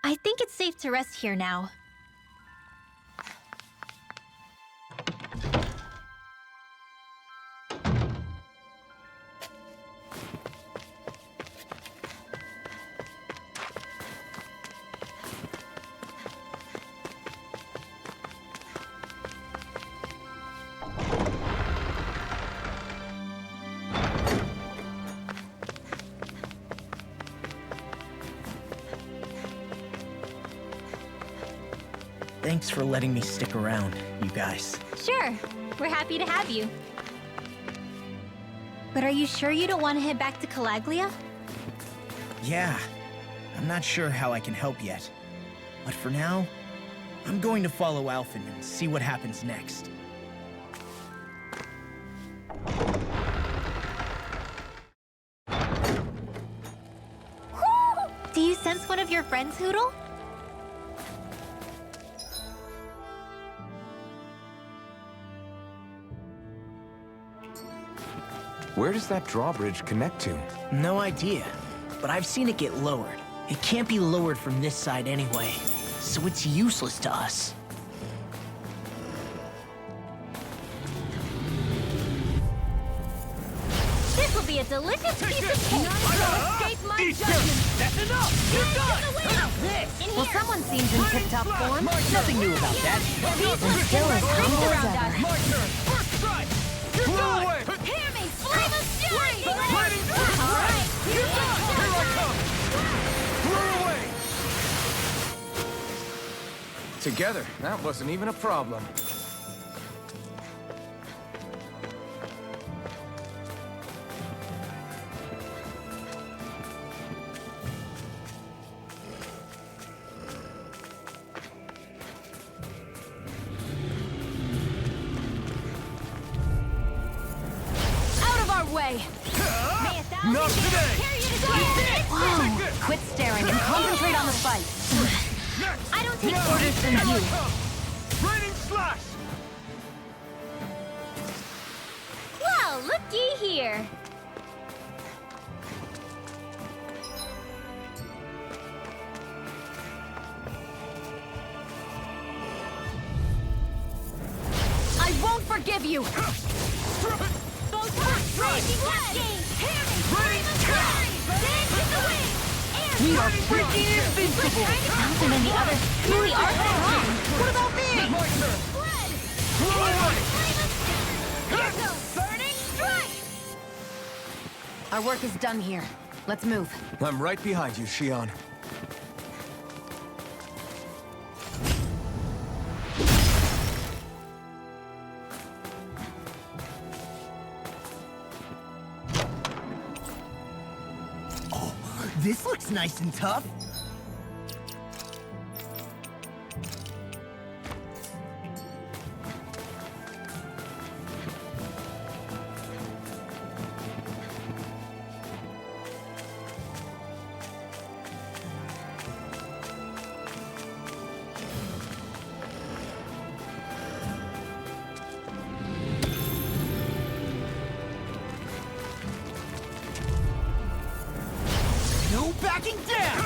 I think it's safe to rest here now. Thanks for letting me stick around, you guys. Sure, we're happy to have you. But are you sure you don't want to head back to Calaglia? Yeah, I'm not sure how I can help yet. But for now, I'm going to follow Alphen and see what happens next. Do you sense one of your friends, Hootle? Where does that drawbridge connect to? No idea, but I've seen it get lowered. It can't be lowered from this side anyway, so it's useless to us. This will be a delicious piece of cake! Escape my judgment! That's enough! You're done! Well, someone seems in tip-top form. Nothing new about that. He's still as humble as ever. My turn! First strike! You're done! Away! Hear me! Flame of fury! Lightning first strike! You're done! Here I come! Throw away! Together, that wasn't even a problem. Way. Not today! Whoa! Quit staring and concentrate on the fight. I don't take orders from you. Raining slash! Well, looky here. I won't forgive you. We are freaking invincible! Alvin and the others really are strong. What about me? My turn! Throw away! Burning strike! Our work is done here. Let's move. I'm right behind you, Shion. This looks nice and tough. No backing down!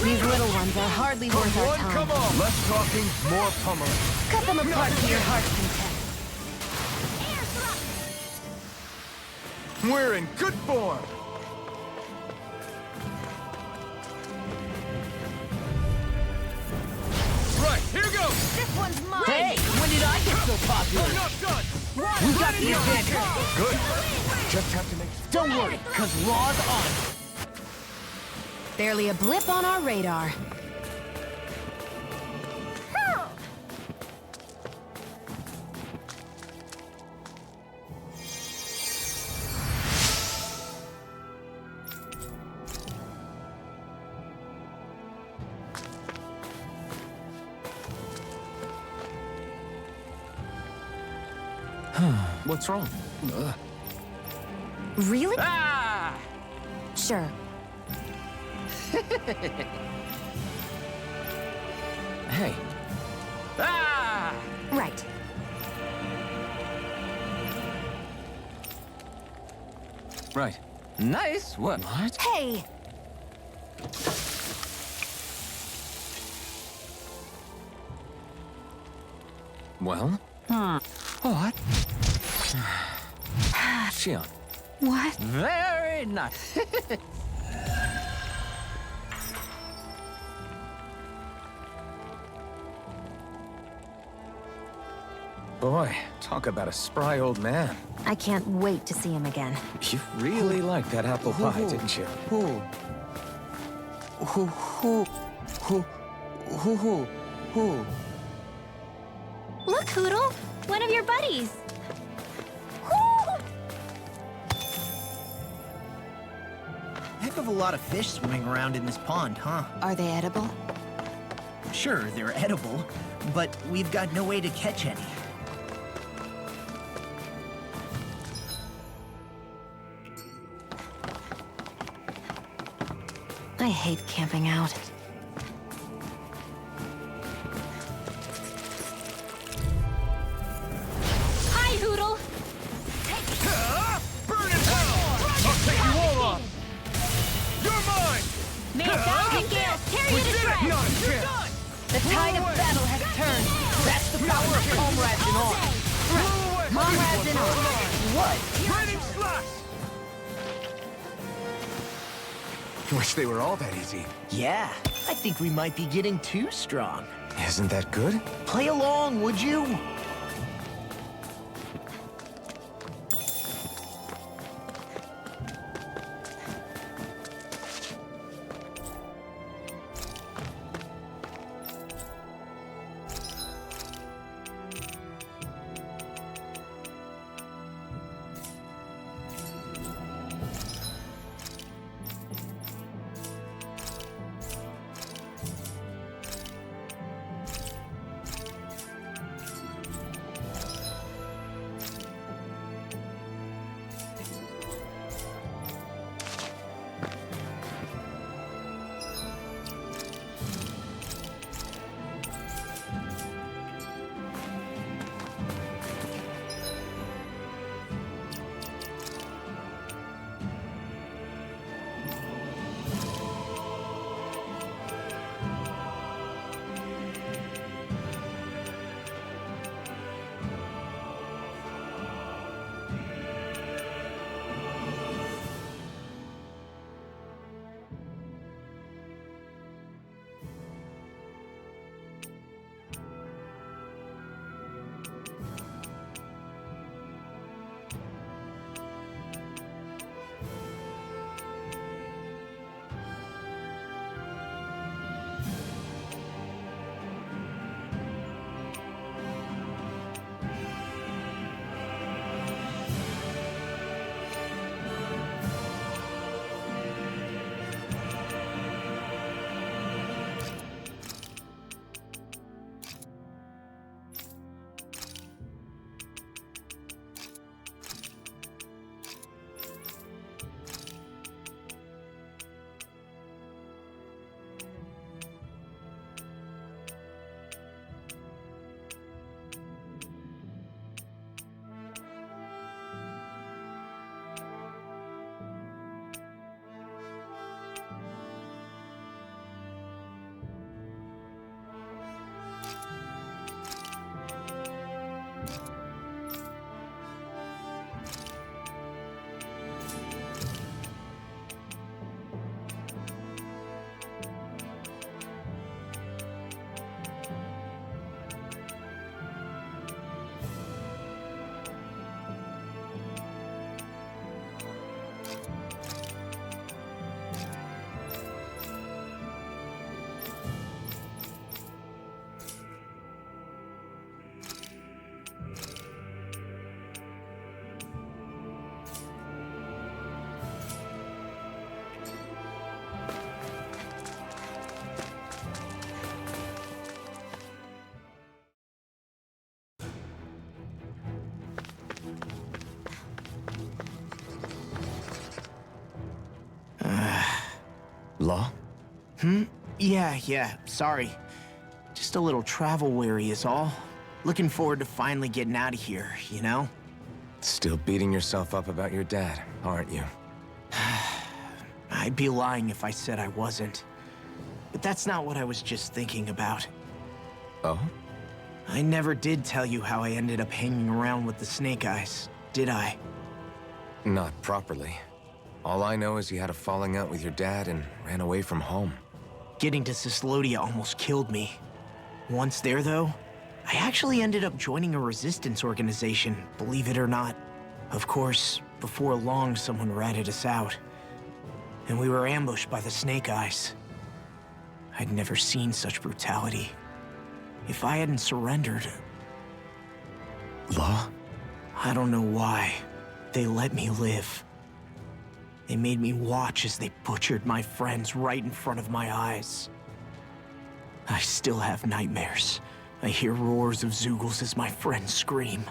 These little ones are hardly worth our time. Come on! Less talking, more pummeling. Cut them apart to your heart's content. We're in good form! Right, here goes! This one's mine! Hey, when did I get so popular? I'm not done! We got the advantage. Good. Just have to make... Don't worry, cause Raw's on. Barely a blip on our radar. What's wrong? Really? Ah! Sure. Hey. Ah! Right. Right. Nice. What? Hey! Well? What? Shion. What? Very nice. Boy, talk about a spry old man. I can't wait to see him again. You really liked that apple pie, didn't you? Look, Hoodle! One of your buddies! Woo! Heck of a lot of fish swimming around in this pond, huh? Are they edible? Sure, they're edible, but we've got no way to catch any. I hate camping out. Hi, Hoodle! Burn in hell! I'll take you all on! You're mine! May a thousand gales tear you to shreds! Not a chance! The tide of battle has turned. That's the power of comrades in arms. Comrades in arms. What? Raining slash! Wish they were all that easy. Yeah, I think we might be getting too strong. Isn't that good? Play along, would you? Law? Yeah, sorry. Just a little travel weary is all. Looking forward to finally getting out of here, you know? Still beating yourself up about your dad, aren't you? I'd be lying if I said I wasn't. But that's not what I was just thinking about. Oh? I never did tell you how I ended up hanging around with the Snake Eyes, did I? Not properly. All I know is you had a falling out with your dad and ran away from home. Getting to Cislodia almost killed me. Once there, though, I actually ended up joining a resistance organization, believe it or not. Of course, before long, someone ratted us out. And we were ambushed by the Snake Eyes. I'd never seen such brutality. If I hadn't surrendered... Law? I don't know why. They let me live. They made me watch as they butchered my friends right in front of my eyes. I still have nightmares. I hear roars of Zeugles as my friends scream.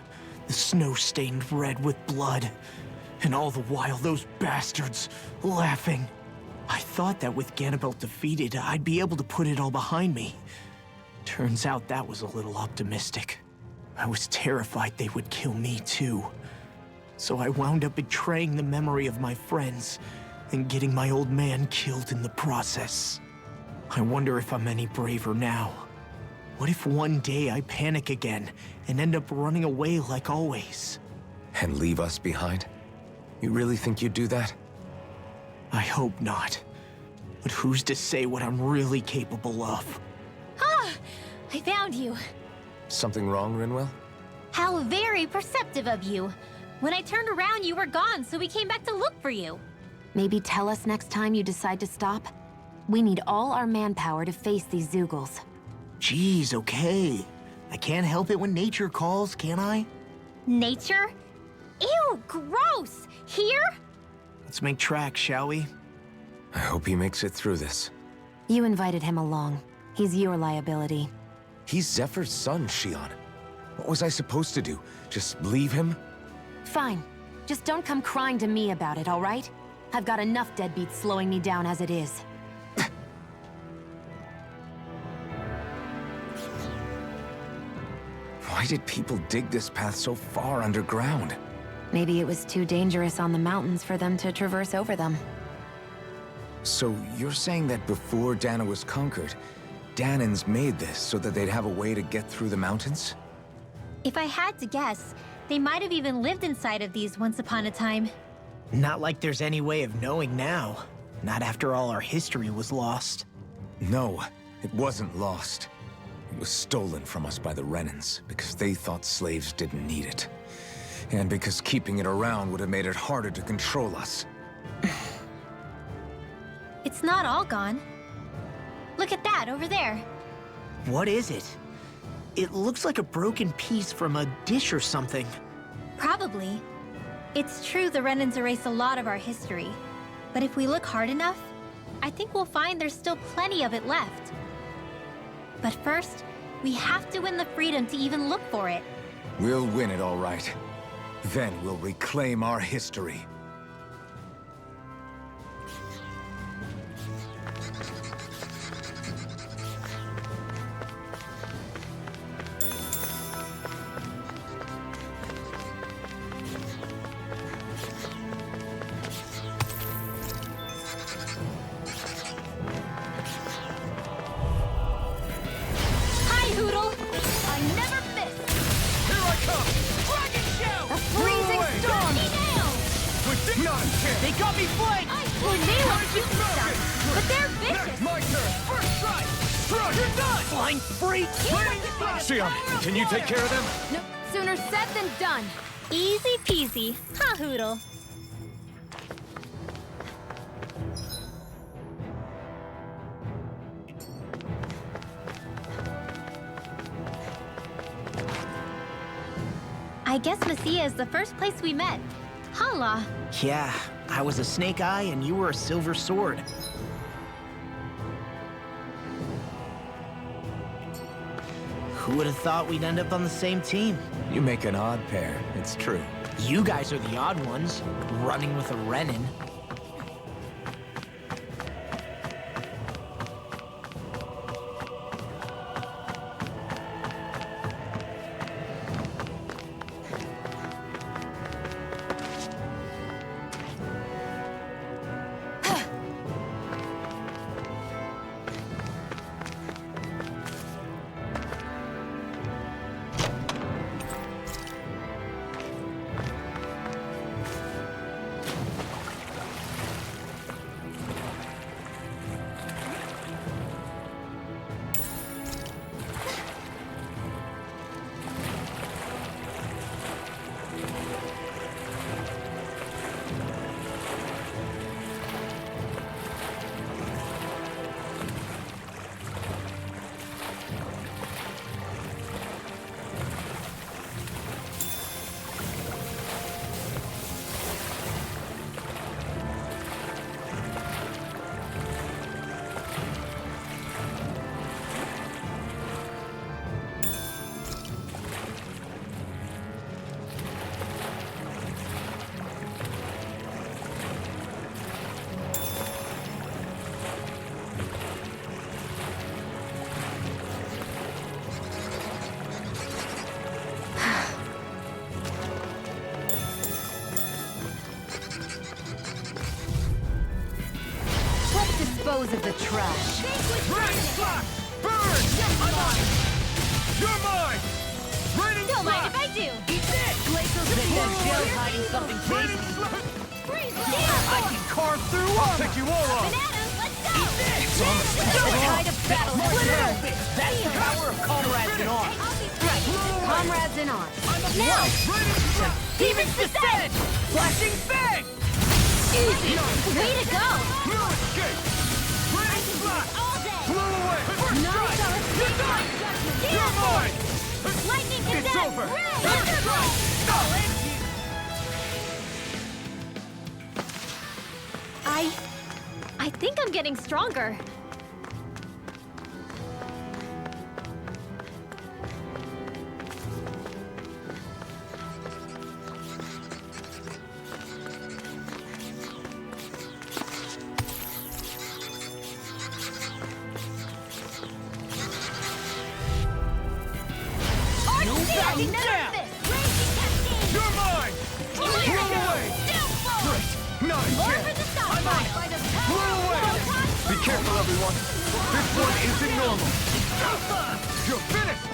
The snow stained red with blood. And all the while, those bastards laughing. I thought that with Ganabelt defeated, I'd be able to put it all behind me. Turns out that was a little optimistic. I was terrified they would kill me too. So I wound up betraying the memory of my friends and getting my old man killed in the process. I wonder if I'm any braver now. What if one day I panic again and end up running away like always? And leave us behind? You really think you'd do that? I hope not. But who's to say what I'm really capable of? Ah! I found you. Something wrong, Rinwell? How very perceptive of you. When I turned around, you were gone, so we came back to look for you. Maybe tell us next time you decide to stop? We need all our manpower to face these Zeugles. Geez, okay. I can't help it when nature calls, can I? Nature? Ew, gross! Here? Let's make tracks, shall we? I hope he makes it through this. You invited him along. He's your liability. He's Zephyr's son, Shion. What was I supposed to do? Just leave him? Fine. Just don't come crying to me about it, all right? I've got enough deadbeats slowing me down as it is. Why did people dig this path so far underground? Maybe it was too dangerous on the mountains for them to traverse over them. So you're saying that before Dana was conquered, Danans made this so that they'd have a way to get through the mountains? If I had to guess, they might have even lived inside of these once upon a time. Not like there's any way of knowing now. Not after all our history was lost. No, it wasn't lost. It was stolen from us by the Renans because they thought slaves didn't need it. And because keeping it around would have made it harder to control us. It's not all gone. Look at that over there. What is it? It looks like a broken piece from a dish or something. Probably. It's true the Renans erased a lot of our history. But if we look hard enough, I think we'll find there's still plenty of it left. But first, we have to win the freedom to even look for it. We'll win it all right. Then we'll reclaim our history. Hi, Hoodle! I never miss! Here I come! Dragon Shout! A freezing away! storm! Not a chance! They got me flanked! Cornelia shoots stuff, but they're vicious! My turn! First strike! Struck! You're done! Flying freak! Shion, can you take care of them? No, sooner said than done. Easy peasy. Ha, Hoodle. I guess Messia is the first place we met. Hala. Yeah, I was a Snake Eye and you were a Silver Sword. Who would have thought we'd end up on the same team? You make an odd pair, it's true. You guys are the odd ones, running with a Renin. dispose of the trash. Raining Flash! Burn! I'm on it! You're mine! Raining Don't mind if Flash! I do. Eat this! Glacial's been in jail hiding something Raining tasty. Flash! I can carve through I'll armor! take you all on! Bananas, let's go! The tide of battle has Split it turned. open. That's the power of comrades in arms. Comrades in arms. Now! Raining Flash! Demons descend! Flashing fang! Easy! Way to go! No escape! Raining Flash! All day! Blow away! First No, strike! fellas, You're done! You're mine! Lightning It's condemned! over! Ray! First strike! I think I'm getting stronger. You back down! You're mine! Blow away! Not again! Blow away! Be careful, everyone! This one isn't normal! You're finished!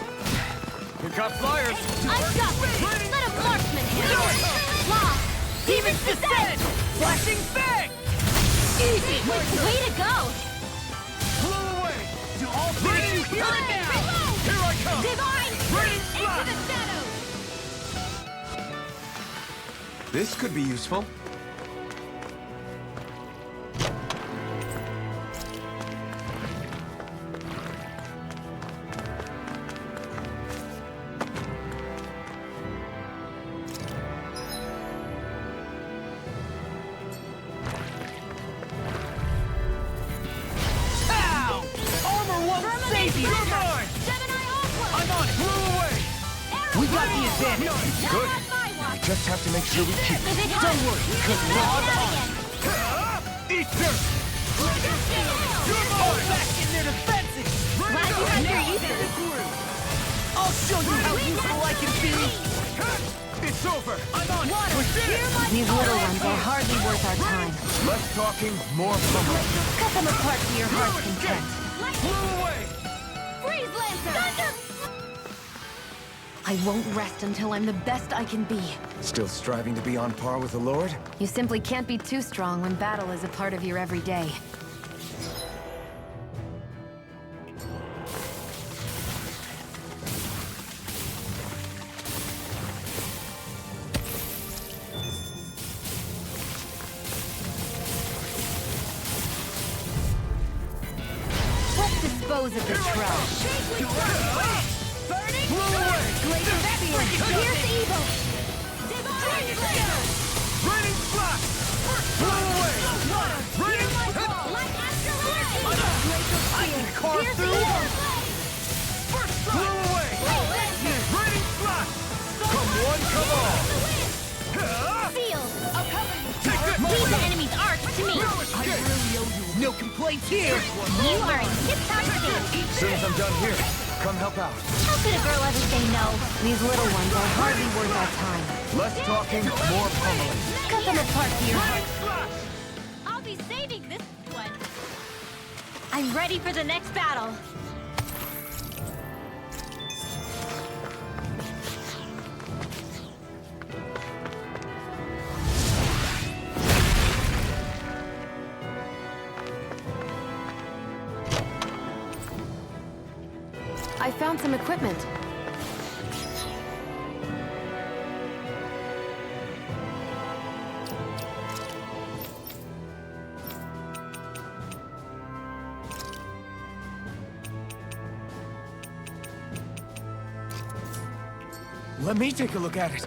You got flyers! I've got this! Let a marksman handle it! Lost! Demons descend! Flashing fang! Easy! Way to go! Blow away! Do all finish you here and now! Here I come! Divine! Raining Into Flash! the shadows! This could be useful. Pow! Armor won't save you! You're mine! I'm on it! Blow away! We got the advantage! Good. We just have to make sure we keep it. Don't worry, because Rod on! Eat this! You're Fall mine! back in their defenses! Glad you had your Now easy. they're through! I'll show you how useful I can be! It's over! I'm on it! We did it! These little ones are hardly worth our time. Less talking, more fumbling. Cut them apart to your heart's content. Blow away! Freeze Lancer! I won't rest until I'm the best I can be. Still striving to be on par with the Lord? You simply can't be too strong when battle is a part of your everyday. Let's dispose of the trash. Blow away! Here's evil! Raining Flash! Blow away! Raining I can carve through armor! Blow away! Raining Flash! Come one, come all! Sealed! Take this! Leave the enemy's arch to me! No I escape! really owe you no complaints here! You are in tip-top shape! As soon as I'm done here, come help out. How could a girl ever say no? These little ones are hardly worth our time. Less talking, more pummeling. Cut them apart to your heart. Raining Flash! I'll be saving this one. I'm ready for the next battle. I found some equipment. Let me take a look at it.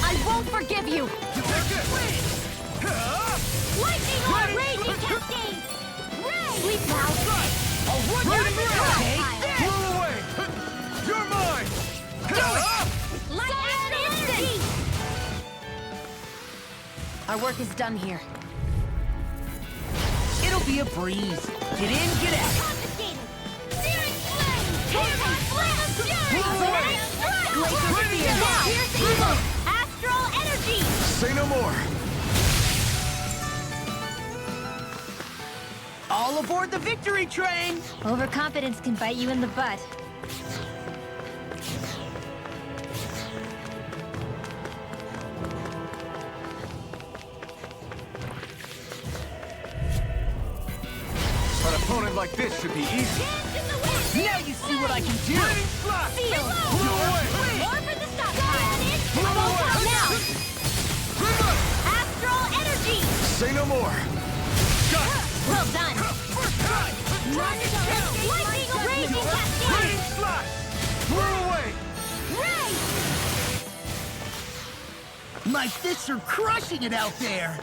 I won't forgive you! Take this! Lightning on raging cascade! Ray! Sleep now. I'll run you to ground! Take Blow away! You're mine! Light and energy! Our work is done here. It'll be a breeze. Get in, get out. Confiscated! Searing flame! Torrent flame of fury! Glacier Glacier Now! Pierce evil! Astral energy! Say no more! All aboard the victory train! Overconfidence can bite you in the butt. An opponent like this should be easy. Dance in the wind! Now you see what I can do! Raining slash! Feel! Blow away! More for the stop time! I'm all out now! Astral energy! Say no more! Got it! Well done. Lightning raging cascade! Raining slash! Blow away! Ray! My fists are crushing it out there!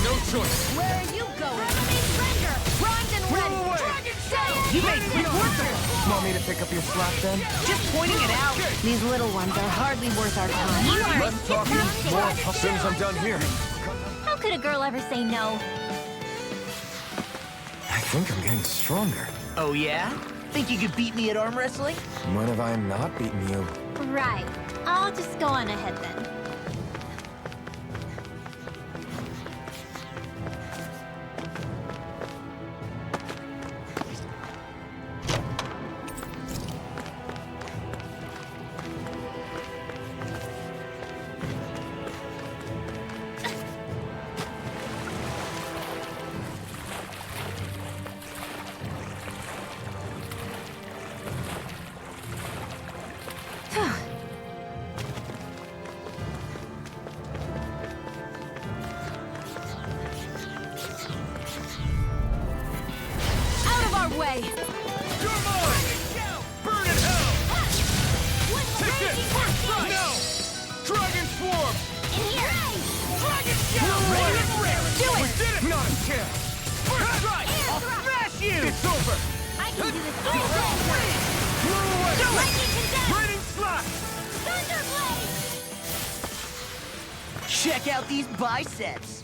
No choice! Where are you going? Remain render! Primed and ready! Blow away! Dragon Sail! You made quick work of it! Want me to pick up your slack then? Just pointing it out. These little ones are hardly worth our time. You are Less talking, more as soon as I'm done here. How could a girl ever say no? I think I'm getting stronger. Oh yeah? Think you could beat me at arm wrestling? When have I not beaten you? Right. I'll just go on ahead then. Out of our way! You're mine! Burn in hell! Take this! Now! Dragon Swarm! In here! Dragon Blow away! Do it! We did it! Not a chance! First right! I'll smash you! It's over! I can do this Blow all day. away! Lightning condemned! Raining slash! Thunderblade! Check out these biceps!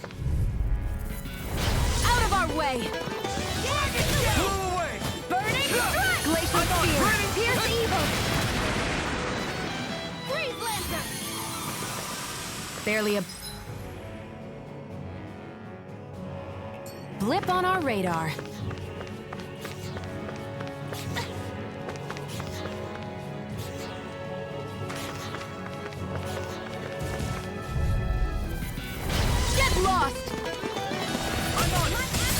Out of our way! Blow away! Burning strike! Glacier Spear! Raining Pierce evil! Freeze lancer! Barely a blip on our radar. Get lost! I'm on!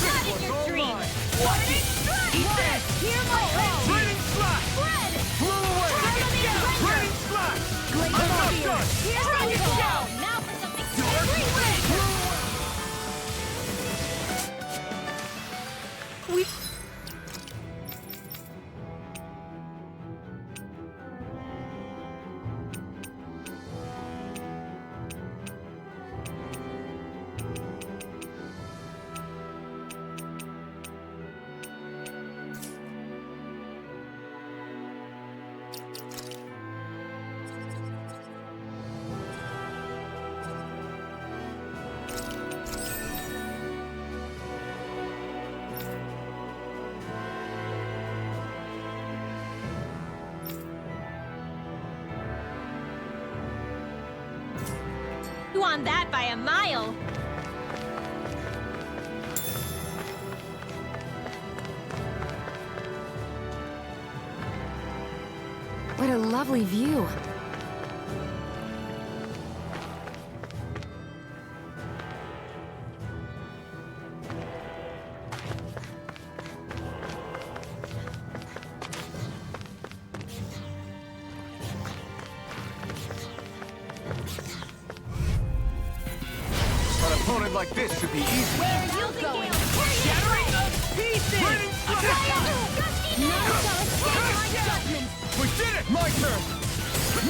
Not in your dream! Watch it! Eat this! Hear my call! Raining slash! Spread! Blow away! Raining slash! Glacier I'm not Spear! done! Here's Dragon Shell! Now for something scary! We... You won that by a mile. What a lovely view. An opponent like this should be easy. Where are you going? Shattering of pieces! Raining None shall escape my judgment! My turn!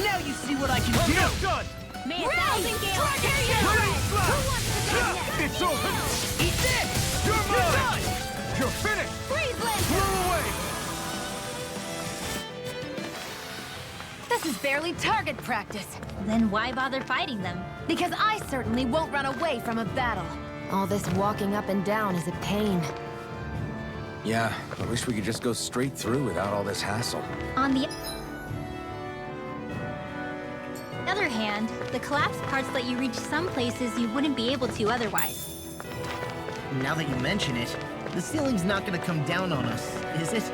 Now you see what I can I'm do! not done! May 1,000 gales carry you Ready, away! slap! Who wants to go next? It's over! Eat this! You're mine! You're finished! Freeze Lantern! Blow away! This is barely target practice. Then why bother fighting them? Because I certainly won't run away from a battle. All this walking up and down is a pain. Yeah, I wish we could just go straight through without all this hassle. On the other hand, the collapsed parts let you reach some places you wouldn't be able to otherwise. Now that you mention it, the ceiling's not gonna come down on us, is it?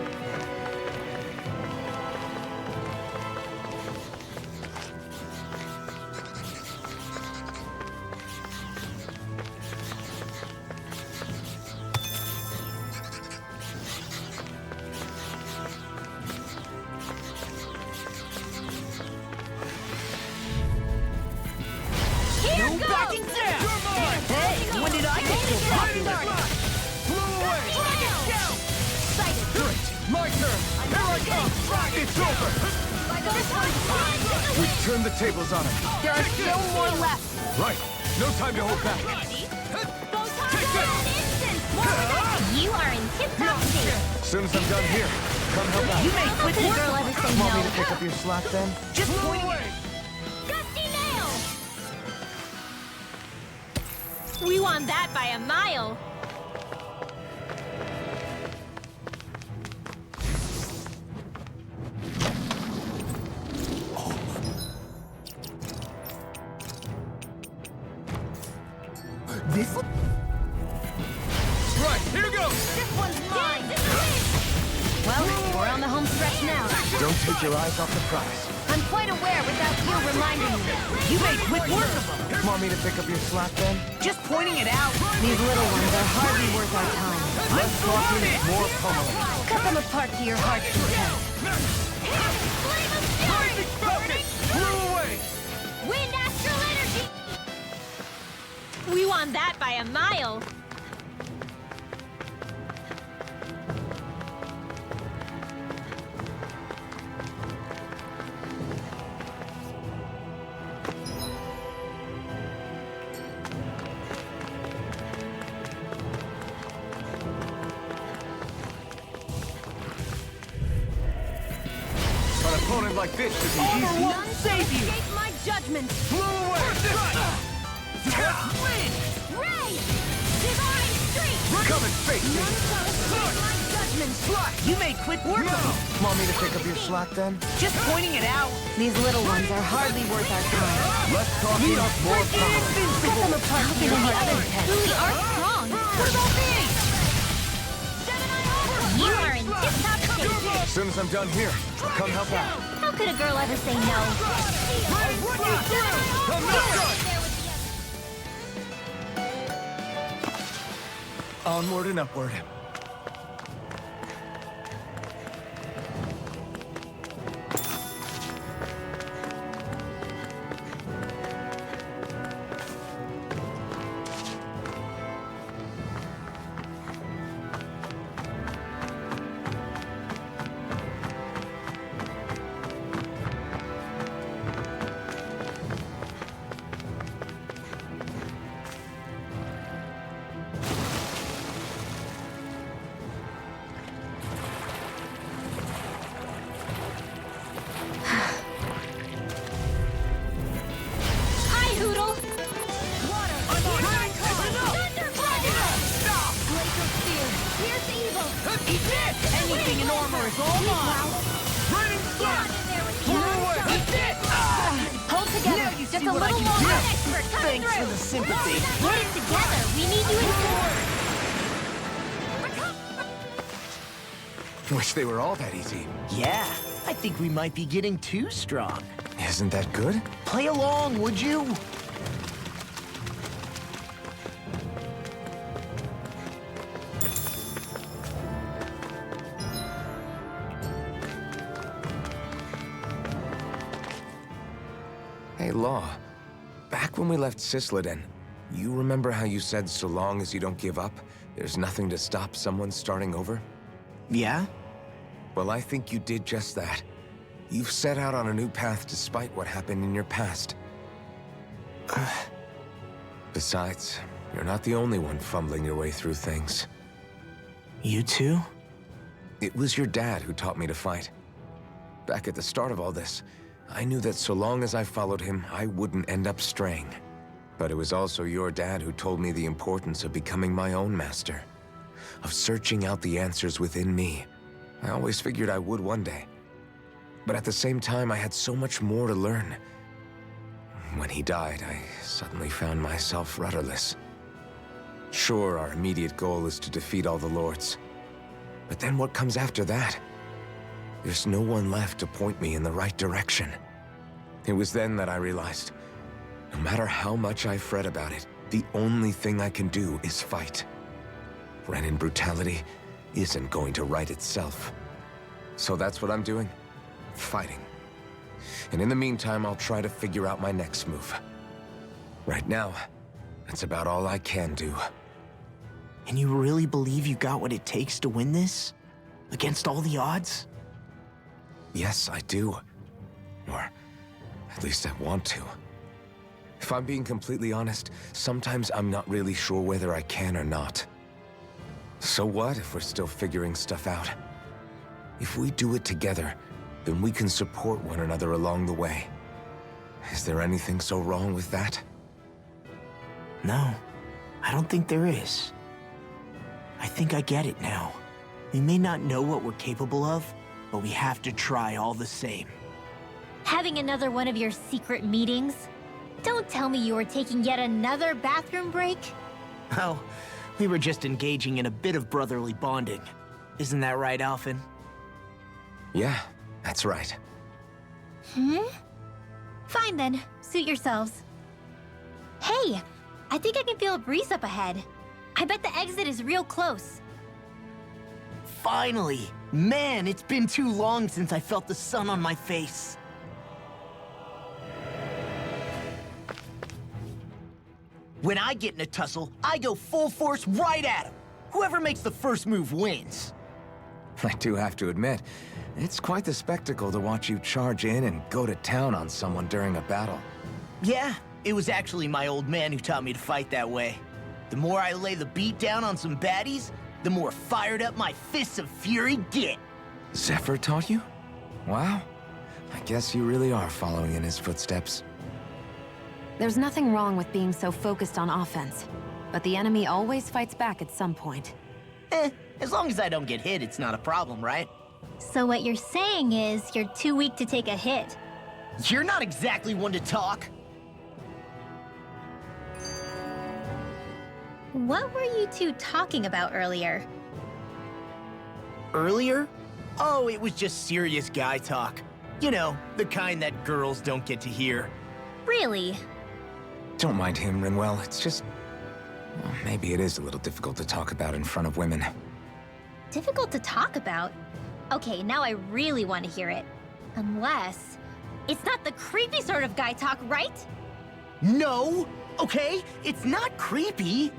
Here No goes! backing down! You're mine! Hey, when did I get so popular? Blow away! Sighted! My turn! Here I come! It's over! This one's mine! We've turned the tables on him. There are still more left. Right. No time to hold back. Those hot an instant! You are in tip-top shape. As soon as I'm done here, come help out. You may How quit could a work. girl ever say Want me to no? pick up your slack then? Just Blow pointing away! Gusty nail! We won that by a mile. this. Right, here goes! This one's mine! Well, we're on the home stretch now. Don't take your eyes off the prize. I'm quite aware without you reminding me. You may quit work of them. Want me to pick up your slack then? Just pointing it out. These little ones are hardly worth our time. Less talking, more pummeling. Cut them apart to your heart's content. Blew away! Wind astral energy! We won that by a mile. An opponent like this should be easy. Won't save you. Escape my judgment. Blew away! Win. Ray! Divine streak! Come and face me. My judgment! You may quit work of them. Want me to pick up your slack then? Just pointing it out. These little ones are hardly worth our time. Less talking, more pummeling. Cut them apart to your heart's content. Truly are strong. What about me? You are in tip-top shape. As soon as I'm done here, come help out. How could a girl ever say no? I'm not done! Onward and upward. Hi, Hoodle. Anything in armor is all mine. Raining slack! Blew away! Hold together. Now you Just see a what I little can more. do. Thanks for the sympathy. Put it together. We need you in support. Wish they were all that easy. Yeah, I think we might be getting too strong. Isn't that good? Play along, would you? Hey, Law. Back when we left Cisliden, you remember how you said so long as you don't give up, there's nothing to stop someone starting over? Yeah? Well, I think you did just that. You've set out on a new path despite what happened in your past. Besides, you're not the only one fumbling your way through things. You too? It was your dad who taught me to fight. Back at the start of all this, I knew that so long as I followed him, I wouldn't end up straying. But it was also your dad who told me the importance of becoming my own master, of searching out the answers within me. I always figured I would one day. But at the same time, I had so much more to learn. When he died, I suddenly found myself rudderless. Sure, our immediate goal is to defeat all the lords. But then what comes after that? There's no one left to point me in the right direction. It was then that I realized, no matter how much I fret about it, the only thing I can do is fight. Renin brutality isn't going to right itself. So that's what I'm doing. Fighting. And in the meantime, I'll try to figure out my next move. Right now, that's about all I can do. And you really believe you got what it takes to win this? Against all the odds? Yes, I do. Or at least I want to. If I'm being completely honest, sometimes I'm not really sure whether I can or not. So what if we're still figuring stuff out? If we do it together, then we can support one another along the way. Is there anything so wrong with that? No, I don't think there is. I think I get it now. We may not know what we're capable of, but we have to try all the same. Having another one of your secret meetings? Don't tell me you were taking yet another bathroom break? Oh, we were just engaging in a bit of brotherly bonding. Isn't that right, Alphen? Yeah, that's right. Fine then, suit yourselves. Hey, I think I can feel a breeze up ahead. I bet the exit is real close. Finally! Man, it's been too long since I felt the sun on my face. When I get in a tussle, I go full force right at him. Whoever makes the first move wins. I do have to admit, it's quite the spectacle to watch you charge in and go to town on someone during a battle. Yeah, it was actually my old man who taught me to fight that way. The more I lay the beat down on some baddies, the more fired up my fists of fury get. Zephyr taught you? Wow. I guess you really are following in his footsteps. There's nothing wrong with being so focused on offense, but the enemy always fights back at some point. As long as I don't get hit, it's not a problem, right? So what you're saying is you're too weak to take a hit. You're not exactly one to talk. What were you two talking about earlier? Earlier? Oh, it was just serious guy talk. You know, the kind that girls don't get to hear. Really? Don't mind him, Rinwell. It's just... well, maybe it is a little difficult to talk about in front of women. Difficult to talk about? Okay, now I really want to hear it. Unless... it's not the creepy sort of guy talk, right? No! Okay, it's not creepy.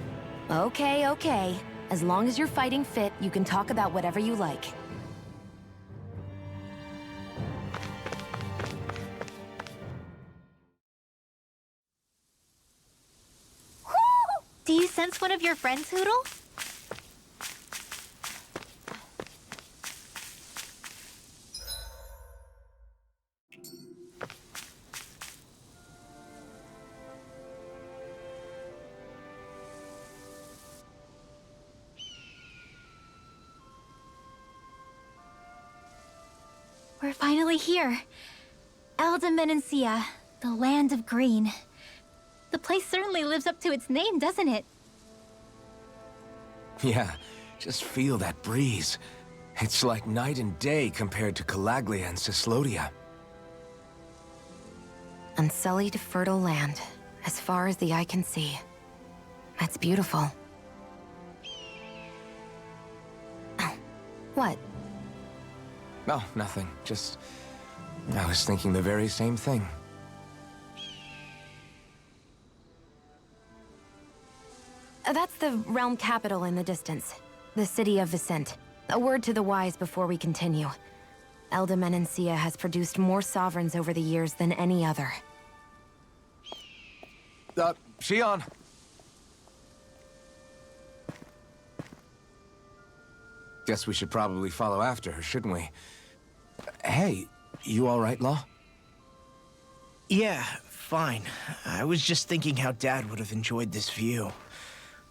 Okay, okay. As long as you're fighting fit, you can talk about whatever you like. Do you sense one of your friends, Hootle? We're finally here. Elda Menancia, the land of green. The place certainly lives up to its name, doesn't it? Yeah, just feel that breeze. It's like night and day compared to Calaglia and Cyslodia. Unsullied, fertile land, as far as the eye can see. That's beautiful. Oh, what? Oh, nothing. Just... I was thinking the very same thing. That's the realm capital in the distance. The city of Vicent. A word to the wise before we continue. Elda Menancia has produced more sovereigns over the years than any other. Shion! Guess we should probably follow after her, shouldn't we? Hey, you all right, Law? Yeah, fine. I was just thinking how Dad would have enjoyed this view.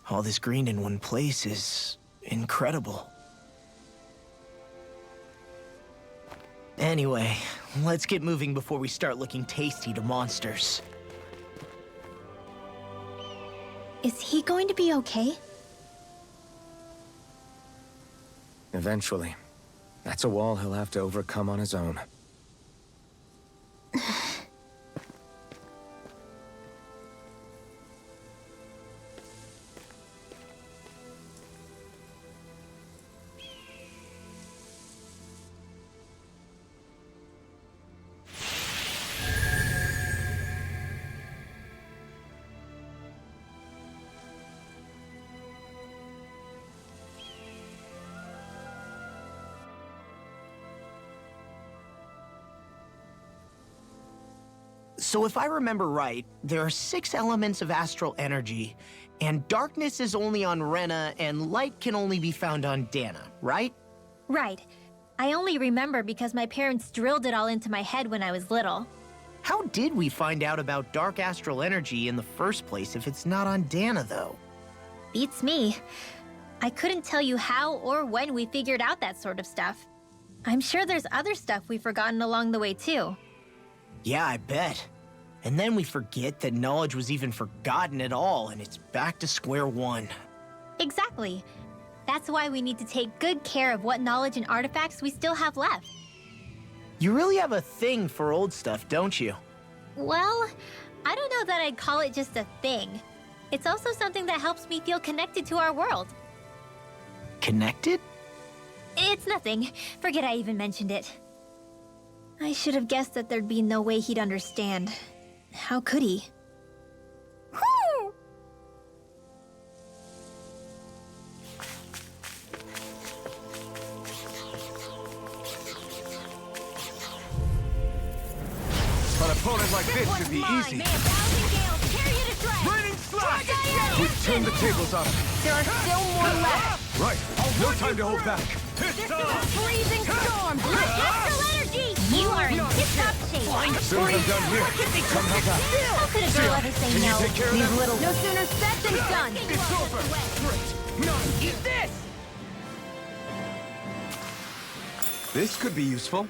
All this green in one place is incredible. Anyway, let's get moving before we start looking tasty to monsters. Is he going to be okay? Eventually. That's a wall he'll have to overcome on his own. So if I remember right, there are 6 elements of astral energy, and darkness is only on Rena, and light can only be found on Dana, right? Right. I only remember because my parents drilled it all into my head when I was little. How did we find out about dark astral energy in the first place if it's not on Dana, though? Beats me. I couldn't tell you how or when we figured out that sort of stuff. I'm sure there's other stuff we've forgotten along the way, too. Yeah, I bet. And then we forget that knowledge was even forgotten at all, and it's back to square one. Exactly. That's why we need to take good care of what knowledge and artifacts we still have left. You really have a thing for old stuff, don't you? Well, I don't know that I'd call it just a thing. It's also something that helps me feel connected to our world. Connected? It's nothing. Forget I even mentioned it. I should have guessed that there'd be no way he'd understand. How could he? An opponent like this should be easy. Raining slash! We've turned the tables on him. There are still more left. Right. No time to hold back. Freezing storm! Astral energy! You are in tip-top shape. As soon as I'm done here, come help out. How could a girl ever say Can you no? take care of them? No sooner said than done. It's over! Great! Now eat this! This could be useful.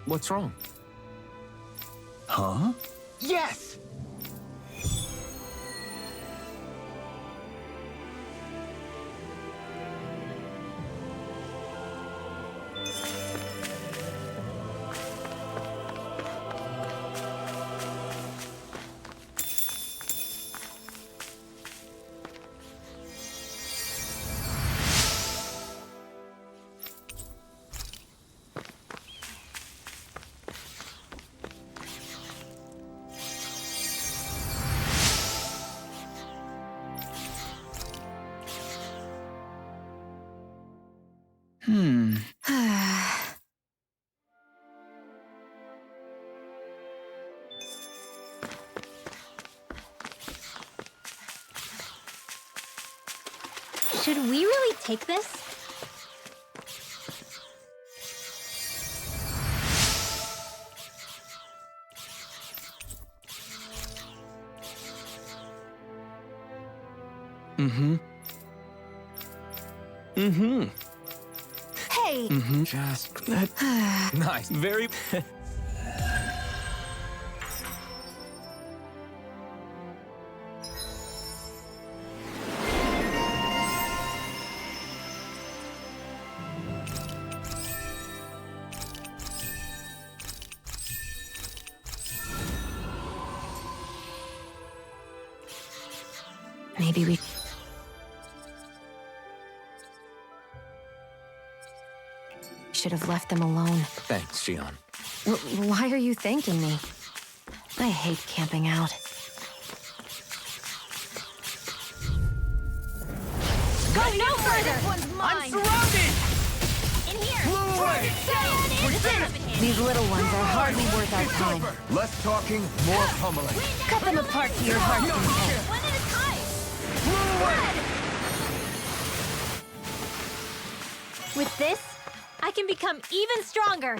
What's wrong? Huh? Yes! Should we really take this? Hey! Just... nice. Very... Maybe we... should have left them alone. Thanks, Shion. Why are you thanking me? I hate camping out. Go no further! I'm surrounded! In here! Blew away! We did it! These little ones are hardly worth our time. Less talking, more pummeling. Cut them apart to your heart's content. One at a time! Blew away! With this, I can become even stronger.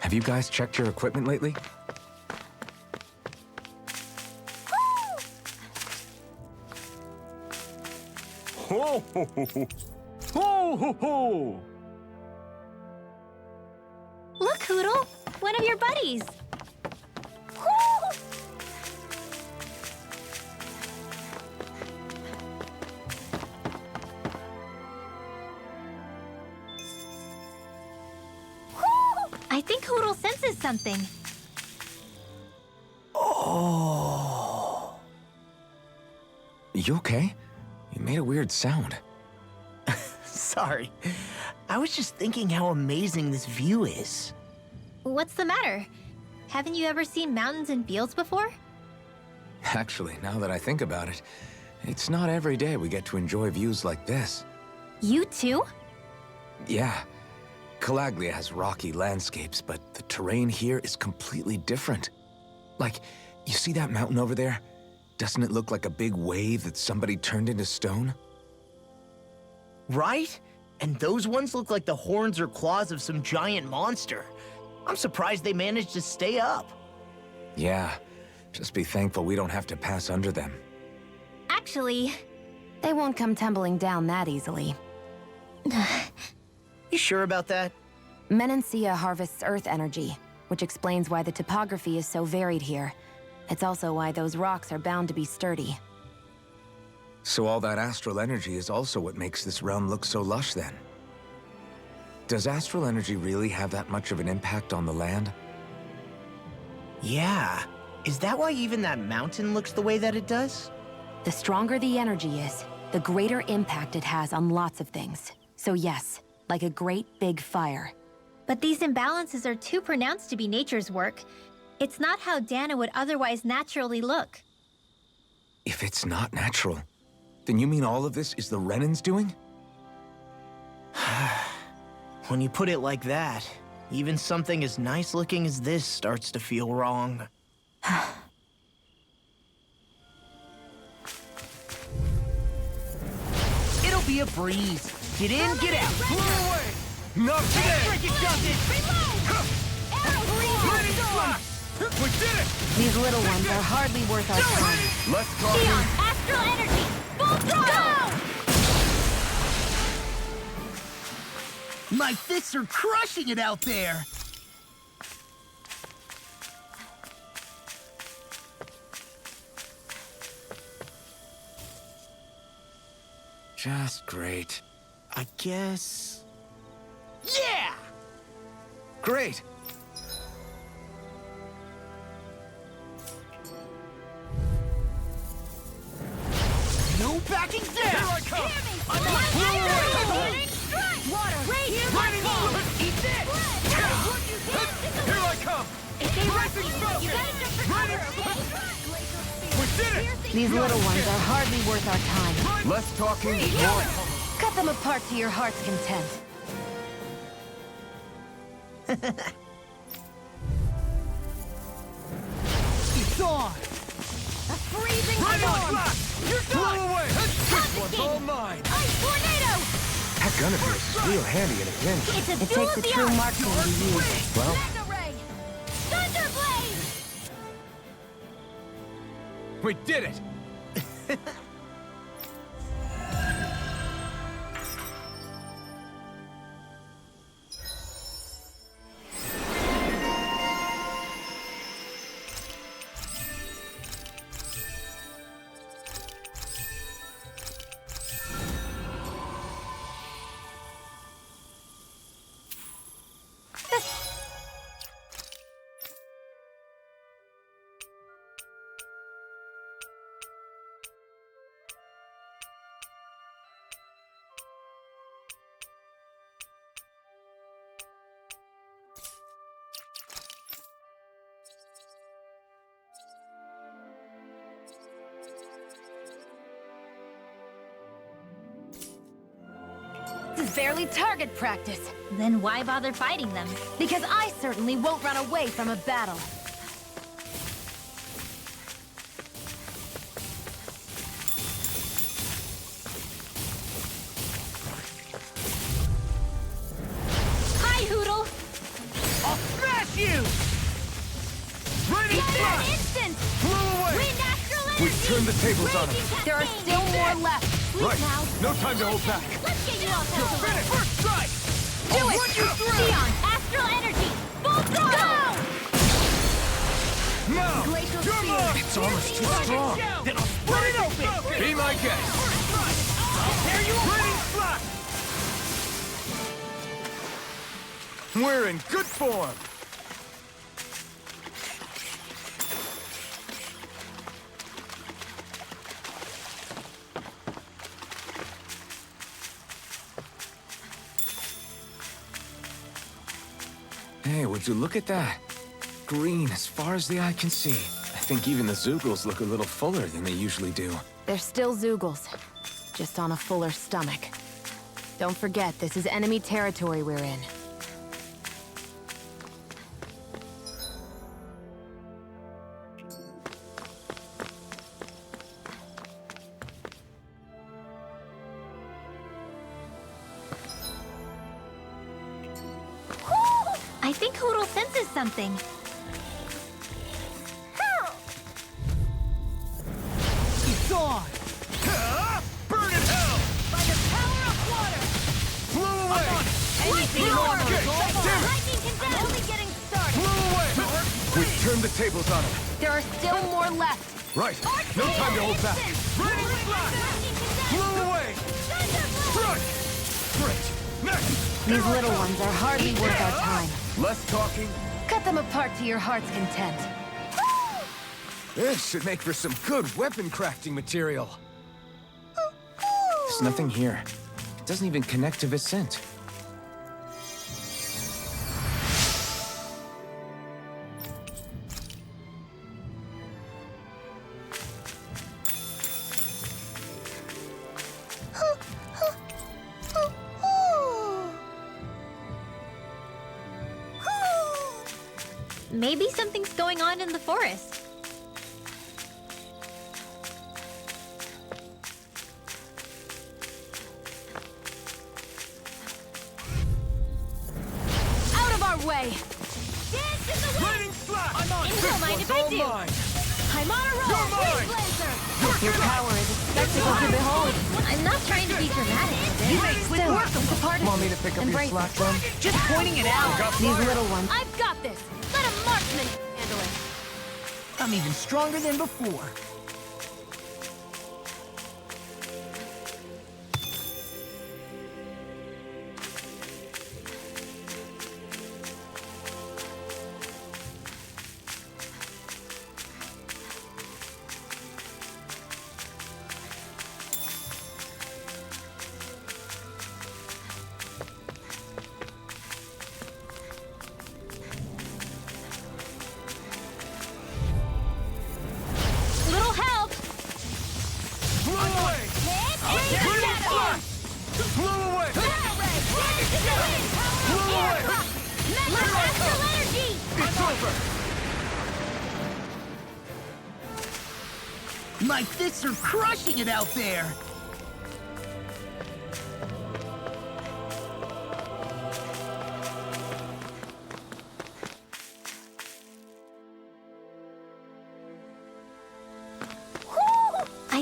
Have you guys checked your equipment lately? Ho ho ho ho! Ho ho ho! Look, Hoodle! One of your buddies! Woo! Woo! I think Hoodle senses something. Oh. You okay? You made a weird sound. Sorry. I was just thinking how amazing this view is. What's the matter? Haven't you ever seen mountains and fields before? Actually, now that I think about it, it's not every day we get to enjoy views like this. You too? Yeah, Calaglia has rocky landscapes, but the terrain here is completely different. Like, you see that mountain over there? Doesn't it look like a big wave that somebody turned into stone? Right? And those ones look like the horns or claws of some giant monster. I'm surprised they managed to stay up. Yeah, just be thankful we don't have to pass under them. Actually, They won't come tumbling down that easily. You sure about that? Menancia harvests earth energy, which explains why the topography is so varied here. It's also why those rocks are bound to be sturdy. So all that astral energy is also what makes this realm look so lush then. Does astral energy really have that much of an impact on the land? Yeah. Is that why even that mountain looks the way that it does? The stronger the energy is, the greater impact it has on lots of things. So yes, like a great big fire. but these imbalances are too pronounced to be nature's work. It's not how Dana would otherwise naturally look. If it's not natural, then you mean all of this is the Renans doing? When you put it like that, even something as nice looking as this starts to feel wrong. It'll be a breeze. Get in, get out. Blow away! Not today! Break it, Ready, flash! We did it! These little ones are hardly worth our time. Let's talk. Leon, astral energy! Full throttle! My fists are crushing it out there. Just great. I guess... Yeah! Great! No backing down! Here I come! I'm on! Water! Rage! Lightning bolt! Eat this! Here I come! If they rush you, Falcon! you gotta jump for Ready! cover, okay? We did it! These little ones are hardly worth our time. Less talking, more. Cut them apart to your heart's content. It's on! A freeze one's all mine. Ice tornado! That gun of yours is real handy in a pinch. It's a It duel takes of a the true arts! marksman to use. Well, Mega ray! Thunder blade! We did it! This is barely target practice. Then why bother fighting them? Because I certainly won't run away from a battle. Hi, Hoodle! I'll smash you! Raining Fire flash! instant! Flew away! Wind astral energy! we've turned the tables on him. There are still more left. Right. Now. No time to hold back. Let's get you all settled. Finish! First strike! Do I'll it! run you through! Neon, astral energy! Full throttle! Now! Glacial You're spear. mine! It's almost too strong. Then I'll split it open! Be my guest. First strike! I'll tear you apart! Raining flash! We're in good form. Hey, would you look at that? Green as far as the eye can see. I think even the Zoogles look a little fuller than they usually do. They're still Zoogles, just on a fuller stomach. Don't forget, this is enemy territory we're in. I think Hoodle senses something. It's on! Burn in hell! By the power of water! Flew away! Anything more. more! Damn it. Lightning condemned! I'm only getting started! Flew away! We've turned the tables on him. There are still more left. Right. No time to hold back. Raining flash! Lightning condemned! Flew away! Thunder Strike! Great! Next! These little ones are hardly worth our time. Less talking. Cut them apart to your heart's content. This should make for some good weapon crafting material. There's nothing here. It doesn't even connect to Vicent. Maybe something's going on in the forest. Out of our way! Dance in the wind! Raining flash! I'm on! And you don't mind if I do. Mine. I'm on a roll! You're mine. Wind Blazer! Your power is a spectacle to behold. I'm not trying to be dramatic. Still, it's a part of Want me to pick up your Embrace slack it. then? Just pointing it out. These little ones. I've got this! Let a marksman handle it! I'm even stronger than before. Little help! Flew away! Hit! Raining flash! Flew away! Flew away! Mega astral energy! It's over! My fists are crushing it out there.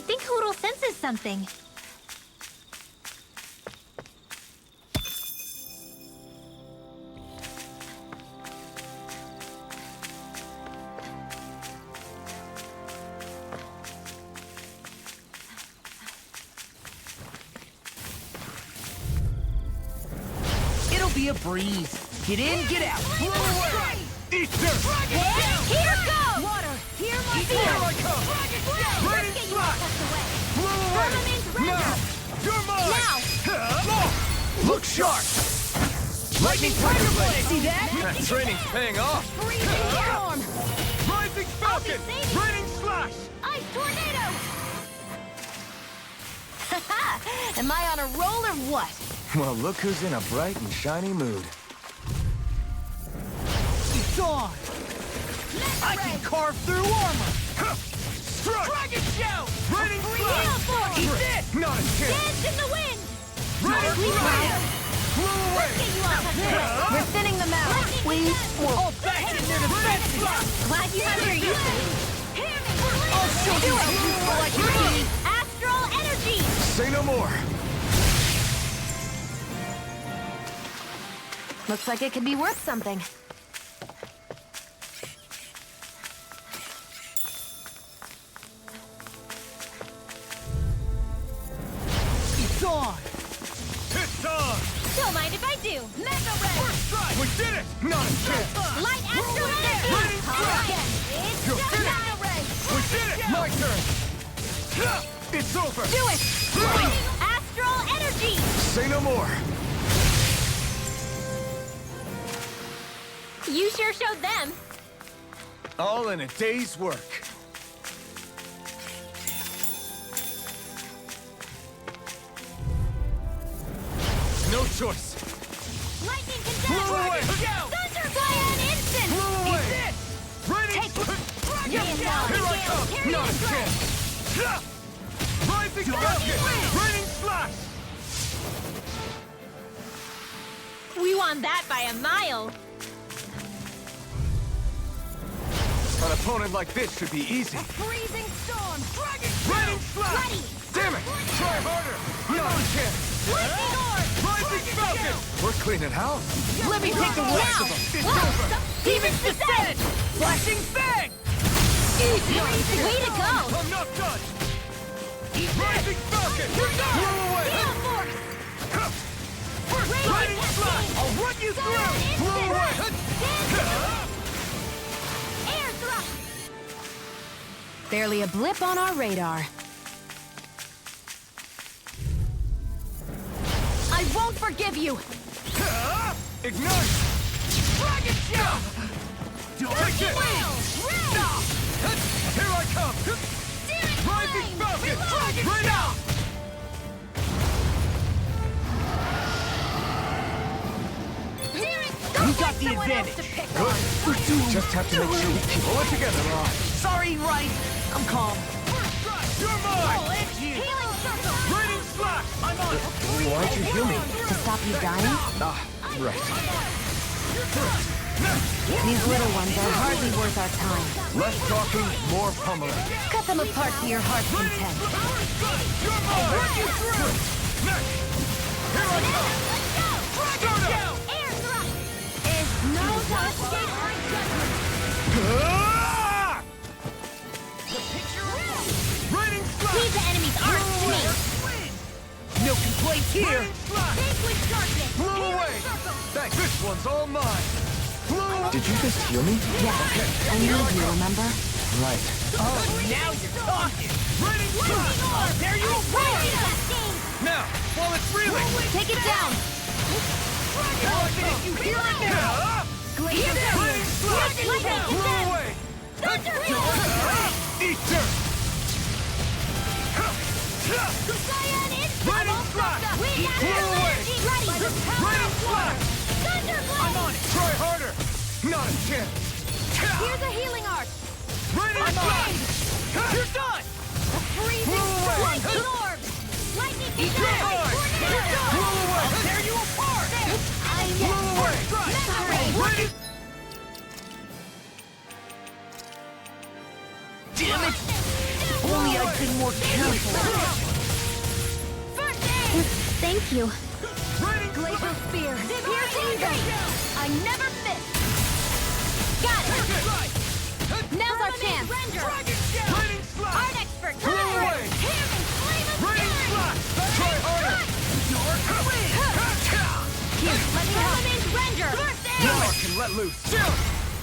think Hootle senses something. It'll be a breeze. Get in, get out. Blow away! Eat dirt! Here goes! Water, hear my Here I come! Raining Get you flash! tucked away. Blow away! Firmament's ready. Now! You're mine! Now! Look sharp! Lightning Tiger Blade! See that? That training's paying off! freezing storm. Rising Falcon! saving you. Raining Slash! Ice tornado. Am I on a roll or what? Well, look who's in a bright and shiny mood. It's on. I can carve through armor. Strike! Dragon shout. Raining Slash! Eat it. Not a chance! Dance in the wind! Raining Slash! Blow away! Get you all tucked away. We're thinning them out. Lightning We Contest. will All back in their defenses. Glad you have your uses. I'll show you how useful I can be. Astral energy! Say no more. Looks like it could be worth something. It's on. It's on! Don't mind if I do. Mega Ray! First strike! We did it! Not a chance! Light astral energy! Raining All Slash! again. It's You're just finished. Mega Ray! We did it! My turn! It's over! Do it! Lightning astral energy! Say no more. You sure showed them. All in a day's work. No choice! Lightning Blow contest! away! Thunderfly on instant! Blow away! Raining Now, Here I come! carry Not a this right. chance! Rising Falcon! Raining Slash! We won that by a mile. An opponent like this should be easy. Freezing storm. Dragon Raining Slash! Ready. Damn it! Try harder! Not a chance! Lightning orb! Rising Falcon! We're cleaning house. Let me take the rest of them. It's over! Demons descend. Flashing fang. Way to go! I'm not done! Rising Falcon! Blow away! Gale force! Raining Slash! I'll run you through. Blow away! Air thrust! Barely a blip on our radar. I won't forgive you. Ignite! Dragon shout. Take it! Here I come! Rising Falcon! Right out! You got the advantage. Just have to make sure we keep Pull it together, Law. Sorry, right. I'm calm. You're mine! Healing circle! Raining Slash! I'm on! Why'd you heal me? To stop you dying? Ah, right. These little ones are hardly worth our time. Less talking, more pummeling. Cut them apart to your heart's content. You're mine! Here I come! Start up! Air thrust! Is no escape my judgment. Ah! Raining Slash! Leave the enemy's arms to me! No complaints here. Raining Slash! Think with sharpness! Blow away! Thanks. This one's all mine! Blow away! Did you just heal me? Yeah, I need you, remember? Right. Oh, now you're talking. Raining Slash! I'll tear you apart. Now, while it's reeling! Take it down! If you hear it now. Raining Slash! Blow away! Eat dirt! Raining Slash! Blow away! Raining Slash! I'm on it! Try harder! Not a chance! Here's a healing art. Raining Slash! You're done. Blow away! Lightning orb! Lightning You're contest! mine! Tornado! Blow away! I'll tear you apart. Blow away! Raining... Damn it. Only I Listen more carefully. Thank you. Glacial Spear. Pierce evil. I never miss. Got it. Now's our chance. Raining Slash! Art expert. Blow away! Raining Slash! Try harder! Here, let me help. Render. Now I can let loose.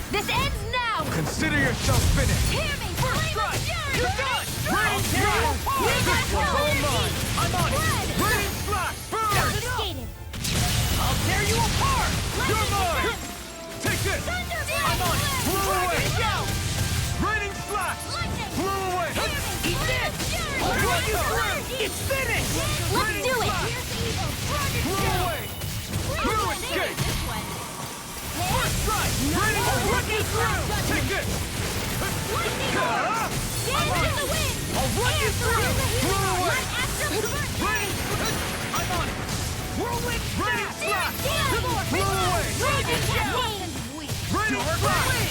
This ends now. Consider yourself finished. Hear me. Flame of fury. You're done! Raining Slash. Slash! This one's all mine! I'm on it! Raining Slash! Burn! Devastated. I'll tear you apart! You're mine! Take this! I'm on it! Blow away! Raining Slash! Blow away! Eat this. I'll run you through! It's finished! Let's do it. Blow away! No escape! First strike! Raining will run you through! Take this! Dance in the wind. I'll run you through! Blow away! Raining. I'm on it! Whirlwind! Raining Slash! Blow away! Raging Cascade. Raining Slash!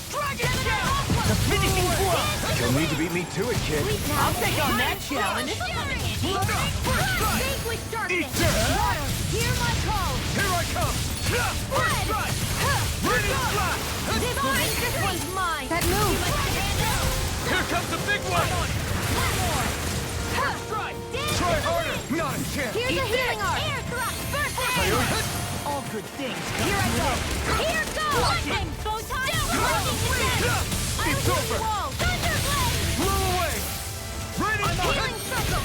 Dragon Shell. The finishing blow! You'll need to beat me to it, kid. I'll take on that challenge. Vanquish darkness. Eat this! Water, hear my call. Here I come! First strike! Raining Slash! Divine, this one's mine. That move! Here comes the big one! First strike! Try harder! Not a chance! Here's a healing art. Air thrust. First aid. All good things. Here I go. Here goes. Lightning. Photon. It's over! Thunderblade. Blow away! Raining Healing circle.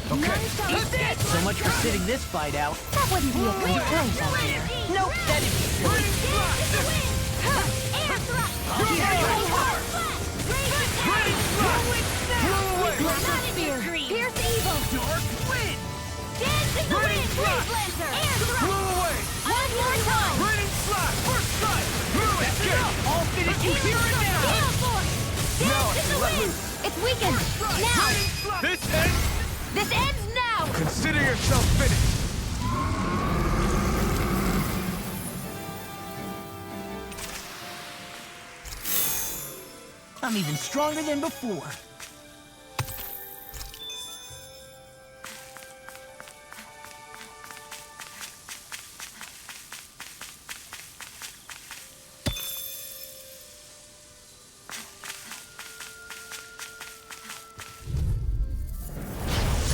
Okay. Eat that! So much for sitting this fight out. That wouldn't be a great point out here. Nope, that'd be silly. Raining Slash! Air thrust. Raining Slash! Blow away! Glacial Spear. Pierce evil. Dark wind! Dance in the Raining wind. Slash! Breeze Lancer. Air thrust. Blow away! One more time. Raining Slash! First strike! No escape! All finished here and now. Gale force. Now Dance I in the can let wind. loose. It's weakened. Now. Raining Slash! This ends! This ends now. Consider yourself finished! I'm even stronger than before.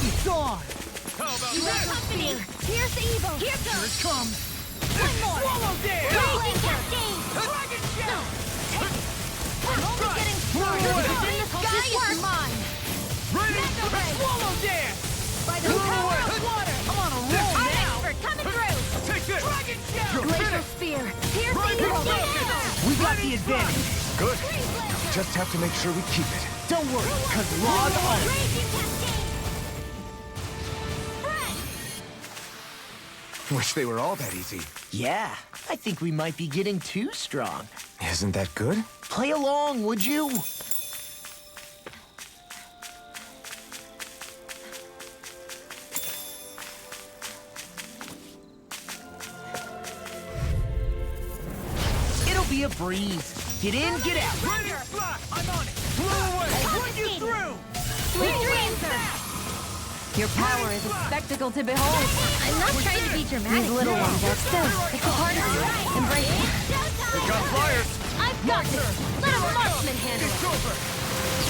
It's on! How about You this? company. Pierce evil. Here Here goes. it comes! One more. Swallow dance! Raging Cascade. Dragon Shell! I'm only getting started. Blow away. In the sky is mine. Raining Mega ray. Swallow dance! By the Blow power away. of water. I'm on a roll Art now! expert coming through. Take this! Dragon Shell! You're Glacial finished! Spear. Pierce Right evil. now. We got the advantage. Good. Breeze Lancer. Just have to make sure we keep it. Don't worry, cause log on. Raging Cascade. Spread. Wish they were all that easy. Yeah, I think we might be getting too strong. Isn't that good? Play along, would you? It'll be a breeze. Get in, get out. Raining Slash! I'm on it! Blow away! Run you through! Sweet dreams. Your power is a spectacle to behold. I'm not trying to be dramatic. These little ones are still. It's a part of you. Embrace it. They got flyers! I've got this. Let a marksman handle It's it. over!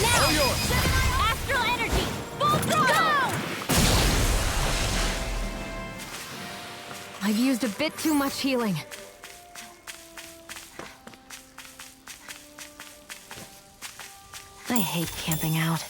Now. All yours! Astral energy. Full throttle. I've used a bit too much healing. I hate camping out.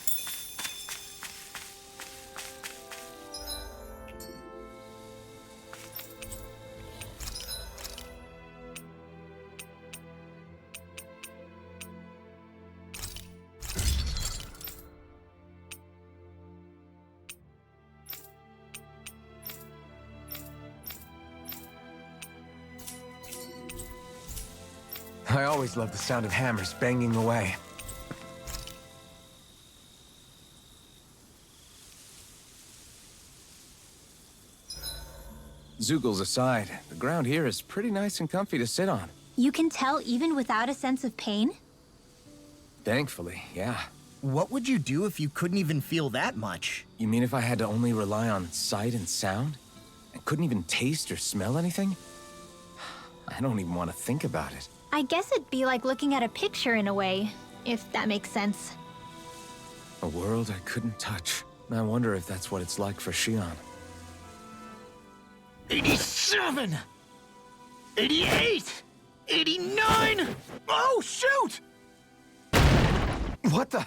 I always love the sound of hammers banging away. Zoogles aside, the ground here is pretty nice and comfy to sit on. You can tell even without a sense of pain? Thankfully, yeah. What would you do if you couldn't even feel that much? You mean if I had to only rely on sight and sound? I couldn't even taste or smell anything? I don't even want to think about it. I guess it'd be like looking at a picture in a way, if that makes sense. A world I couldn't touch. I wonder if that's what it's like for Xion. 87! 88! 89! Oh, shoot! What the?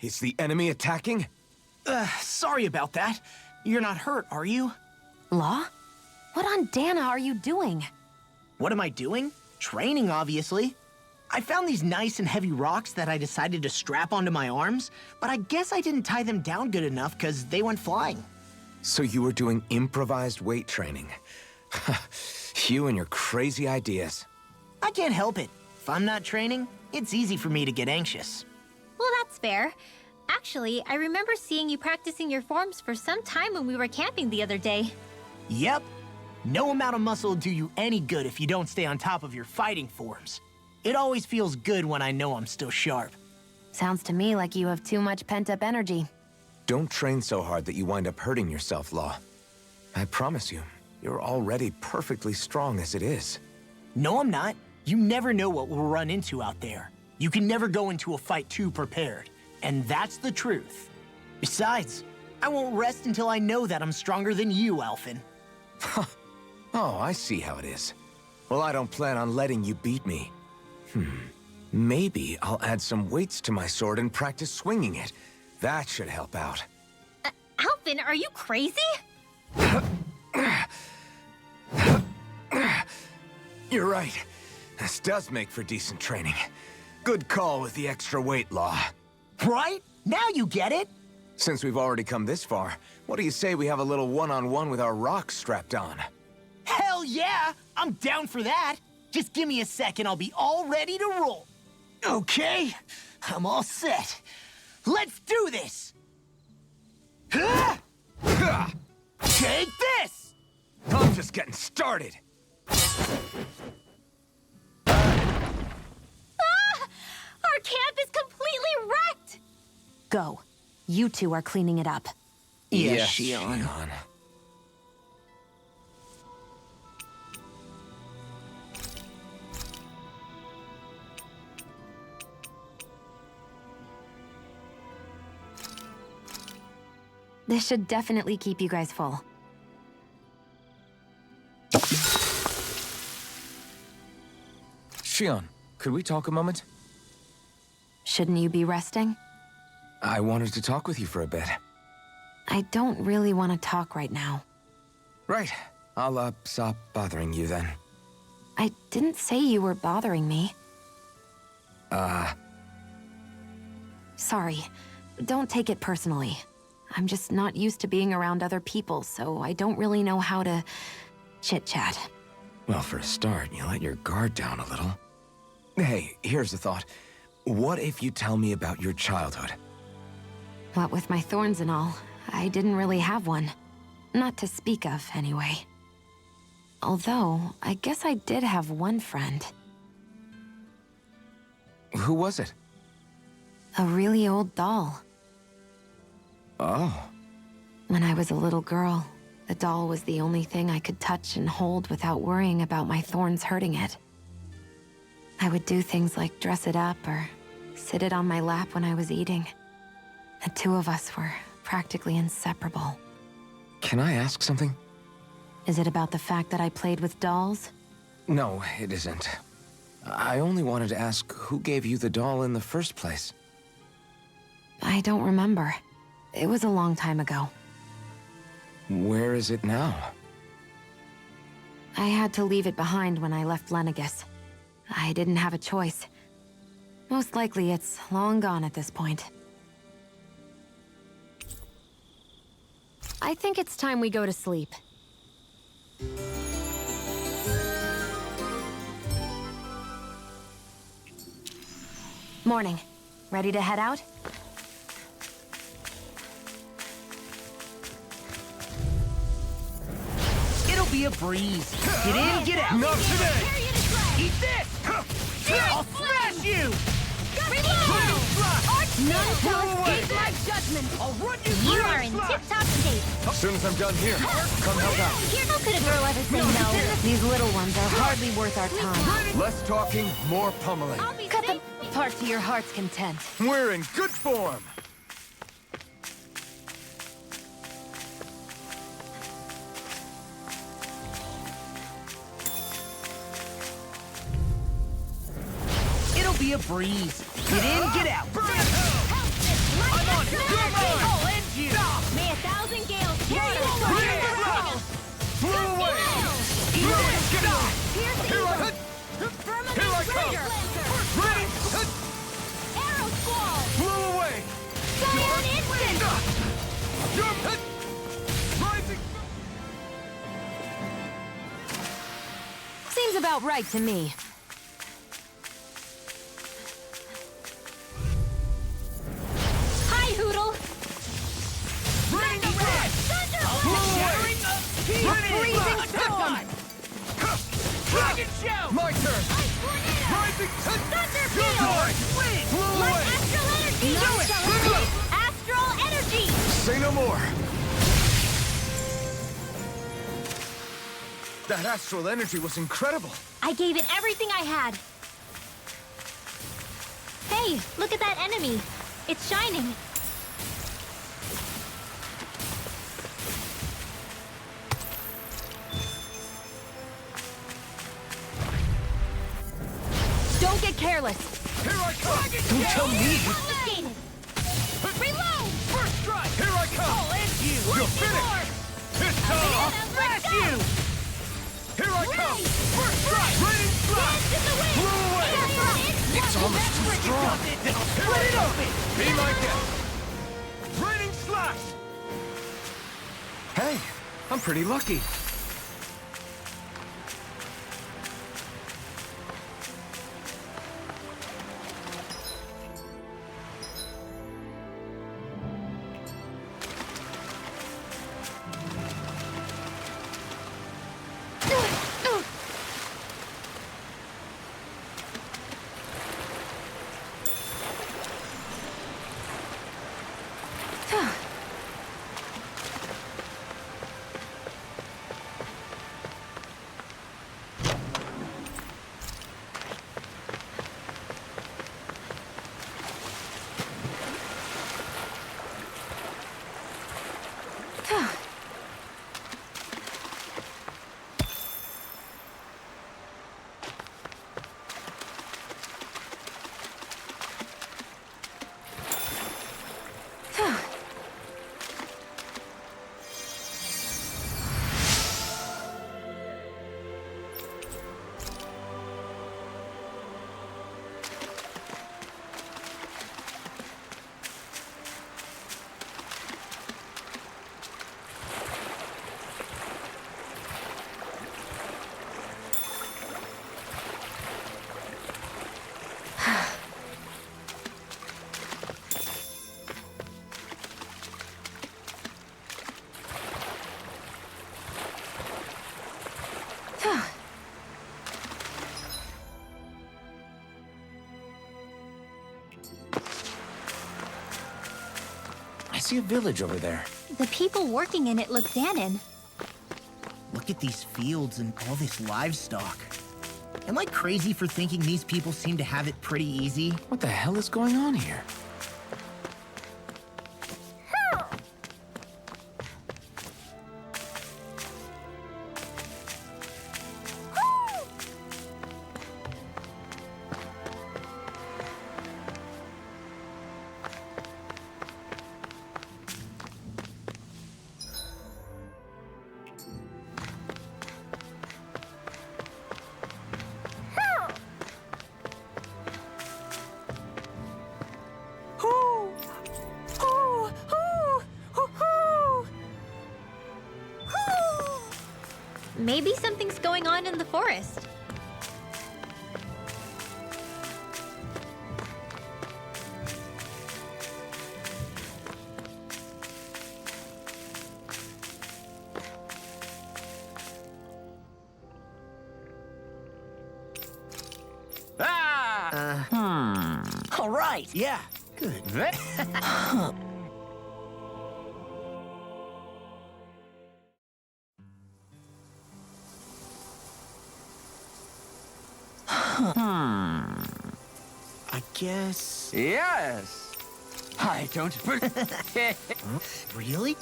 Is the enemy attacking? Sorry about that. You're not hurt, are you? Law? What on Dana are you doing? What am I doing? Training, obviously. I found these nice and heavy rocks that I decided to strap onto my arms, but I guess I didn't tie them down good enough because they went flying. So you were doing improvised weight training. You and your crazy ideas. I can't help it. If I'm not training, it's easy for me to get anxious. Well, that's fair. Actually, I remember seeing you practicing your forms for some time when we were camping the other day. Yep. No amount of muscle will do you any good if you don't stay on top of your fighting forms. It always feels good when I know I'm still sharp. Sounds to me like you have too much pent-up energy. Don't train so hard that you wind up hurting yourself, Law. I promise you, you're already perfectly strong as it is. No, I'm not. You never know what we'll run into out there. You can never go into a fight too prepared. And that's the truth. Besides, I won't rest until I know that I'm stronger than you, Alphen. Oh, I see how it is. Well, I don't plan on letting you beat me. Maybe I'll add some weights to my sword and practice swinging it. That should help out. Alphen, are you crazy? You're right. This does make for decent training. Good call with the extra weight, Law. Right? Now you get it? Since we've already come this far, what do you say we have a little one-on-one with our rocks strapped on? Hell yeah! I'm down for that. Just give me a second, I'll be all ready to roll. Okay, I'm all set. Let's do this! Take this! I'm just getting started. Our camp is completely wrecked! Go. You two are cleaning it up. Yes, Xion. This should definitely keep you guys full. Xion, could we talk a moment? Shouldn't you be resting? I wanted to talk with you for a bit. I don't really want to talk right now. Right. I'll, stop bothering you then. I didn't say you were bothering me. Sorry. Don't take it personally. I'm just not used to being around other people, so I don't really know how to chit-chat. Well, for a start, you let your guard down a little. Hey, here's a thought. What if you tell me about your childhood? What with my thorns and all, I didn't really have one. Not to speak of, anyway. Although, I guess I did have one friend. Who was it? A really old doll. Oh. When I was a little girl, the doll was the only thing I could touch and hold without worrying about my thorns hurting it. I would do things like dress it up or sit it on my lap when I was eating. The two of us were practically inseparable. Can I ask something? Is it about the fact that I played with dolls? No, it isn't. I only wanted to ask who gave you the doll in the first place. I don't remember. It was a long time ago. Where is it now? I had to leave it behind when I left Lenegus. I didn't have a choice. Most likely it's long gone at this point. I think it's time we go to sleep. Morning. Ready to head out? It'll be a breeze. Get in, get out. Not today! Eat this! I'll smash you! Reload! None shall away. escape my judgment. I'll run you You through are a in slash. tip-top shape. As soon as I'm done here, come help out. How could a girl ever say no? These little ones are hardly worth our time. Less talking, more pummeling. I'll be Cut them safe. apart to your heart's content. We're in good form. It'll be a breeze. Get in, get out. Burn in hell. I'm on it. You're mine. I'll end you. May 1,000 gales carry you Raining away. slash. Blew away. Here Here I come. Here I come. Raining. Arrow squall. Blew away. Cyan instant. You're rising. Seems about right to me. Hi, Hoodle. Raining slash. Blew away. Freezing storm. Dragon shell. My turn. Rising. You're mine. Blew Let away. astral energy. Astral energy. Say no more. That astral energy was incredible. I gave it everything I had. Hey, look at that enemy. It's shining. Don't get careless. Here I come. Don't tell me. Confiscated. Reload. First strike. Here I come. I'll end you. You're finished. It's time. Smash you. Here I come. First strike. Raining slash. Blew away. It's almost too strong. Split it open. Be my guest. Raining slash. Hey, I'm pretty lucky. I see a village over there. The people working in it look Danon. Look at these fields and all this livestock. Am I crazy for thinking these people seem to have it pretty easy? What the hell is going on here? Maybe something's going on in the forest. All right, yeah. Good. I guess... Yes! I don't... Really?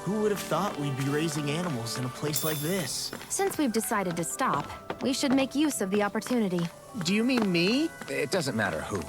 Who would have thought we'd be raising animals in a place like this? Since we've decided to stop, we should make use of the opportunity. Do you mean me? It doesn't matter who.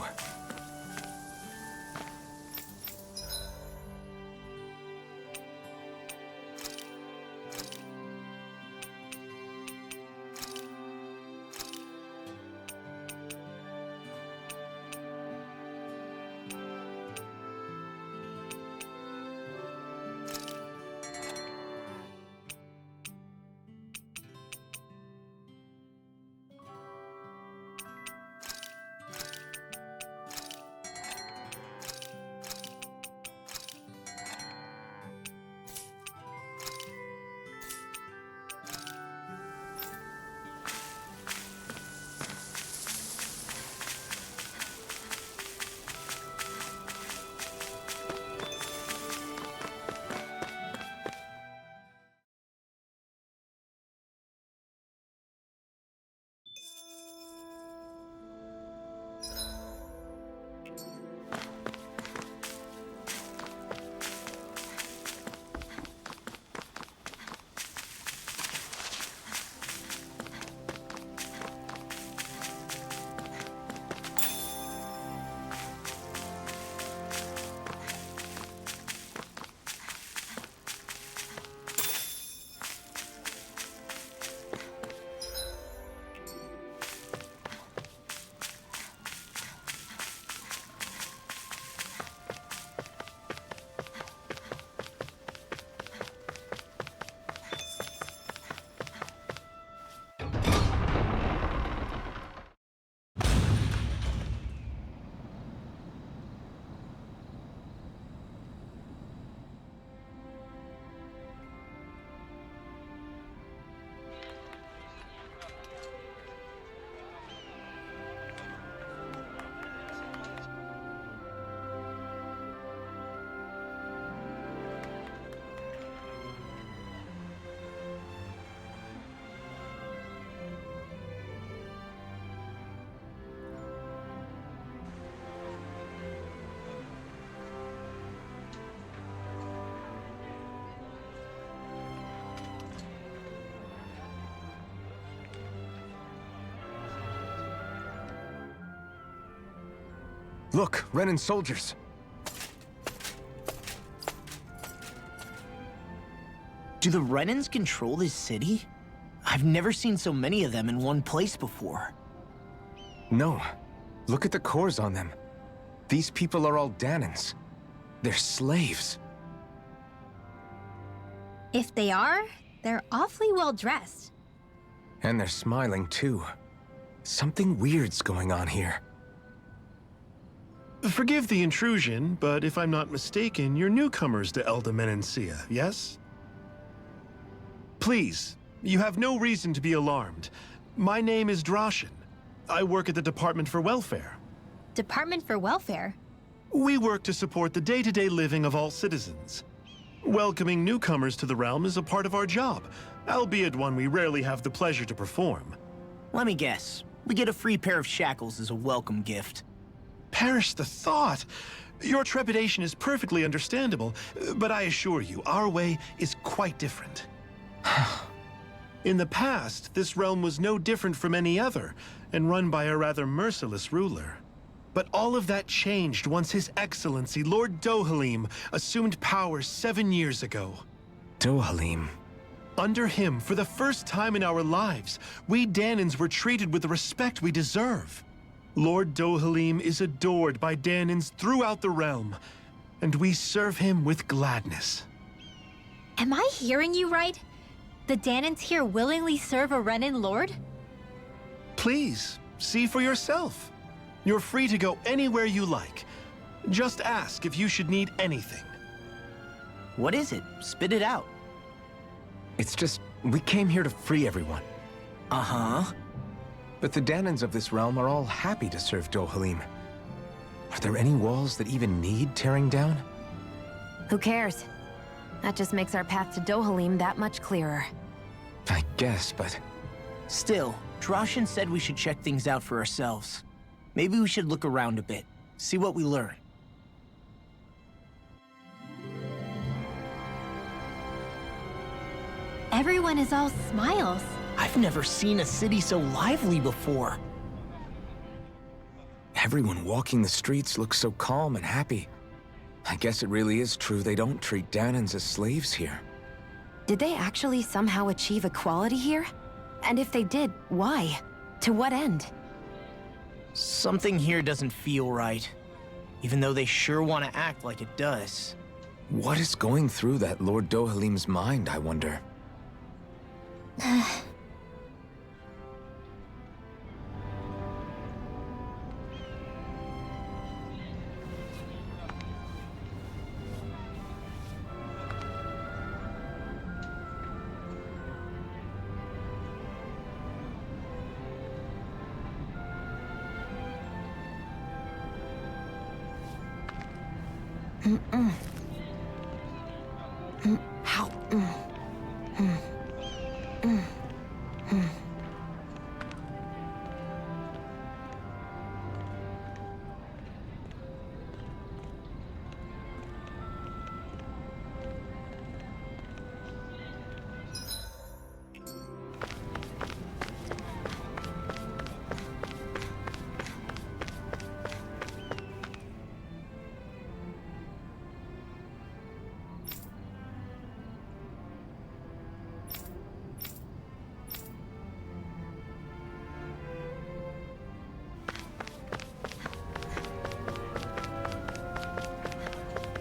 Look, Renan soldiers. Do the Renans control this city? I've never seen so many of them in one place before. No. Look at the cores on them. These people are all Danans. They're slaves. If they are, they're awfully well dressed. And they're smiling, too. Something weird's going on here. Forgive the intrusion, but if I'm not mistaken, you're newcomers to Elda Menancia, yes? Please, you have no reason to be alarmed. My name is Droshin. I work at the Department for Welfare. Department for Welfare? We work to support the day-to-day living of all citizens. Welcoming newcomers to the realm is a part of our job, albeit one we rarely have the pleasure to perform. Let me guess. We get a free pair of shackles as a welcome gift. Perish the thought! Your trepidation is perfectly understandable, but I assure you, our way is quite different. In the past, this realm was no different from any other, and run by a rather merciless ruler. But all of that changed once His Excellency, Lord Dohalim, assumed power 7 years ago. Dohalim. Under him, for the first time in our lives, we Danans were treated with the respect we deserve. Lord Dohalim is adored by Danans throughout the realm, and we serve him with gladness. Am I hearing you right? The Danans here willingly serve a Renan lord? Please, see for yourself. You're free to go anywhere you like. Just ask if you should need anything. What is it? Spit it out. It's just, we came here to free everyone. Uh-huh. But the Danans of this realm are all happy to serve Dohalim. Are there any walls that even need tearing down? Who cares? That just makes our path to Dohalim that much clearer. I guess, but... Still, Droshin said we should check things out for ourselves. Maybe we should look around a bit, see what we learn. Everyone is all smiles. I've never seen a city so lively before. Everyone walking the streets looks so calm and happy. I guess it really is true they don't treat Danans as slaves here. Did they actually somehow achieve equality here? And if they did, why? To what end? Something here doesn't feel right, even though they sure want to act like it does. What is going through that Lord Dohalim's mind, I wonder? How?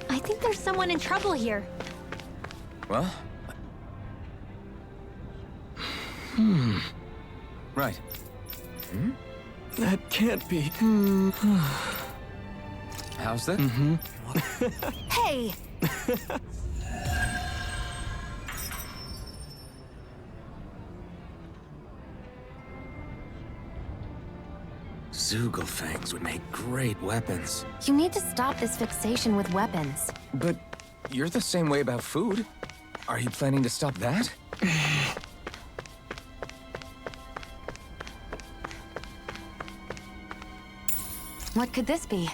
I think there's someone in trouble here. Well? Right. That can't be. How's that? Hey! Zugelfangs would make great weapons. You need to stop this fixation with weapons. But you're the same way about food. Are you planning to stop that? What could this be?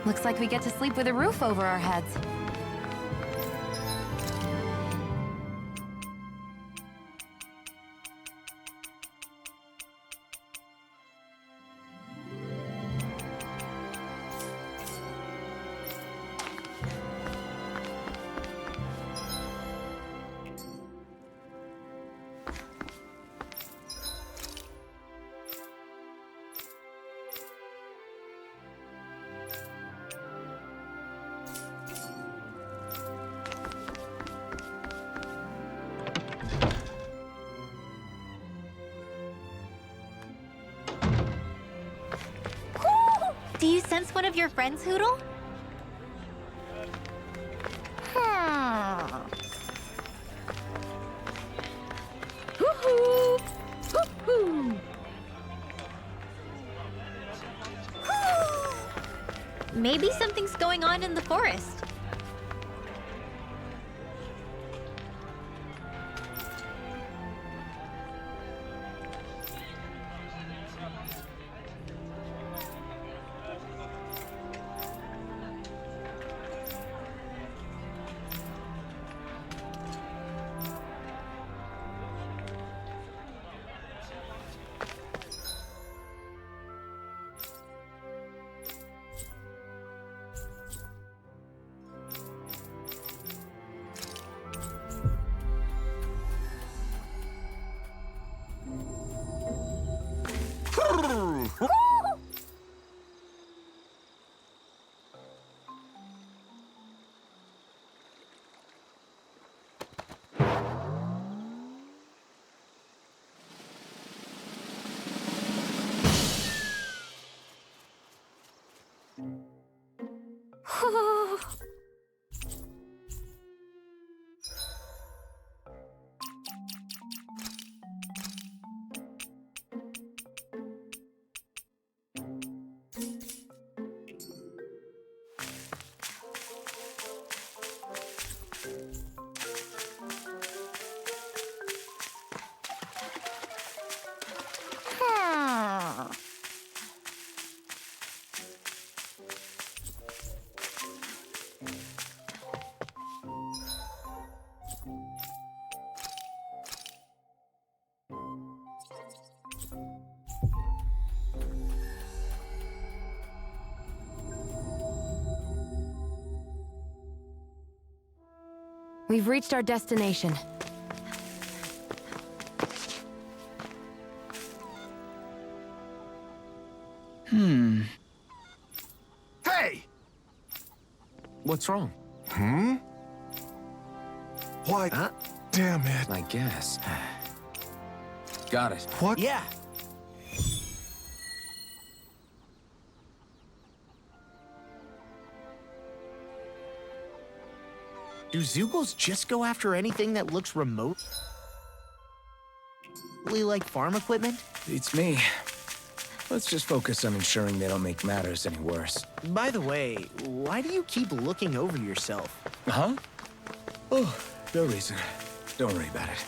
Looks like we get to sleep with a roof over our heads. Do you sense one of your friends, Hootle? Hoo-hoo! Hoo-hoo! Maybe something's going on in the forest. We've reached our destination. Hey! What's wrong? Why? Damn it. I guess. Got it. What? Yeah. Do Zoogles just go after anything that looks remotely like farm equipment? Beats me. Let's just focus on ensuring they don't make matters any worse. By the way, why do you keep looking over yourself? Huh? Oh, no reason. Don't worry about it.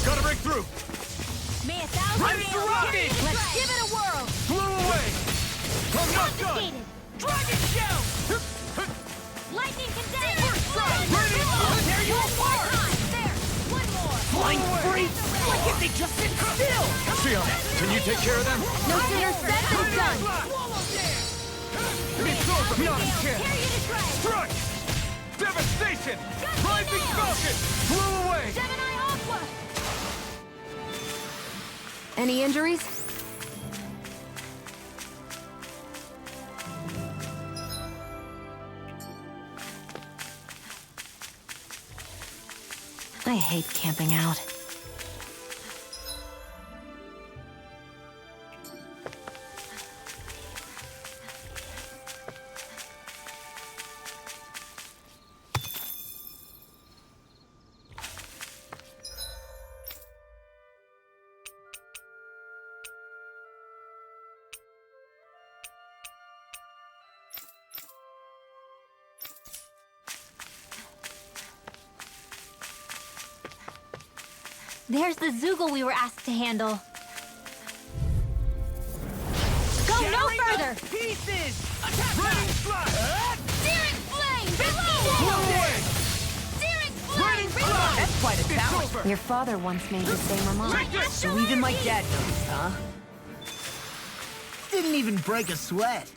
Gotta break through! May 1,000 Right for rocket! Let's give it a whirl! Blew away! I'm not done! Confiscated! Dragon Shell! Lightning Condenser! Ready! Tear you apart! There! One more! Flying free? Why can't they just sit still? Sion, can you take care of them? No sooner said than done! It's over! Not a Tear chance! you to shreds! Strike! Devastation! Rising Falcon! Blew away! Gemini Aqua! Any injuries? I hate camping out. There's the Zoogle we were asked to handle. Go no further! Pieces! Attack! Running slash! Searing Flame! Blew Below! away! Searing Running Flame! slash! That's quite a It's challenge. over! Your father once made the same remark. Take this! So even my dad knows, huh? Didn't even break a sweat.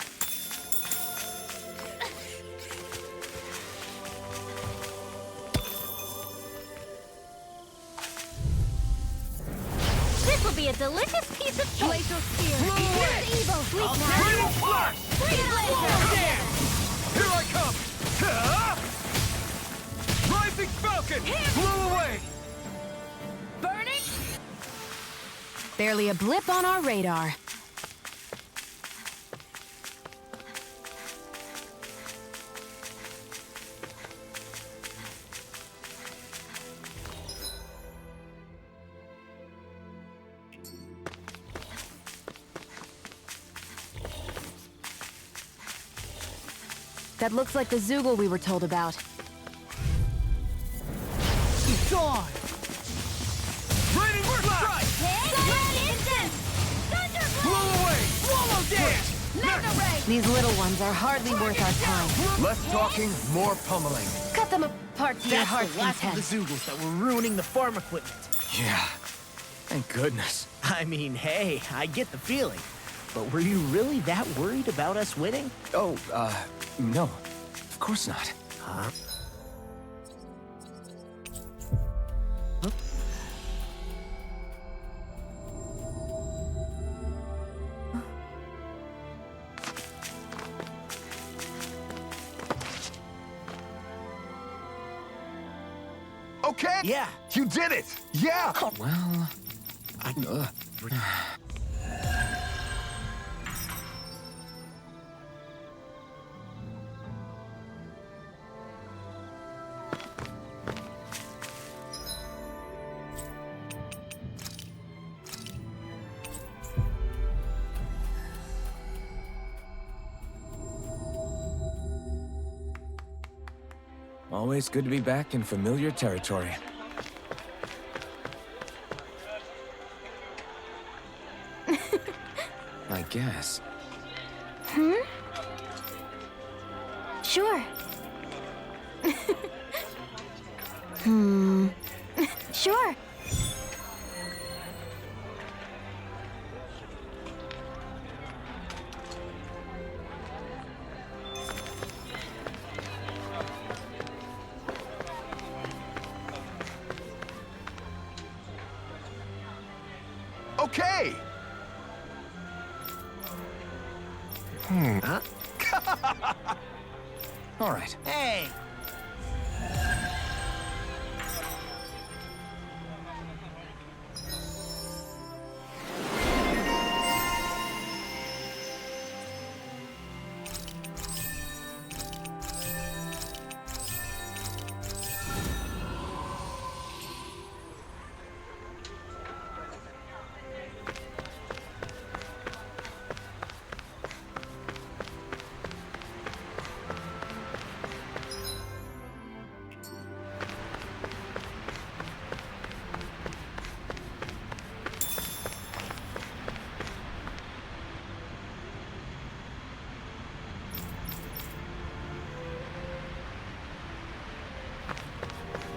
This will be a delicious piece of cake. Glacial Spear! Blow away! Here's evil! Sleep now! Running slash! Freeze Laser! Damn! Here I come! Ha! Rising Falcon! Blew away! Burning! Barely a blip on our radar. That looks like the Zoogle we were told about. He's gone. Raining slash! Blew away! Swallow dance. Mega Ray! These little ones are hardly worth our time. Less talking, more pummeling. Cut them apart to your That's heart's the last of content. the Zoogles that were ruining the farm equipment. Yeah. Thank goodness. I mean, hey, I get the feeling. But were you really that worried about us winning? Oh, no. Of course not. Huh? okay? Yeah. You did it! Yeah! Well... Always good to be back in familiar territory. I guess. Sure. Sure. Okay! All right. Hey!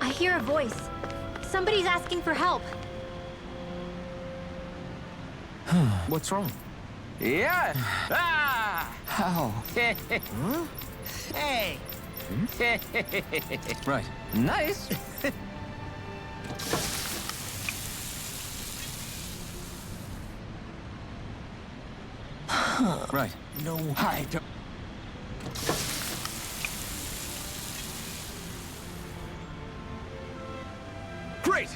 I hear a voice. Somebody's asking for help. What's wrong? Yeah! Ah! How? Hey! Right. Nice! Right. No. Hi, Great!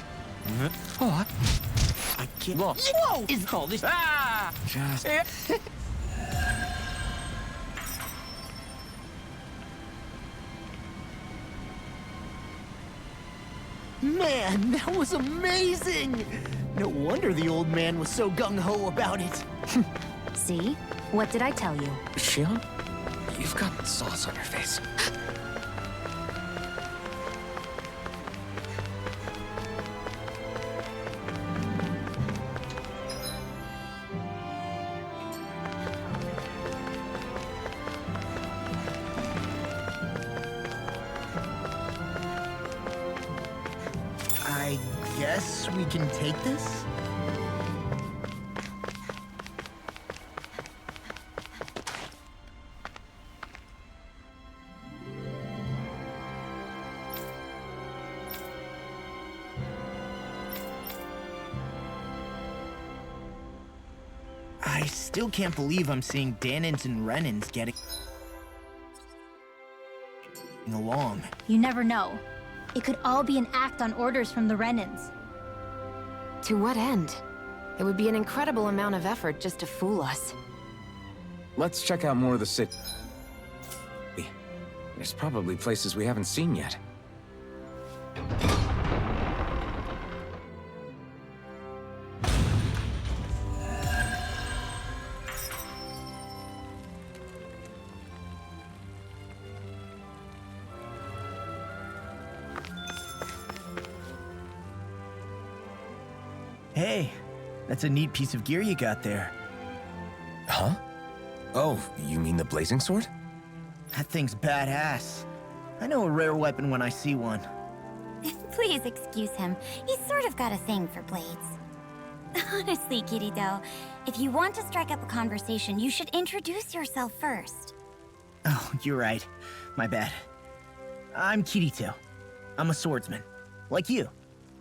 I can't. Look. Whoa! Is all this? Ah! Just... Man, that was amazing! No wonder the old man was so gung-ho about it. See? What did I tell you? Shion? You've got sauce on your face. I guess we can take this? I still can't believe I'm seeing Danins and Renins getting along. You never know. It could all be an act on orders from the Renins. To what end? It would be an incredible amount of effort just to fool us. Let's check out more of the city. There's probably places we haven't seen yet. Hey, that's a neat piece of gear you got there. Huh? Oh, you mean the blazing sword? That thing's badass. I know a rare weapon when I see one. Please excuse him. He's sort of got a thing for blades. Honestly, Kirito, if you want to strike up a conversation, you should introduce yourself first. Oh, you're right. My bad. I'm Kirito. I'm a swordsman. Like you.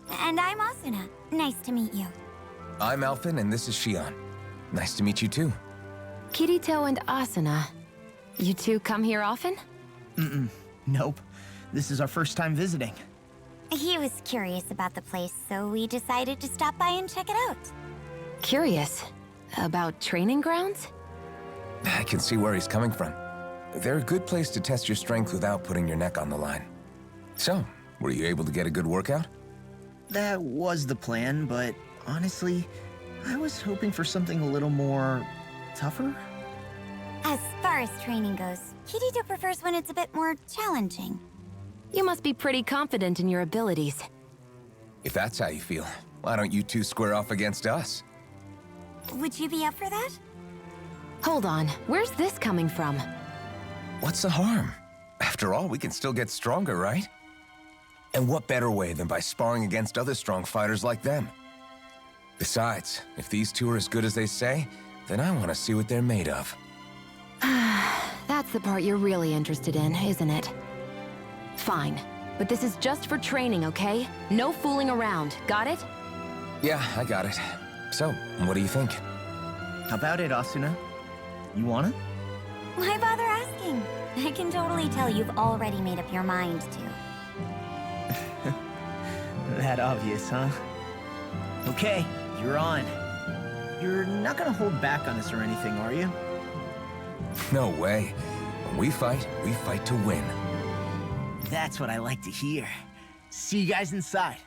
And I'm Asuna. Nice to meet you. I'm Alphen, and this is Shion. Nice to meet you too. Kirito and Asuna. You two come here often? Nope. This is our first time visiting. He was curious about the place, so we decided to stop by and check it out. Curious? About training grounds? I can see where he's coming from. They're a good place to test your strength without putting your neck on the line. So, were you able to get a good workout? That was the plan, but honestly, I was hoping for something a little more tougher. As far as training goes, Kirito prefers when it's a bit more challenging. You must be pretty confident in your abilities. If that's how you feel, why don't you two square off against us? Would you be up for that? Hold on, where's this coming from? What's the harm? After all, we can still get stronger, right? And what better way than by sparring against other strong fighters like them? Besides, if these two are as good as they say, then I want to see what they're made of. That's the part you're really interested in, isn't it? Fine, but this is just for training, okay? No fooling around, got it? Yeah, I got it. So, what do you think? How about it, Asuna? You wanna? Why bother asking? I can totally tell you've already made up your mind to. That obvious, huh? Okay, you're on. You're not gonna hold back on us or anything, are you? No way. When we fight to win. That's what I like to hear. See you guys inside.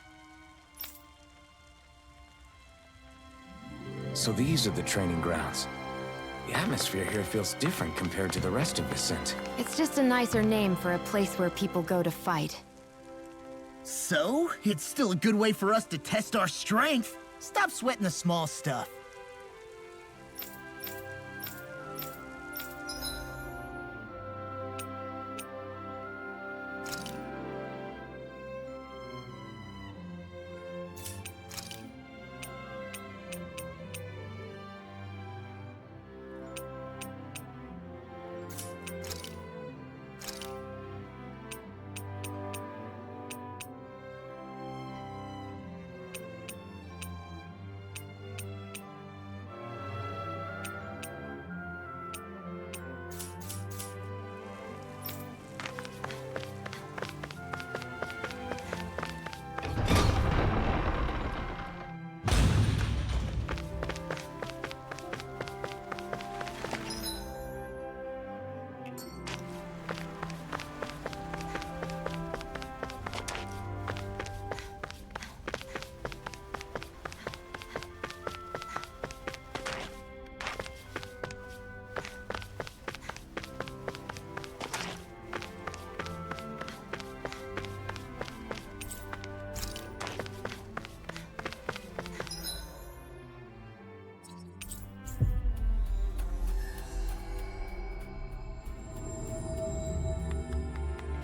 So these are the training grounds. The atmosphere here feels different compared to the rest of Vicent. It's just a nicer name for a place where people go to fight. So, it's still a good way for us to test our strength. Stop sweating the small stuff.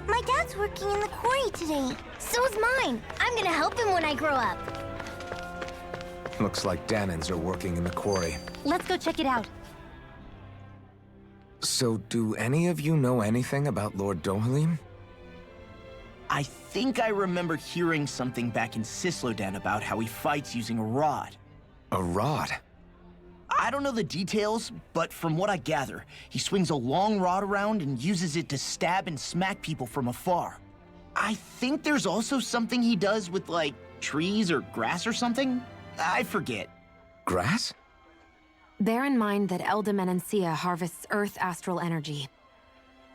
My dad's working in the quarry today. So is mine. I'm gonna help him when I grow up. Looks like Danans are working in the quarry. Let's go check it out. So, do any of you know anything about Lord Dohalim? I think I remember hearing something back in Sislodan about how he fights using a rod. A rod? I don't know the details, but from what I gather, he swings a long rod around and uses it to stab and smack people from afar. I think there's also something he does with, like, trees or grass or something? I forget. Grass? Bear in mind that Elda Menancia harvests Earth astral energy.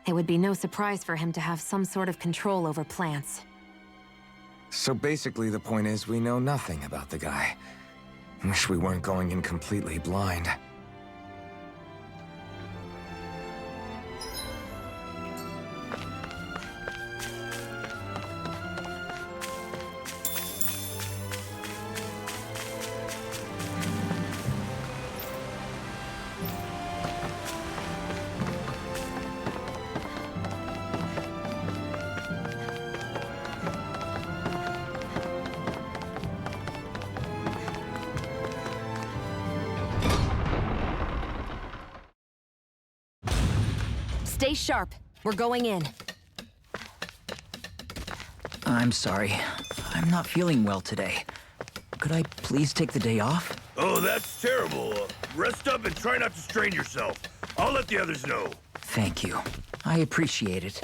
It would be no surprise for him to have some sort of control over plants. So basically the point is we know nothing about the guy. Wish we weren't going in completely blind. Stay sharp. We're going in. I'm sorry. I'm not feeling well today. Could I please take the day off? Oh, that's terrible. Rest up and try not to strain yourself. I'll let the others know. Thank you. I appreciate it.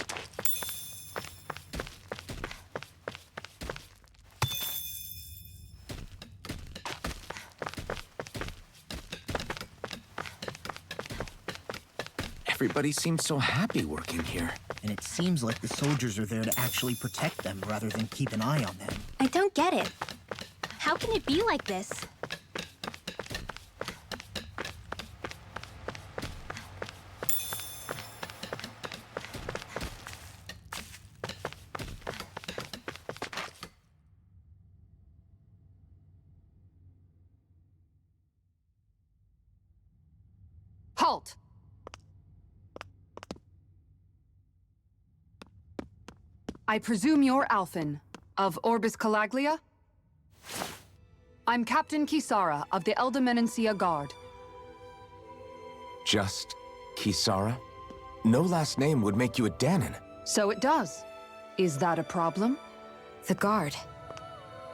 Everybody seems so happy working here. And it seems like the soldiers are there to actually protect them rather than keep an eye on them. I don't get it. How can it be like this? Halt! I presume you're Alphen, of Orbis Calaglia? I'm Captain Kisara of the Eldermenencia Guard. Just Kisara? No last name would make you a Danon. So it does. Is that a problem? The Guard.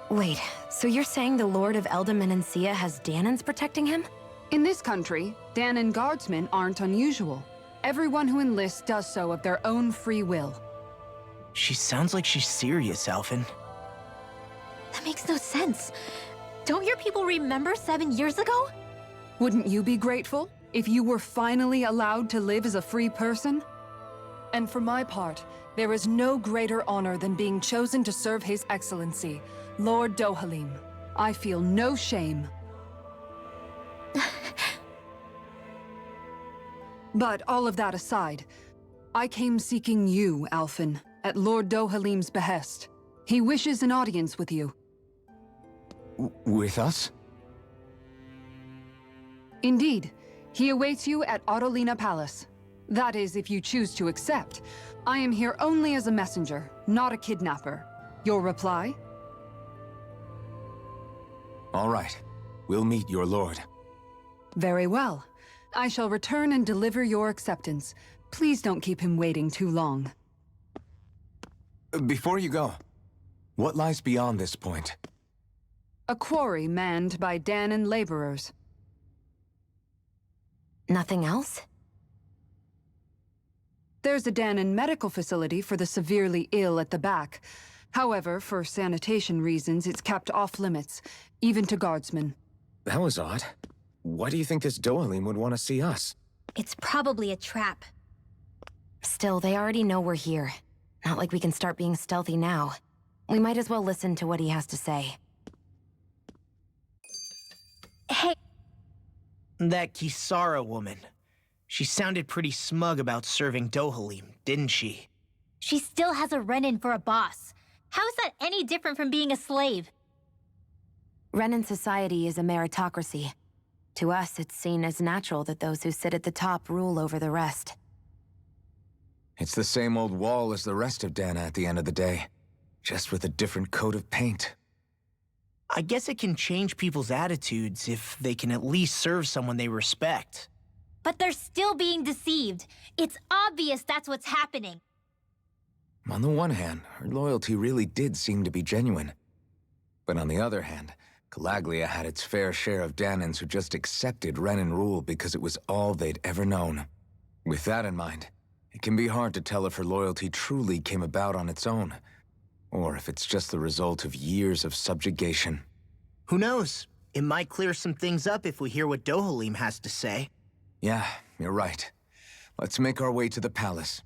Wait, so you're saying the Lord of Eldermenencia has Danons protecting him? In this country, Danon guardsmen aren't unusual. Everyone who enlists does so of their own free will. She sounds like she's serious, Alphen. That makes no sense. Don't your people remember 7 years ago? Wouldn't you be grateful if you were finally allowed to live as a free person? And for my part, there is no greater honor than being chosen to serve His Excellency, Lord Dohalim. I feel no shame. But all of that aside, I came seeking you, Alphen, at Lord Dohalim's behest. He wishes an audience with you. With us? Indeed. He awaits you at Autolina Palace. That is, if you choose to accept. I am here only as a messenger, not a kidnapper. Your reply? All right. We'll meet your lord. Very well. I shall return and deliver your acceptance. Please don't keep him waiting too long. Before you go, what lies beyond this point? A quarry manned by Danon laborers. Nothing else? There's a Danon medical facility for the severely ill at the back. However, for sanitation reasons, it's kept off limits, even to guardsmen. That was odd. Why do you think this Dohalim would want to see us? It's probably a trap. Still, they already know we're here. Not like we can start being stealthy now. We might as well listen to what he has to say. Hey, That Kisara woman. She sounded pretty smug about serving Dohalim, didn't she? she still has a Renin for a boss. How is that any different from being a slave? Renin society is a meritocracy. To us, it's seen as natural that those who sit at the top rule over the rest. It's the same old wall as the rest of Dana at the end of the day, just with a different coat of paint. I guess it can change people's attitudes if they can at least serve someone they respect. But they're still being deceived. It's obvious that's what's happening. On the one hand, her loyalty really did seem to be genuine. But on the other hand, Calaglia had its fair share of Danons who just accepted Renin rule because it was all they'd ever known. With that in mind, it can be hard to tell if her loyalty truly came about on its own, or if it's just the result of years of subjugation. Who knows? It might clear some things up if we hear what Dohalim has to say. Yeah, you're right. Let's make our way to the palace.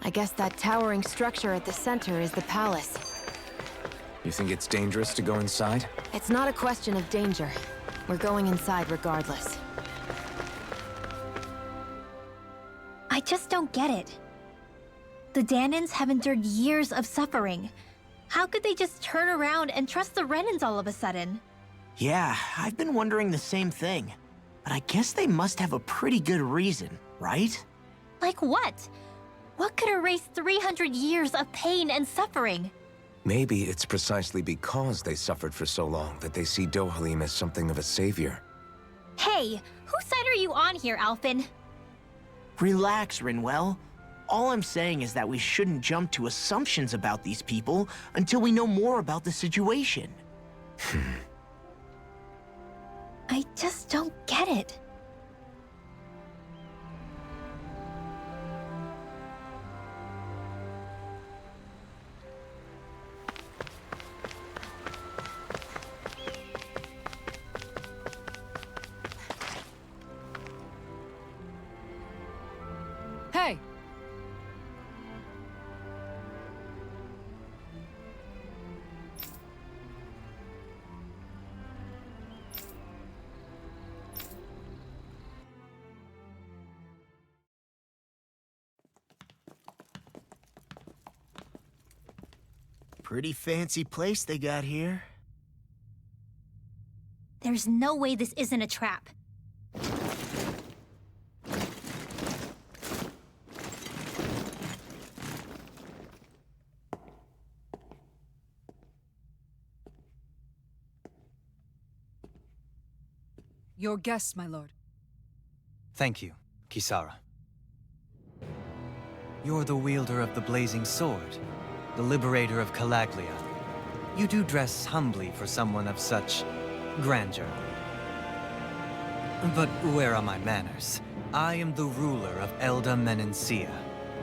I guess that towering structure at the center is the palace. You think it's dangerous to go inside? It's not a question of danger. We're going inside regardless. I just don't get it. The Danons have endured years of suffering. How could they just turn around and trust the Renins all of a sudden? Yeah, I've been wondering the same thing. But I guess they must have a pretty good reason, right? Like what? What could erase 300 years of pain and suffering? Maybe it's precisely because they suffered for so long that they see Dohalim as something of a savior. Hey, whose side are you on here, Alphen? Relax, Rinwell. All I'm saying is that we shouldn't jump to assumptions about these people until we know more about the situation. I just don't get it. Hey! Pretty fancy place they got here. There's no way this isn't a trap. Your guests, my lord. Thank you, Kisara. You're the wielder of the blazing sword, the liberator of Calaglia. You do dress humbly for someone of such grandeur. But where are my manners? I am the ruler of Elda Menencia.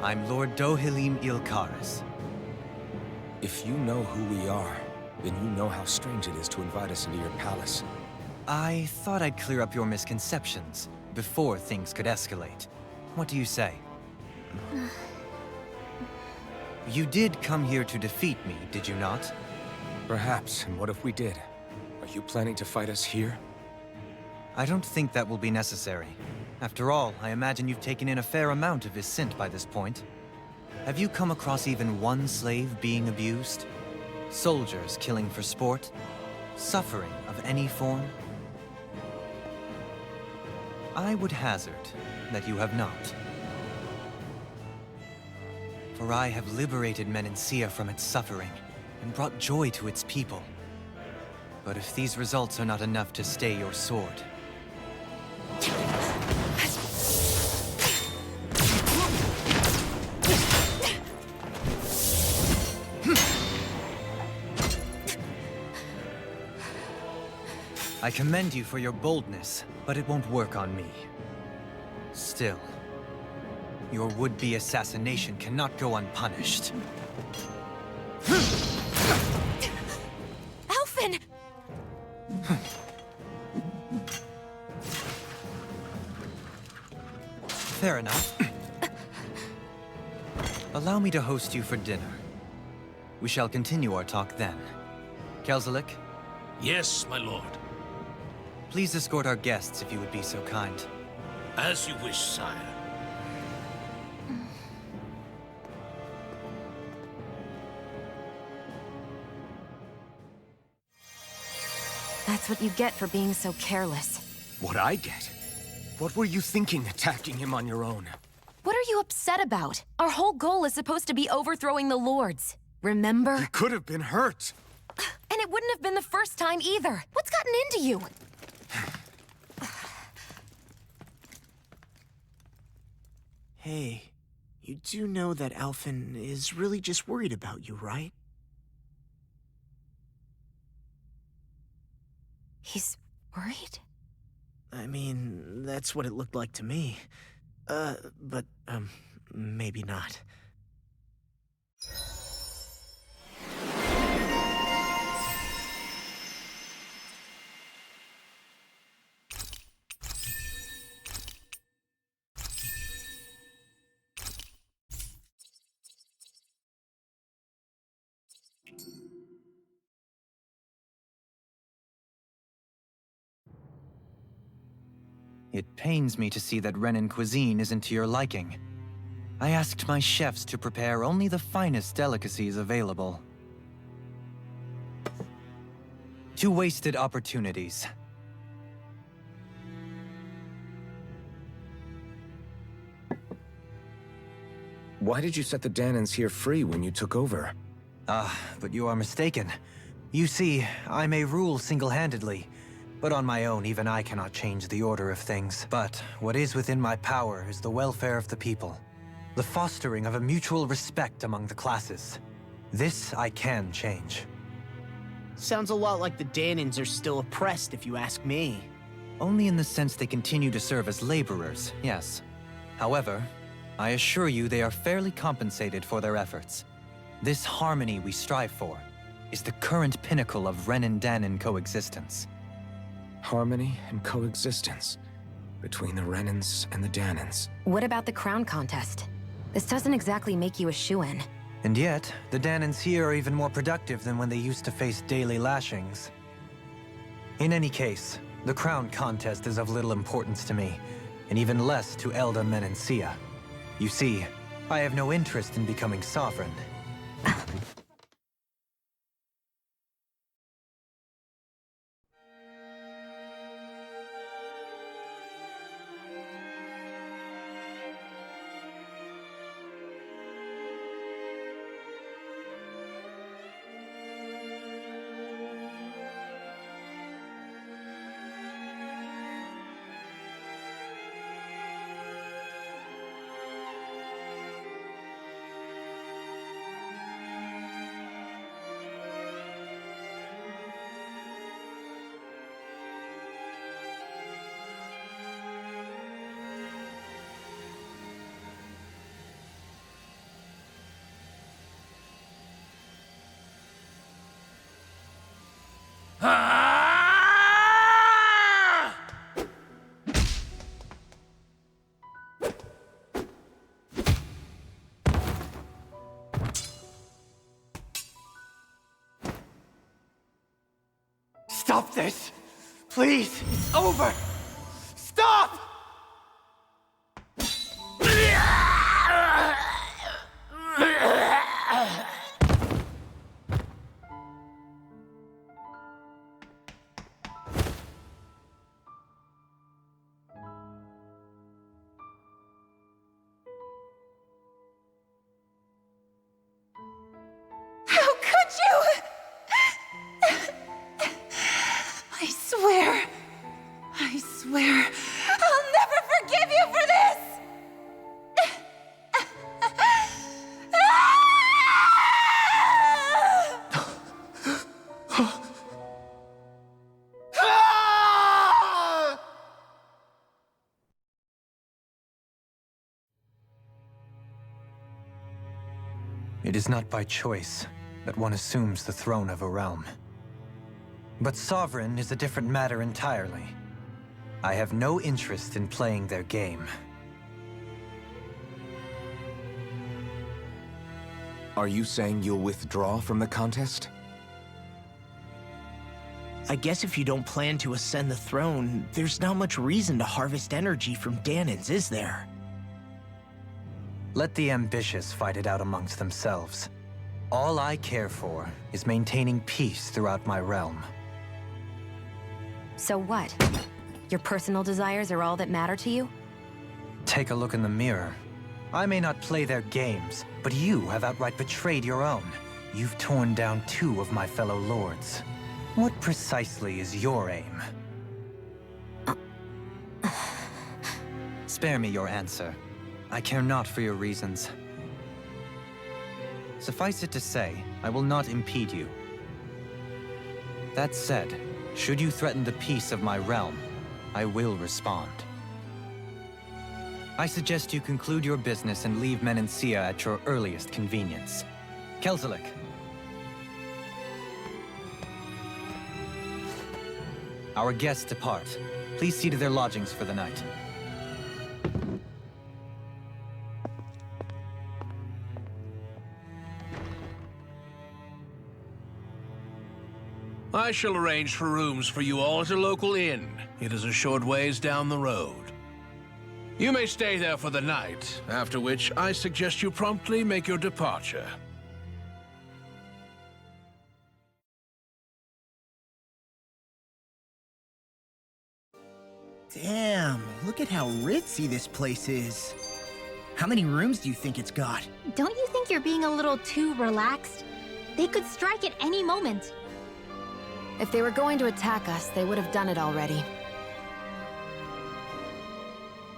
I'm Lord Dohalim Ilkaris. If you know who we are, then you know how strange it is to invite us into your palace. I thought I'd clear up your misconceptions before things could escalate. What do you say? You did come here to defeat me, did you not? Perhaps, and what if we did? Are you planning to fight us here? I don't think that will be necessary. After all, I imagine you've taken in a fair amount of his scent by this point. Have you come across even one slave being abused? Soldiers killing for sport? Suffering of any form? I would hazard that you have not. For I have liberated Menencia from its suffering and brought joy to its people. But if these results are not enough to stay your sword... I commend you for your boldness, but it won't work on me. Still, your would-be assassination cannot go unpunished. Alphen! Fair enough. Allow me to host you for dinner. We shall continue our talk then. Kelzelik? Yes, my lord. Please escort our guests if you would be so kind. As you wish, sire. That's what you get for being so careless. What I get? What were you thinking attacking him on your own? What are you upset about? Our whole goal is supposed to be overthrowing the Lords. Remember? He could have been hurt. And it wouldn't have been the first time either. What's gotten into you? Hey, you do know that Alphen is really just worried about you, right? He's worried? I mean, that's what it looked like to me. But maybe not. It pains me to see that Renan cuisine isn't to your liking. I asked my chefs to prepare only the finest delicacies available. 2 wasted opportunities. Why did you set the Danans here free when you took over? But you are mistaken. You see, I may rule single-handedly, but on my own, even I cannot change the order of things. But what is within my power is the welfare of the people, the fostering of a mutual respect among the classes. This I can change. Sounds a lot like the Danans are still oppressed, if you ask me. Only in the sense they continue to serve as laborers, yes. However, I assure you they are fairly compensated for their efforts. This harmony we strive for is the current pinnacle of Renan-Danan coexistence. Harmony and coexistence. between the Renans and the Danans. What about the crown contest? This doesn't exactly make you a shoo-in. And yet, the Danans here are even more productive than when they used to face daily lashings. In any case, the crown contest is of little importance to me, and even less to Elda Menencia. You see, I have no interest in becoming sovereign. Stop this! Please! It's over! Stop! How could you? I swear, I'll never forgive you for this! It is not by choice that one assumes the throne of a realm. But sovereign is a different matter entirely. I have no interest in playing their game. Are you saying you'll withdraw from the contest? I guess if you don't plan to ascend the throne, there's not much reason to harvest energy from Danans, is there? Let the ambitious fight it out amongst themselves. All I care for is maintaining peace throughout my realm. So what? Your personal desires are all that matter to you? Take a look in the mirror. I may not play their games, but you have outright betrayed your own. You've torn down 2 of my fellow lords. What precisely is your aim? Spare me your answer. I care not for your reasons. Suffice it to say, I will not impede you. That said, should you threaten the peace of my realm, I will respond. I suggest you conclude your business and leave Menencia at your earliest convenience. Kelzelik. Our guests depart. Please see to their lodgings for the night. I shall arrange for rooms for you all at a local inn. It is a short ways down the road. You may stay there for the night, after which I suggest you promptly make your departure. Damn, look at how ritzy this place is. How many rooms do you think it's got? Don't you think you're being a little too relaxed? They could strike at any moment. If they were going to attack us, they would have done it already.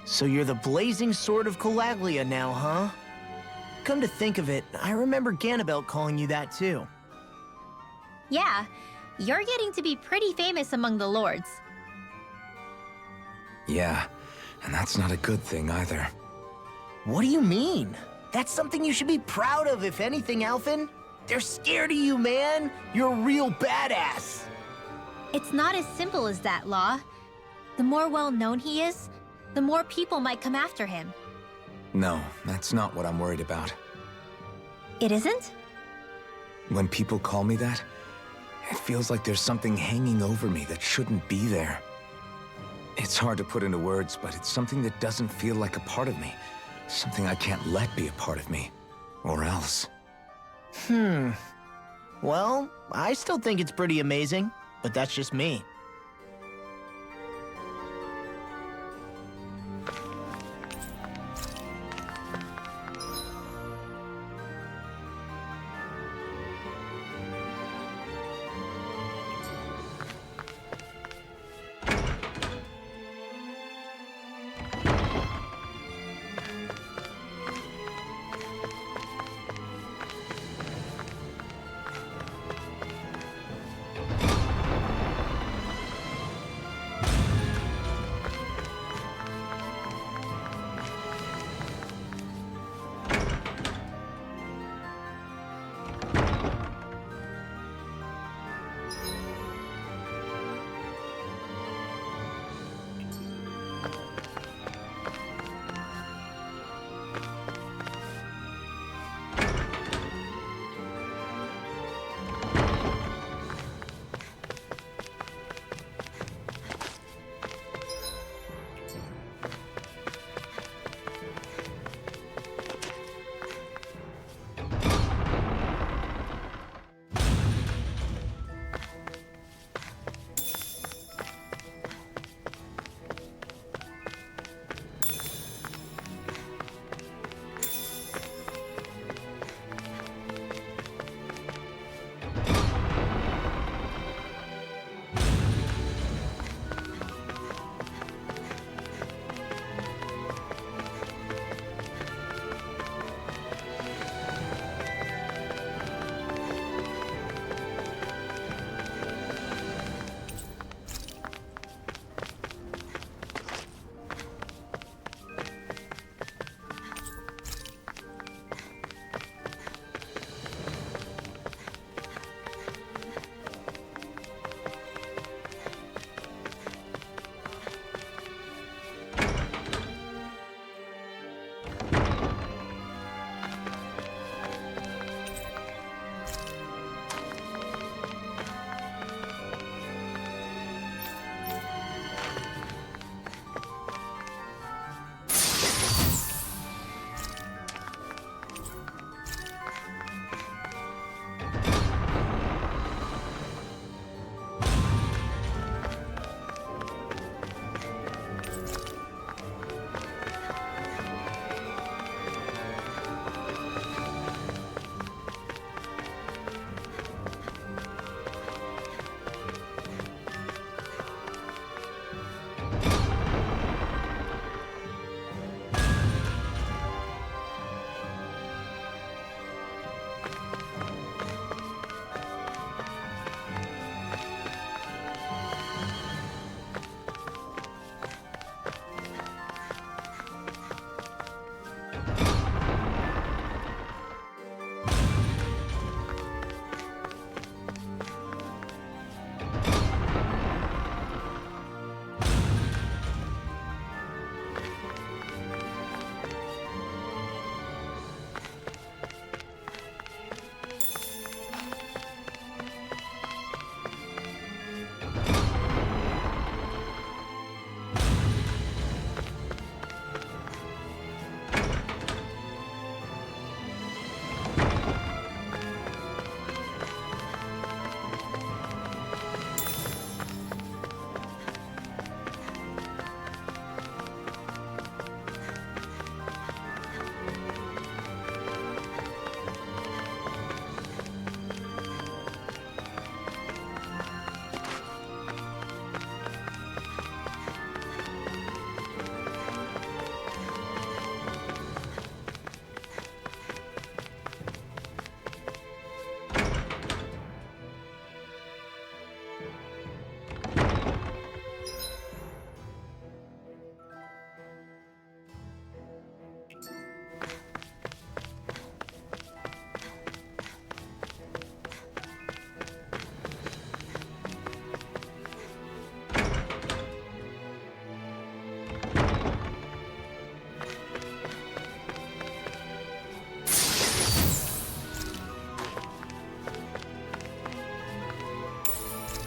So you're the blazing sword of Calaglia now, huh? Come to think of it, I remember Ganabelt calling you that too. Yeah, you're getting to be pretty famous among the lords. Yeah, and that's not a good thing either. What do you mean? That's something you should be proud of, if anything, Alphen. They're scared of you, man. You're a real badass. It's not as simple as that, Law. The more well-known he is, the more people might come after him. No, that's not what I'm worried about. It isn't? When people call me that, it feels like there's something hanging over me that shouldn't be there. It's hard to put into words, but it's something that doesn't feel like a part of me. Something I can't let be a part of me. Or else. Well, I still think it's pretty amazing, but that's just me.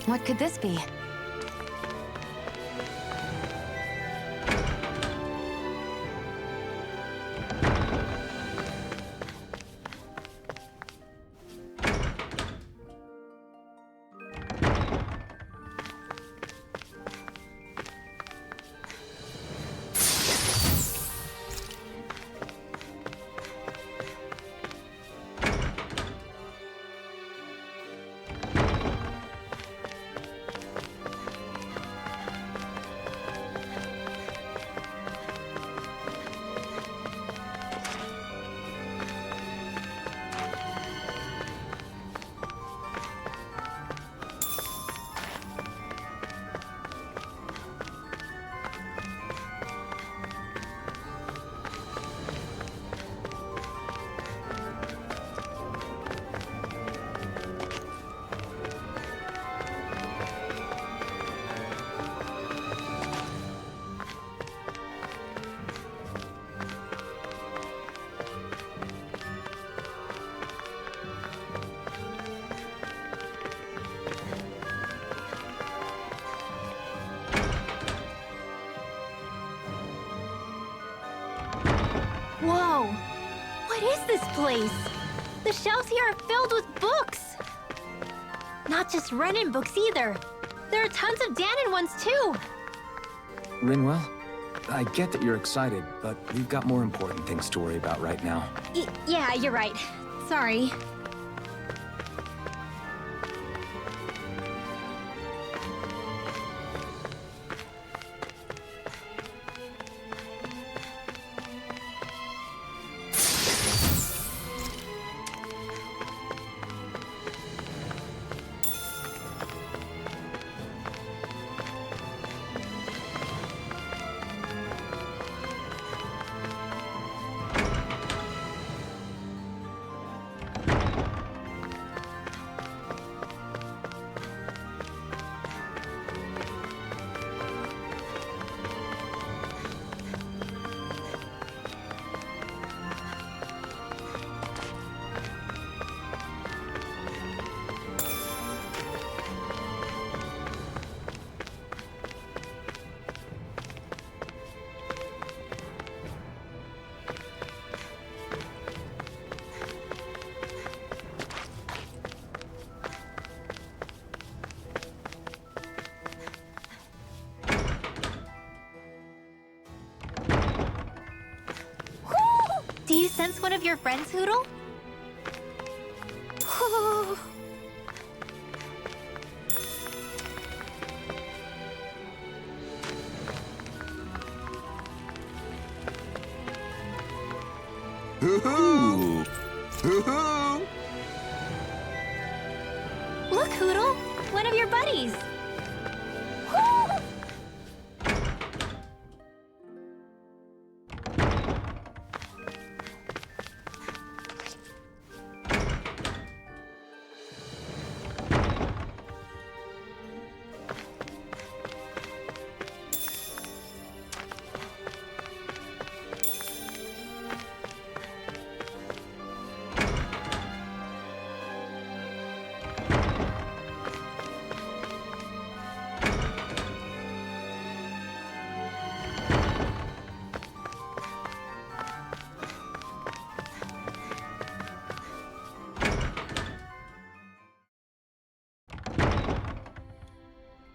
What could this be? Whoa! What is this place? The shelves here are filled with books! Not just Renin books either. There are tons of Danon ones too! Rinwell, I get that you're excited, but we've got more important things to worry about right now. Yeah, you're right. Sorry. Do you sense one of your friends, Hootle? Hoo-hoo! Hoo-hoo! Look, Hootle! One of your buddies!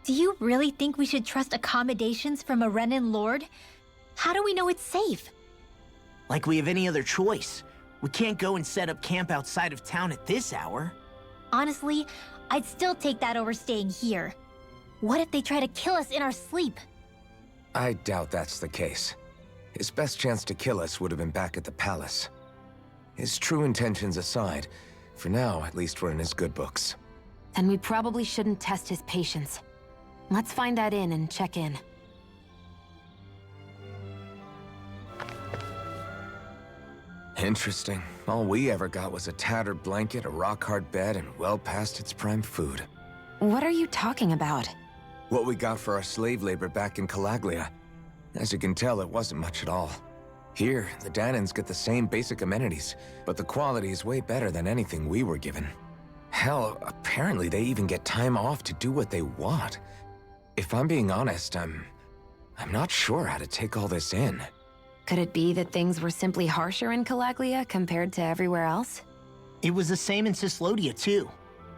Do you really think we should trust accommodations from a Renin Lord? How do we know it's safe? Like we have any other choice. We can't go and set up camp outside of town at this hour. Honestly, I'd still take that over staying here. What if they try to kill us in our sleep? I doubt that's the case. His best chance to kill us would have been back at the palace. His true intentions aside, for now, at least we're in his good books. Then we probably shouldn't test his patience. Let's find that inn and check in. Interesting. All we ever got was a tattered blanket, a rock-hard bed, and well past its prime food. What are you talking about? What we got for our slave labor back in Calaglia. As you can tell, it wasn't much at all. Here, the Danons get the same basic amenities, but the quality is way better than anything we were given. Hell, apparently they even get time off to do what they want. If I'm being honest, I'm not sure how to take all this in. Could it be that things were simply harsher in Calaglia compared to everywhere else? It was the same in Cyslodia, too.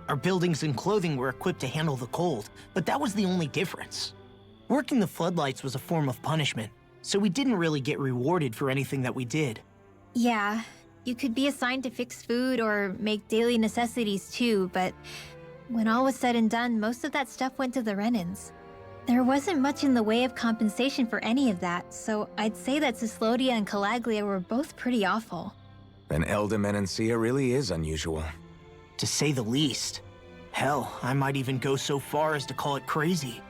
Our buildings and clothing were equipped to handle the cold, but that was the only difference. Working the floodlights was a form of punishment, so we didn't really get rewarded for anything that we did. Yeah, you could be assigned to fix food or make daily necessities too, but when all was said and done, most of that stuff went to the Renans. There wasn't much in the way of compensation for any of that, so I'd say that Cyslodia and Calaglia were both pretty awful. Then Elda Menancia really is unusual. To say the least. Hell, I might even go so far as to call it crazy.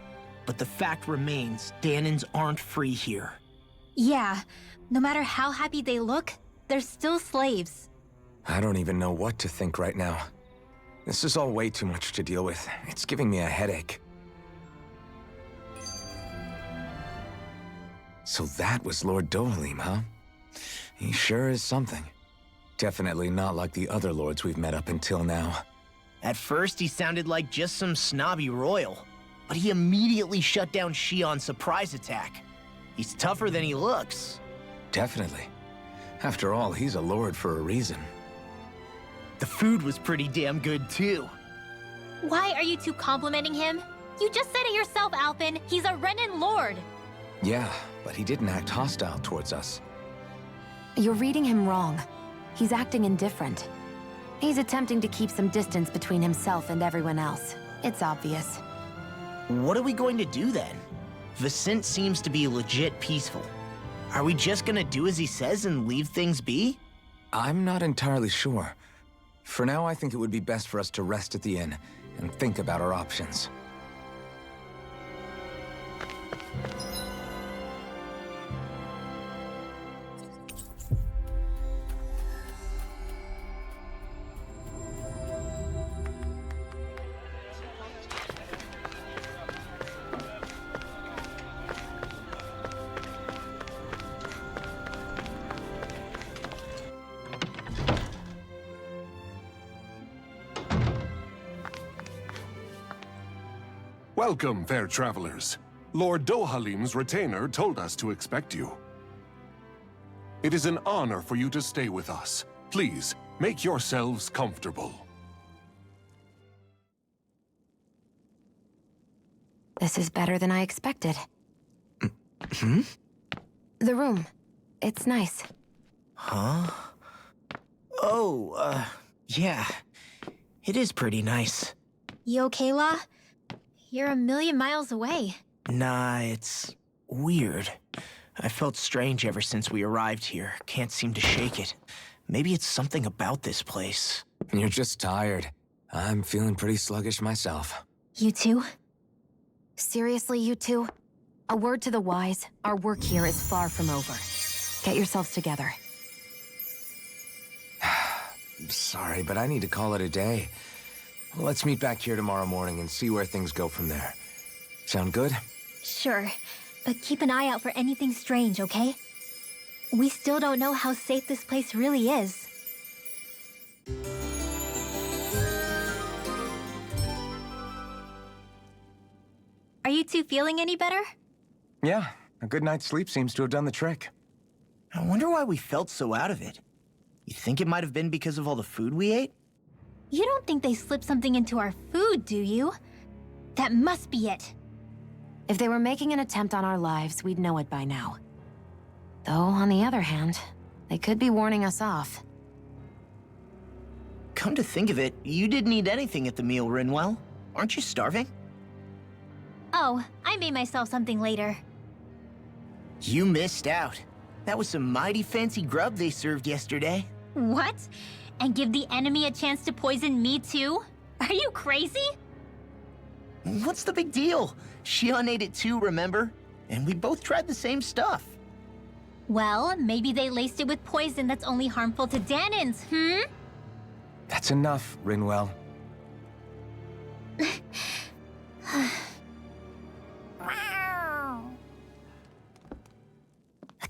But the fact remains, Danans aren't free here. Yeah, no matter how happy they look, they're still slaves. I don't even know what to think right now. This is all way too much to deal with. It's giving me a headache. So that was Lord Dohalim, huh? He sure is something. Definitely not like the other lords we've met up until now. At first, he sounded like just some snobby royal, but he immediately shut down Shion's surprise attack. He's tougher than he looks. Definitely. After all, he's a lord for a reason. The food was pretty damn good, too. Why are you two complimenting him? You just said it yourself, Alpin. He's a Renan lord. Yeah, but he didn't act hostile towards us. You're reading him wrong. He's acting indifferent. He's attempting to keep some distance between himself and everyone else. It's obvious. What are we going to do then? Vicent seems to be legit peaceful. Are we just gonna do as he says and leave things be? I'm not entirely sure. For now, I think it would be best for us to rest at the inn and think about our options. Welcome, fair travelers. Lord Dohalim's retainer told us to expect you. It is an honor for you to stay with us. Please, make yourselves comfortable. This is better than I expected. Hmm? The room. It's nice. Huh? Oh, yeah. It is pretty nice. You okay, La? You're a million miles away. Nah, it's weird. I felt strange ever since we arrived here. Can't seem to shake it. Maybe it's something about this place. You're just tired. I'm feeling pretty sluggish myself. You too? Seriously, you two? A word to the wise, our work here is far from over. Get yourselves together. Sorry, but I need to call it a day. Let's meet back here tomorrow morning and see where things go from there. Sound good? Sure, but keep an eye out for anything strange, okay? We still don't know how safe this place really is. Are you two feeling any better? Yeah, a good night's sleep seems to have done the trick. I wonder why we felt so out of it. You think it might have been because of all the food we ate? You don't think they slipped something into our food, do you? That must be it. If they were making an attempt on our lives, we'd know it by now. Though, on the other hand, they could be warning us off. Come to think of it, you didn't eat anything at the meal, Rinwell. Aren't you starving? Oh, I made myself something later. You missed out. That was some mighty fancy grub they served yesterday. What? And give the enemy a chance to poison me too? Are you crazy? What's the big deal? Shion ate it too, remember? And we both tried the same stuff. Well, maybe they laced it with poison that's only harmful to Danans, That's enough, Rinwell. A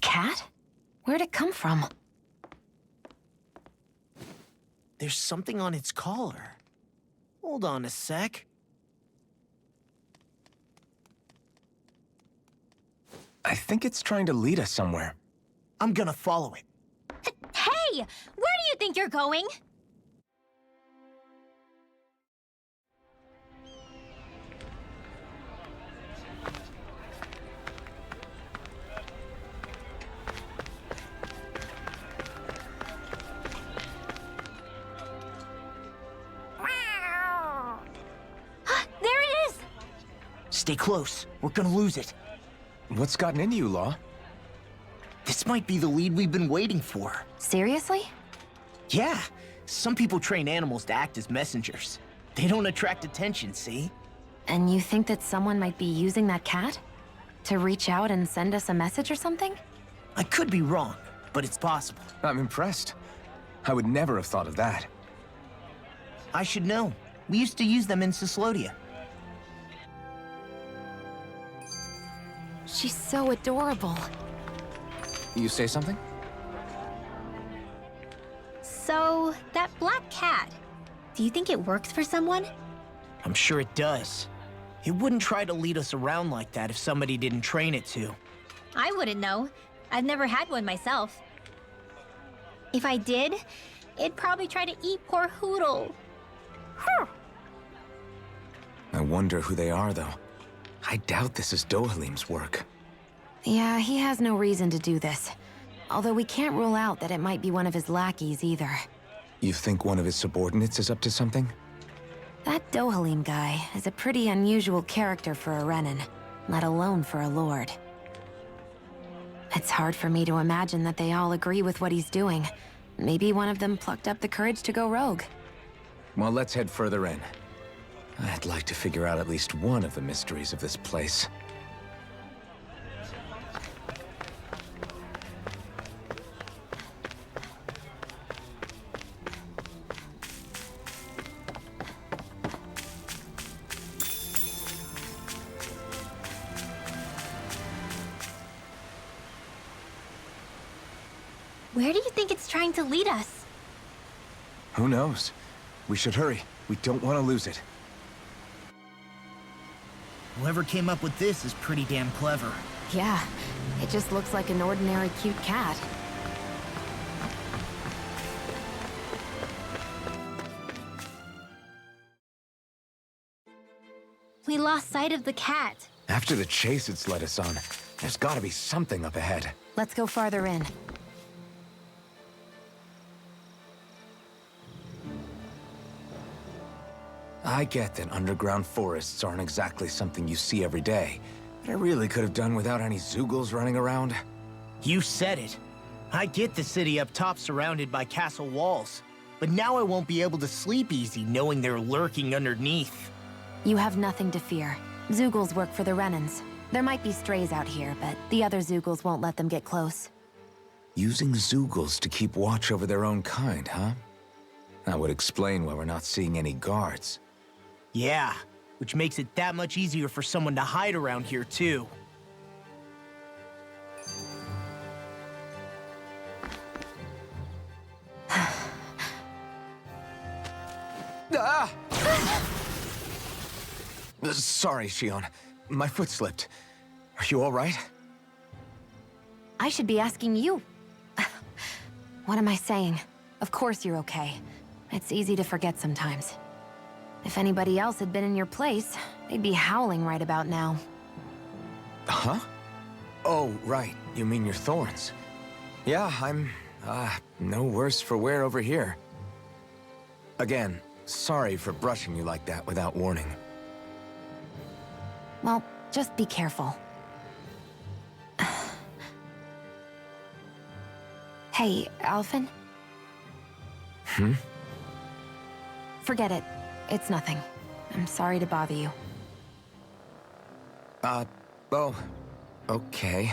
cat? Where'd it come from? There's something on its collar. Hold on a sec. I think it's trying to lead us somewhere. I'm gonna follow it. Hey! Where do you think you're going? There it is! Stay close. We're gonna lose it. What's gotten into you, Law? This might be the lead we've been waiting for. Seriously? Yeah. Some people train animals to act as messengers. They don't attract attention, see? And you think that someone might be using that cat? To reach out and send us a message or something? I could be wrong, but it's possible. I'm impressed. I would never have thought of that. I should know. We used to use them in Cyslodia. She's so adorable. You say something? So, that black cat, do you think it works for someone? I'm sure it does. It wouldn't try to lead us around like that if somebody didn't train it to. I wouldn't know. I've never had one myself. If I did, it'd probably try to eat poor Hoodle. I wonder who they are, though. I doubt this is Dohalim's work. Yeah, he has no reason to do this. Although we can't rule out that it might be one of his lackeys either. You think one of his subordinates is up to something? That Dohalim guy is a pretty unusual character for a Renin, let alone for a lord. It's hard for me to imagine that they all agree with what he's doing. Maybe one of them plucked up the courage to go rogue. Well, let's head further in. I'd like to figure out at least one of the mysteries of this place. Where do you think it's trying to lead us? Who knows? We should hurry. We don't want to lose it. Whoever came up with this is pretty damn clever. Yeah, it just looks like an ordinary cute cat. We lost sight of the cat. After the chase it's led us on, there's gotta be something up ahead. Let's go farther in. I get that underground forests aren't exactly something you see every day, but I really could have done without any Zeugles running around. You said it. I get the city up top surrounded by castle walls, but now I won't be able to sleep easy knowing they're lurking underneath. You have nothing to fear. Zeugles work for the Renins. There might be strays out here, but the other Zeugles won't let them get close. Using Zeugles to keep watch over their own kind, huh? That would explain why we're not seeing any guards. Yeah, which makes it that much easier for someone to hide around here, too. Ah! Sorry, Shion. My foot slipped. Are you all right? I should be asking you. What am I saying? Of course you're okay. It's easy to forget sometimes. If anybody else had been in your place, they'd be howling right about now. Huh? Oh, right. You mean your thorns. Yeah, I'm, no worse for wear over here. Again, sorry for brushing you like that without warning. Well, just be careful. Hey, Alphen? Hmm? Forget it. It's nothing. I'm sorry to bother you. Oh, okay.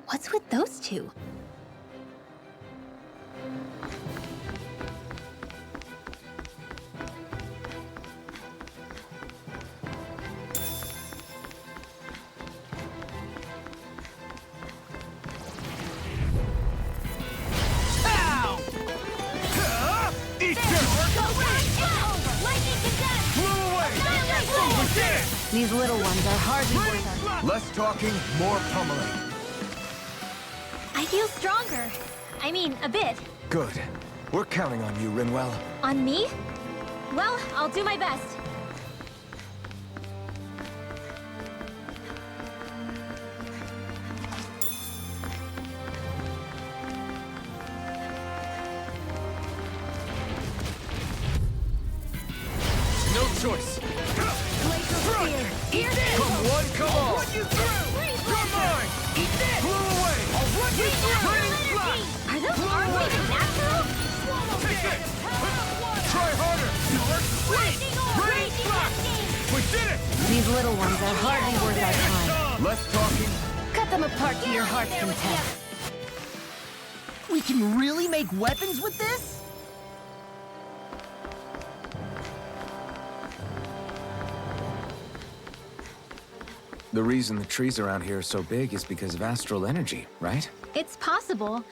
What's with those two? Eat this! These little ones are hardly worth our... Less talking, more pummeling. I feel stronger. I mean, a bit. Good. We're counting on you, Rinwell. On me? Well, I'll do my best. No choice. Here Come one, come all. I'll run you through. You're mine. Eat this. Blew away. I'll run you through. Raining flash. Are those arms even natural? Take it. Try harder. Raining flash. We did it. These little ones are hardly worth our time. Less talking. Cut them apart to your heart's content. We can really make weapons with this? The reason the trees around here are so big is because of astral energy, right? It's possible,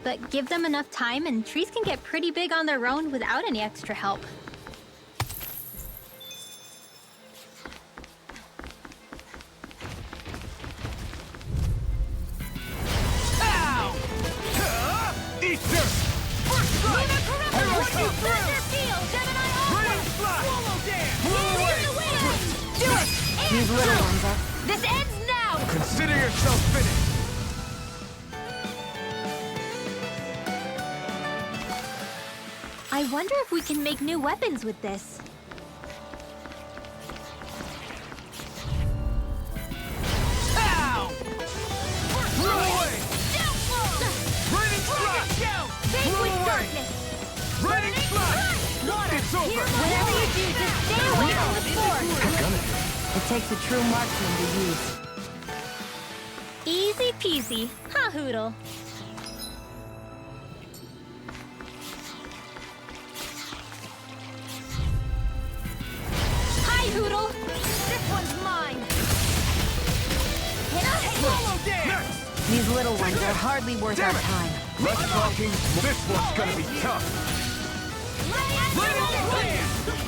but give them enough time and trees can get pretty big on their own without any extra help. Ow! Eat this. First strike. I'll run you through. Raining flash. Blow away. Do it! These little ones are... This ends now! Consider yourself finished. I wonder if we can make new weapons with this. Ow! Blow away. Raining flash. Blow away. Raining flash. It's over. Whatever you do, just stay away from the sword. It takes a true marksman to use. Easy peasy, huh, Hootle? Hi, Hootle! This one's mine! These little ones are hardly worth our time. Less talking. This one's gonna be tough.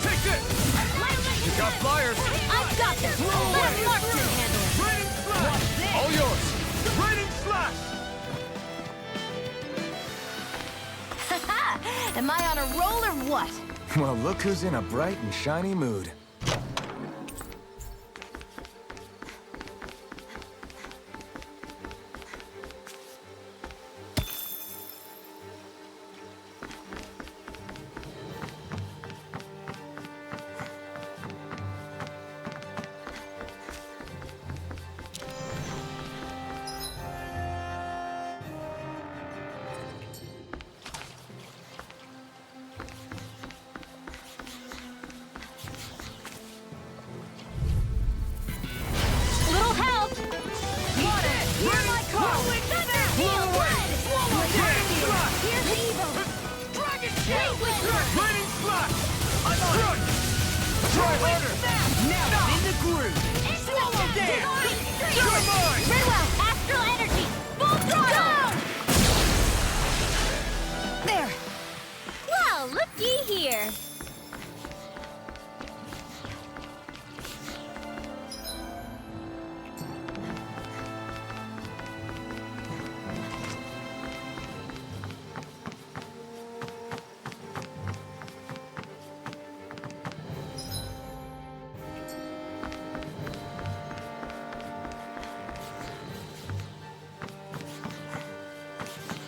Take this! You got flyers! I've got this! Let Marksman handle it! Raining flash! All yours! Raining flash! Am I on a roll or what? Well, look who's in a bright and shiny mood.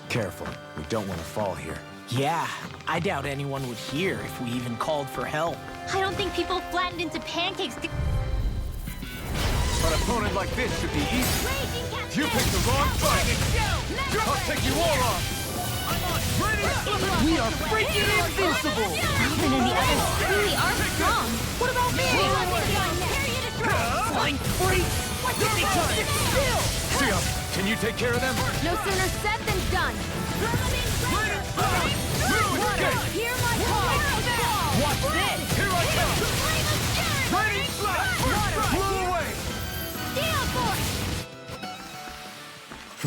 Careful. We don't want to fall here. Yeah, I doubt anyone would hear if we even called for help. I don't think people flattened into pancakes do... An opponent like this should be easy. You picked the wrong fight. I'll take you all on. We are freaking invincible! Alvin and the others truly are strong. What about me? Flying freak! What did they sit still? Sia, can you take care of them? No sooner said than done. Hear my call. What's this? Here I come! Raining flash! Blew away!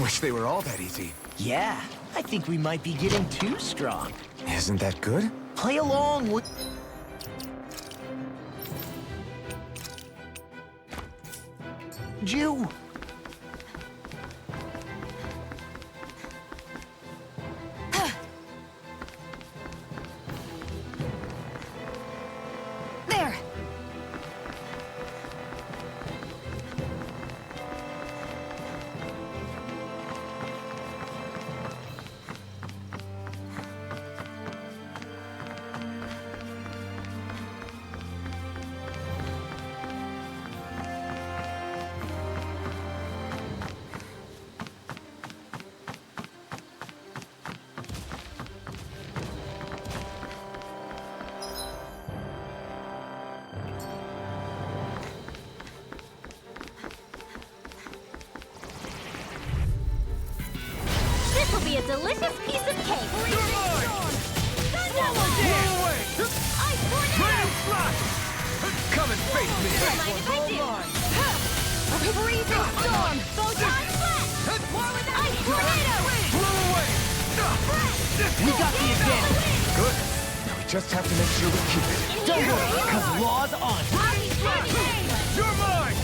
Wish they were all that easy. Yeah, I think we might be getting too strong. Isn't that good? Play along with... Jew. There! This will be a delicious piece of cake. Come and face me! Don't mind if I do. Freezing storm. Photon blast. More with ice tornado. Blow away! We got the advantage. Good. Now we just have to make sure we keep it. Don't worry, because law's on. You're mine!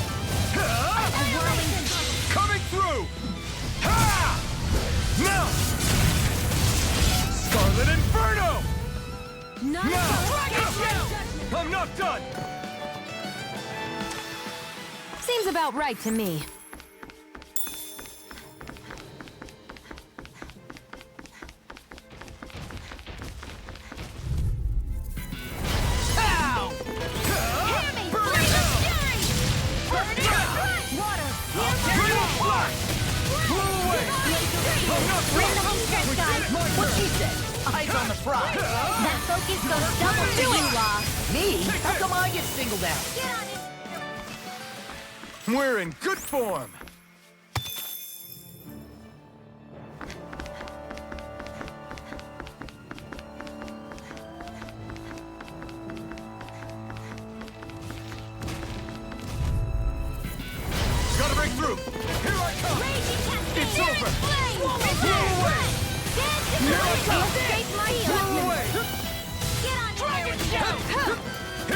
Coming through! Ha! Now! Scarlet Inferno! Now! I'm not done! Seems about right to me. Ow! Eyes on the prize. That focus goes double for you, Law. Me? How come I get singled out? We're in good form. Gotta break through. Here I come. It's over. Blow away. Here I come. Blow away. Here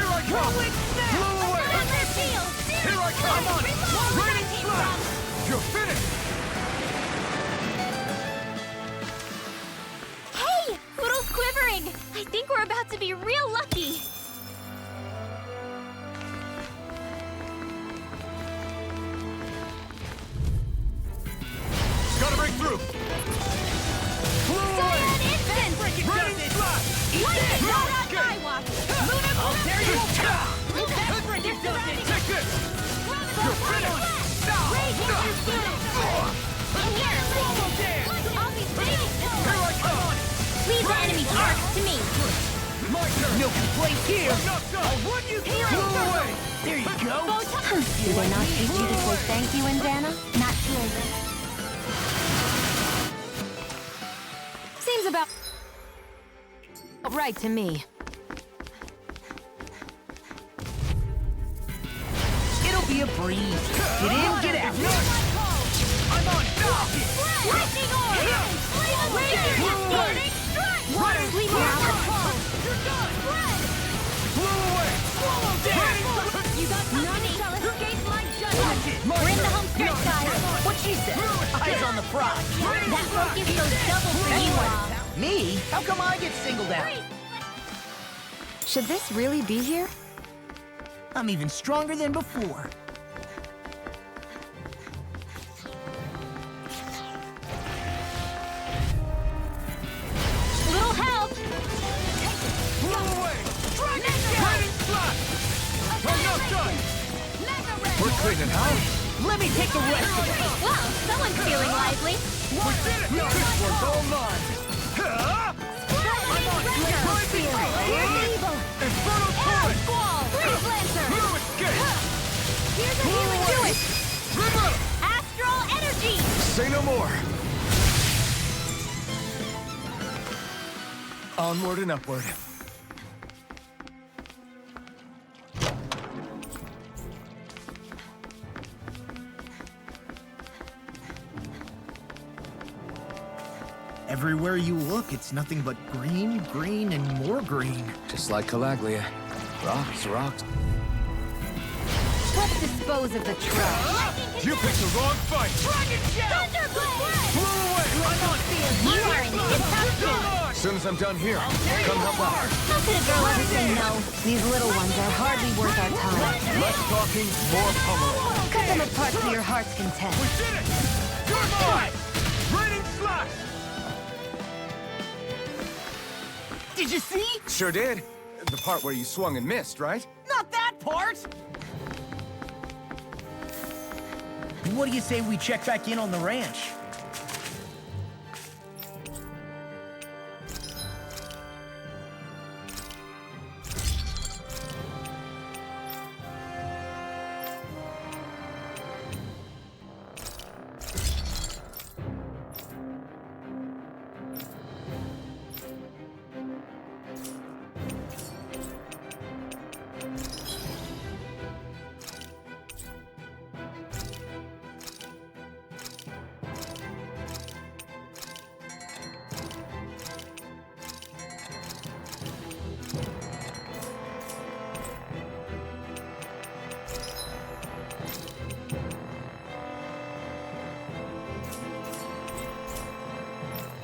I come. Blow away. Here I come. Raining slash. You're finished. Hey! Poodle's quivering! I think we're about to be real lucky! Gotta break through. Blow away. Raining slash. There you go. Take this. You're finished. Here I come. Leave the enemy's arc to me! My turn. No complaints here. I'm not done. Blow away. There you go. Do they not teach you to say thank you, Indiana? Not here. Seems about right to me. It'll be a breeze. Get in, get out. I'm on top. Lightning orb! Water sleep You're done. Blow away. You got nothing shall escape my judgment! We're in the home stretch, guys! What she said. Eyes on the prize. That focus goes double for you, Law! Me? How come I get singled out? Should this really be here? I'm even stronger than before. Little help! Blow away. Raining slash. I'm not done. We're cleaning house. Let me take the rest of it. Wow, someone's feeling lively! We did it. This one's all mine. Inferno torrent. Freeze Lancer! No escape. Here's a healing do it! Astral energy! Say no more. Onward and upward. Everywhere you look, it's nothing but green, green, and more green. Just like Calaglia. Rocks, rocks. Let's dispose of the trash. You picked the wrong fight! Dragon Shell! Thunderblade! Blew away! You are in tip-top shape. As soon as I'm done here, come help out. How could a girl ever say no? These little ones are hardly worth our time. Less talking, more pummeling. Cut them apart to your heart's content. We did it! You're mine! Raining slash! Did you see? Sure did. The part where you swung and missed, right? Not that part! What do you say we check back in on the ranch?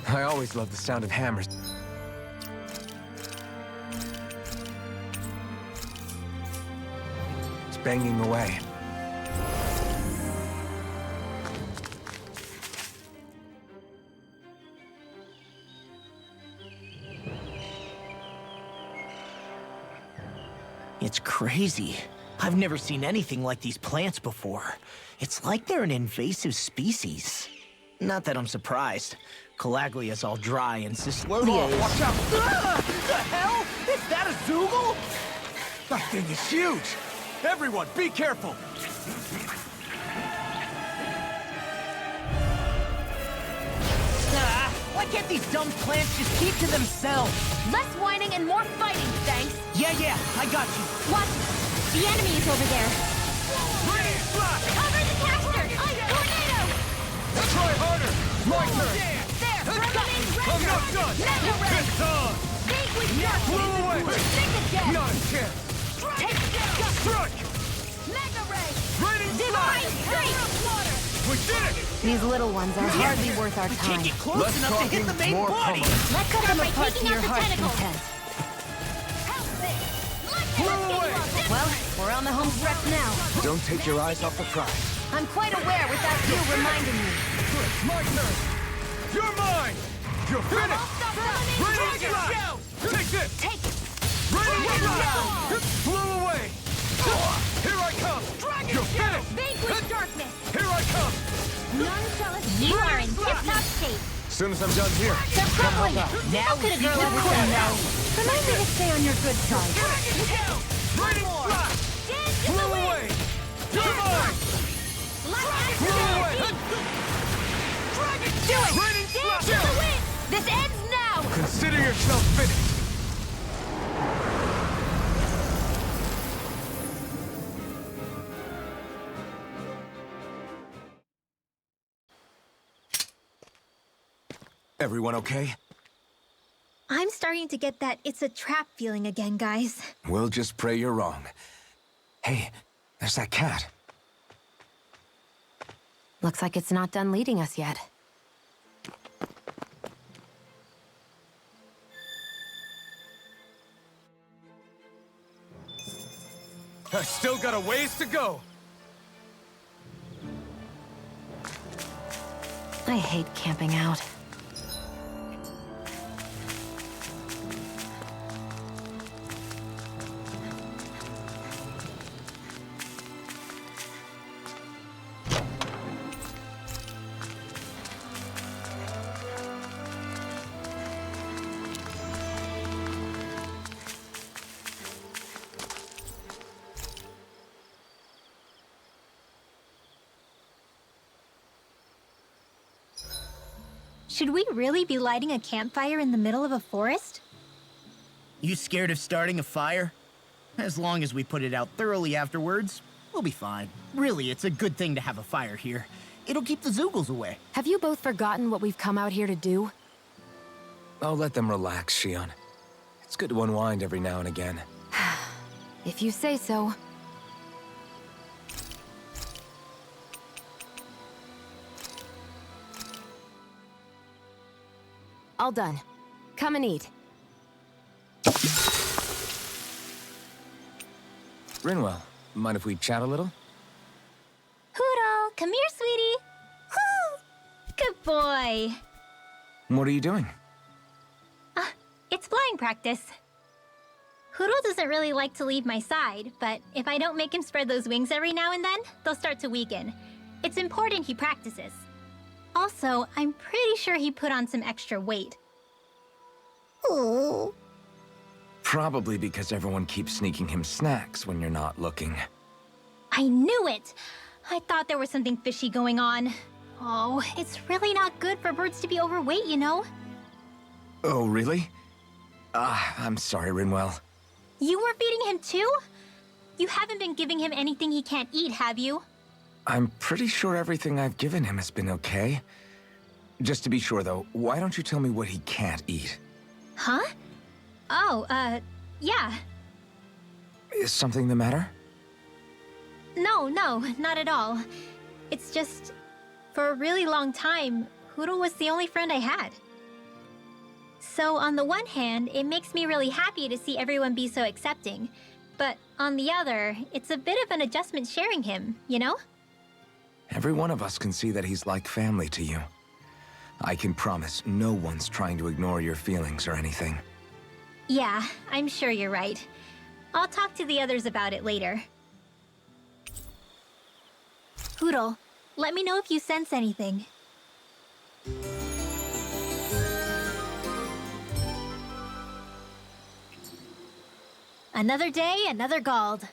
I always loved the sound of hammers. It's banging away. It's crazy. I've never seen anything like these plants before. It's like they're an invasive species. Not that I'm surprised. Calaglia's all dry and Cyslodia is... Watch out! Ah! The hell? Is that a Zoogle? That thing is huge! Everyone, be careful! Why can't these dumb plants just keep to themselves? Less whining and more fighting, thanks. Yeah, I got you. Watch it. The enemy is over there. Rain slash! Cover the caster! Ice tornado! Try harder! My turn! There! I'm not done! Mega ray! It's on! Vanquish darkness! Blew away! Mega jet! Not a chance! Take down! Strike! Mega ray! Raining Divine strength! We did it! These little ones are hardly worth our We time. can't get close Less enough to hit the talking, main more body. pummeling. Let's cut them by apart to taking your out the heart's tentacles. content. Blew away! Well, we're on the home stretch now. Don't take your eyes off the prize. I'm quite aware without you reminding me. Good, my turn! You're mine! You're finished! Raining slash! Take this! Take it! Raining slash! Blew away! Here I come! You're finished! Vanquish darkness! Here I come! None shall escape. You are in tip-top shape. As soon as I'm done here, They're come crumbling. help out. How could a girl ever say no? Remind me to stay on your good side. Raining slash! Blew away! You're mine! Blew away! Do it! Raining Dance slash! to the wind! This ends now! Consider yourself finished. Everyone okay? I'm starting to get that it's a trap feeling again, guys. We'll just pray you're wrong. Hey, there's that cat. Looks like it's not done leading us yet. I still got a ways to go. I hate camping out. Should we really be lighting a campfire in the middle of a forest? You scared of starting a fire? As long as we put it out thoroughly afterwards, we'll be fine. Really, it's a good thing to have a fire here. It'll keep the Zoogles away. Have you both forgotten what we've come out here to do? I'll let them relax, Shion. It's good to unwind every now and again. If you say so. All done. Come and eat. Rinwell, mind if we chat a little? Huro, come here, sweetie. Woo! Good boy. What are you doing? It's flying practice. Huro doesn't really like to leave my side, but if I don't make him spread those wings every now and then, they'll start to weaken. It's important he practices. Also, I'm pretty sure he put on some extra weight. Ooh. Probably because everyone keeps sneaking him snacks when you're not looking. I knew it! I thought there was something fishy going on. Oh, it's really not good for birds to be overweight, you know? Oh, really? I'm sorry, Rinwell. You were feeding him too? You haven't been giving him anything he can't eat, have you? I'm pretty sure everything I've given him has been okay. Just to be sure, though, why don't you tell me what he can't eat? Huh? Oh, yeah. Is something the matter? No, not at all. It's just, for a really long time, Huro was the only friend I had. So on the one hand, it makes me really happy to see everyone be so accepting. But on the other, it's a bit of an adjustment sharing him, you know? Every one of us can see that he's like family to you. I can promise no one's trying to ignore your feelings or anything. Yeah, I'm sure you're right. I'll talk to the others about it later. Huro, let me know if you sense anything. Another day, another Gald.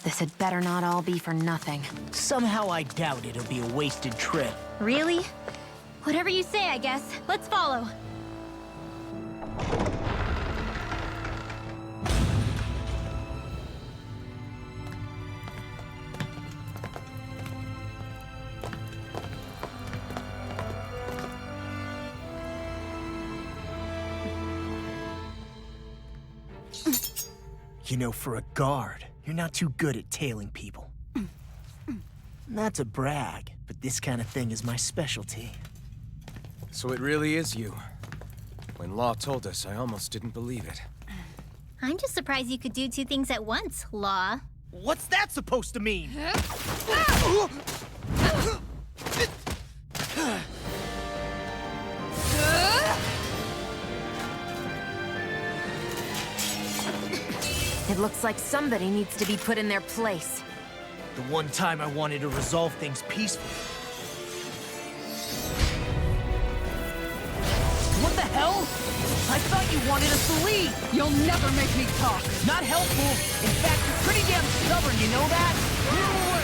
This had better not all be for nothing. Somehow I doubt it'll be a wasted trip. Really? Whatever you say, I guess. Let's follow. You know, for a guard, you're not too good at tailing people. Not to brag, but this kind of thing is my specialty. So it really is you. When Law told us, I almost didn't believe it. I'm just surprised you could do two things at once, Law. What's that supposed to mean? It looks like somebody needs to be put in their place. The one time I wanted to resolve things peacefully. What the hell? I thought you wanted us to leave! You'll never make me talk! Not helpful! In fact, you're pretty damn stubborn, you know that? Blew away!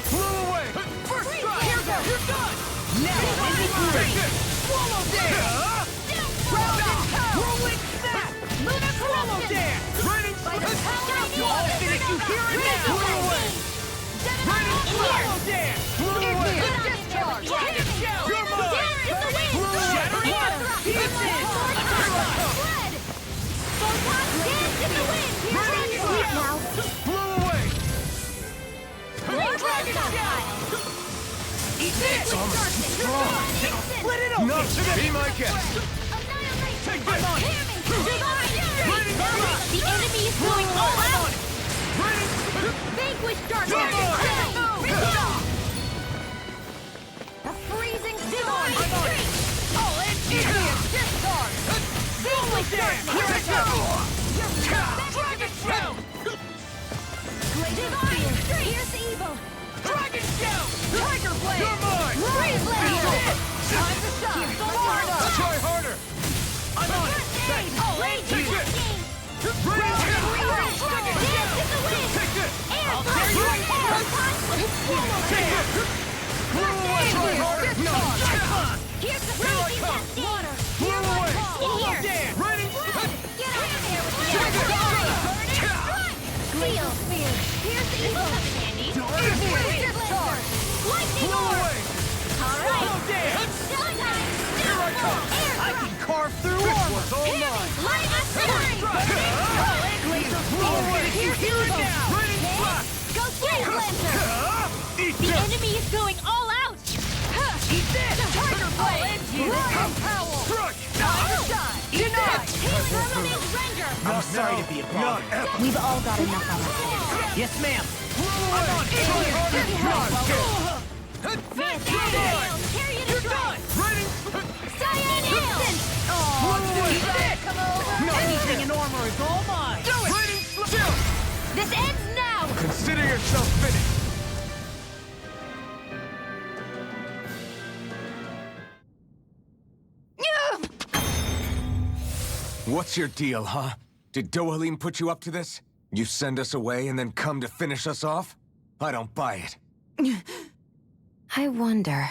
Blew away! First strike! You're done! Now, Take it! Swallow dance! Round and pound! Whirlwind snap! Swallow dance! Raining I'll finish you here and now! Blew away! Raining Swallow dance! Blew away! Discharge! Rocket shell! You're mine! Shattering pieces! Blew away! Dragon shell! Eat this! Split it open! Not today! Be my guest! Take this! The enemy is going all out! Vanquish darkness! A freezing storm! All in here! Discharge! Vanquish darkness! Here it goes! Dragon shell! Divine! Here's evil! Dragon shell! Tiger blade! You're mine! Freeze blade! Time to shine! Fire up! Try harder! I'm on it! All in! Take it! Dragon shell! Dance in the wind! Take this! Air tear you apart! Take it! Blew away! Try harder! No! Here's the Here I freezing come! testing! Water! Blew away! In here! Ready? Get out of there with the Take it! Steel spear! Here's evil! Discharge! Lightning Blew orb! away! Alright! Showtime! Here I come! I can carve through This armor! one's all mine! Light up the Laser Blow away! Here and now! Raining flash! Sorry to be a bother. We've all got enough on our hands. Yes, ma'am. I'm on! You're done! Raining... Come over! Anything in armor is all mine. Do it! Raining... Chill! This ends now! Consider yourself finished. What's your deal, huh? Did Dohalim put you up to this? You send us away and then come to finish us off? I don't buy it. I wonder.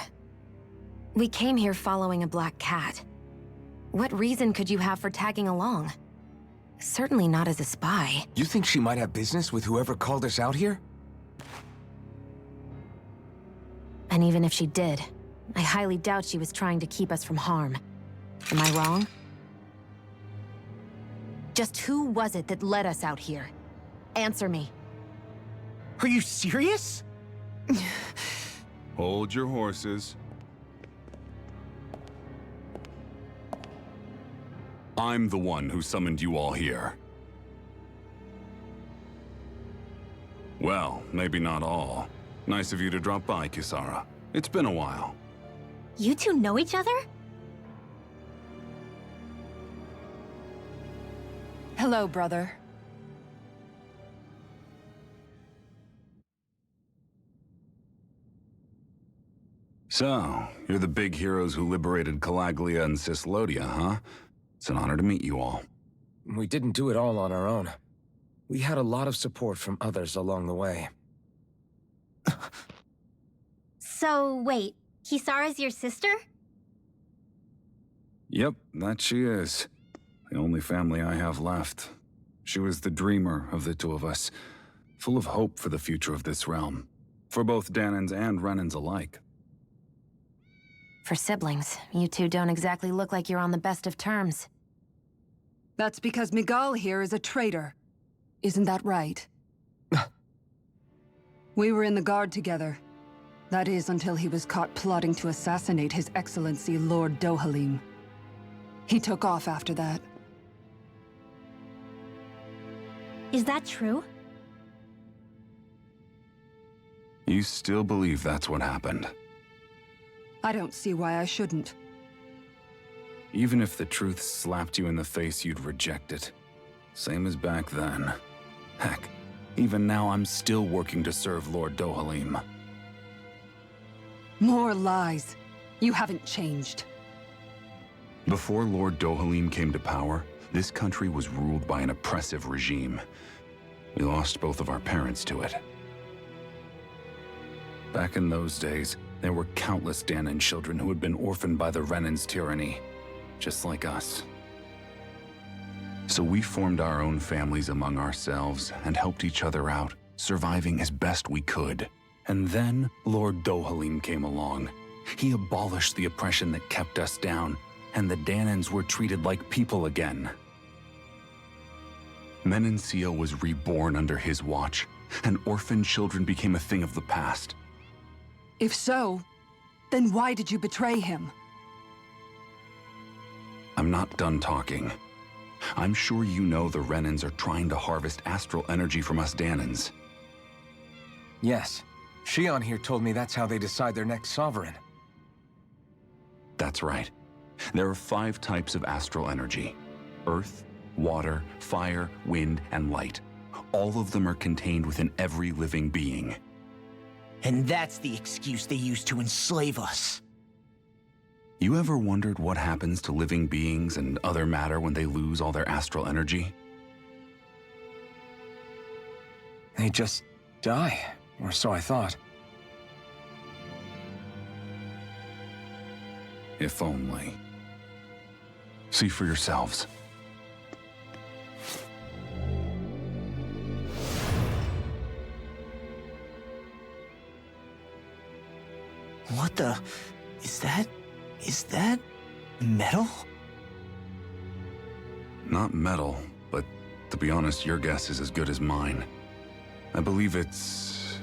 We came here following a black cat. What reason could you have for tagging along? Certainly not as a spy. You think she might have business with whoever called us out here? And even if she did, I highly doubt she was trying to keep us from harm. Am I wrong? Just who was it that led us out here? Answer me. Are you serious? Hold your horses. I'm the one who summoned you all here. Well, maybe not all. Nice of you to drop by, Kisara. It's been a while. You two know each other? Hello, brother. So, you're the big heroes who liberated Calaglia and Cislodia, huh? It's an honor to meet you all. We didn't do it all on our own. We had a lot of support from others along the way. So, wait, Kisara's your sister? Yep, that she is. The only family I have left. She was the dreamer of the two of us, full of hope for the future of this realm, for both Danans and Renans alike. For siblings, you two don't exactly look like you're on the best of terms. That's because Miguel here is a traitor. Isn't that right? We were in the Guard together. That is, until he was caught plotting to assassinate His Excellency Lord Dohalim. He took off after that. Is that true? You still believe that's what happened? I don't see why I shouldn't. Even if the truth slapped you in the face, you'd reject it. Same as back then. Heck, even now I'm still working to serve Lord Dohalim. More lies. You haven't changed. Before Lord Dohalim came to power, this country was ruled by an oppressive regime. We lost both of our parents to it. Back in those days, there were countless Danan children who had been orphaned by the Renan's tyranny, just like us. So we formed our own families among ourselves and helped each other out, surviving as best we could. And then Lord Dohalim came along. He abolished the oppression that kept us down, and the Danans were treated like people again. Menancia was reborn under his watch, and orphaned children became a thing of the past. If so, then why did you betray him? I'm not done talking. I'm sure you know the Renans are trying to harvest astral energy from us Danans. Yes. Shion here told me that's how they decide their next sovereign. That's right. There are 5 types of astral energy: earth, water, fire, wind, and light. All of them are contained within every living being. And that's the excuse they use to enslave us. You ever wondered what happens to living beings and other matter when they lose all their astral energy? They just die, or so I thought. If only. See for yourselves. What the... Is that metal? Not metal, but to be honest, your guess is as good as mine. I believe it's...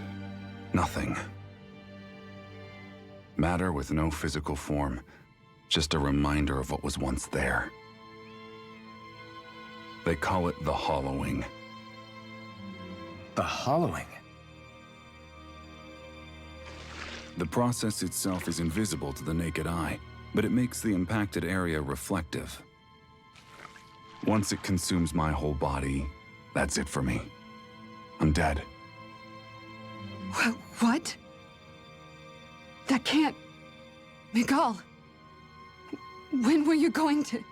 nothing. Matter with no physical form. Just a reminder of what was once there. They call it the hollowing. The hollowing? The process itself is invisible to the naked eye, but it makes the impacted area reflective. Once it consumes my whole body, that's it for me. I'm dead. What? That can't... Miguel, when were you going to...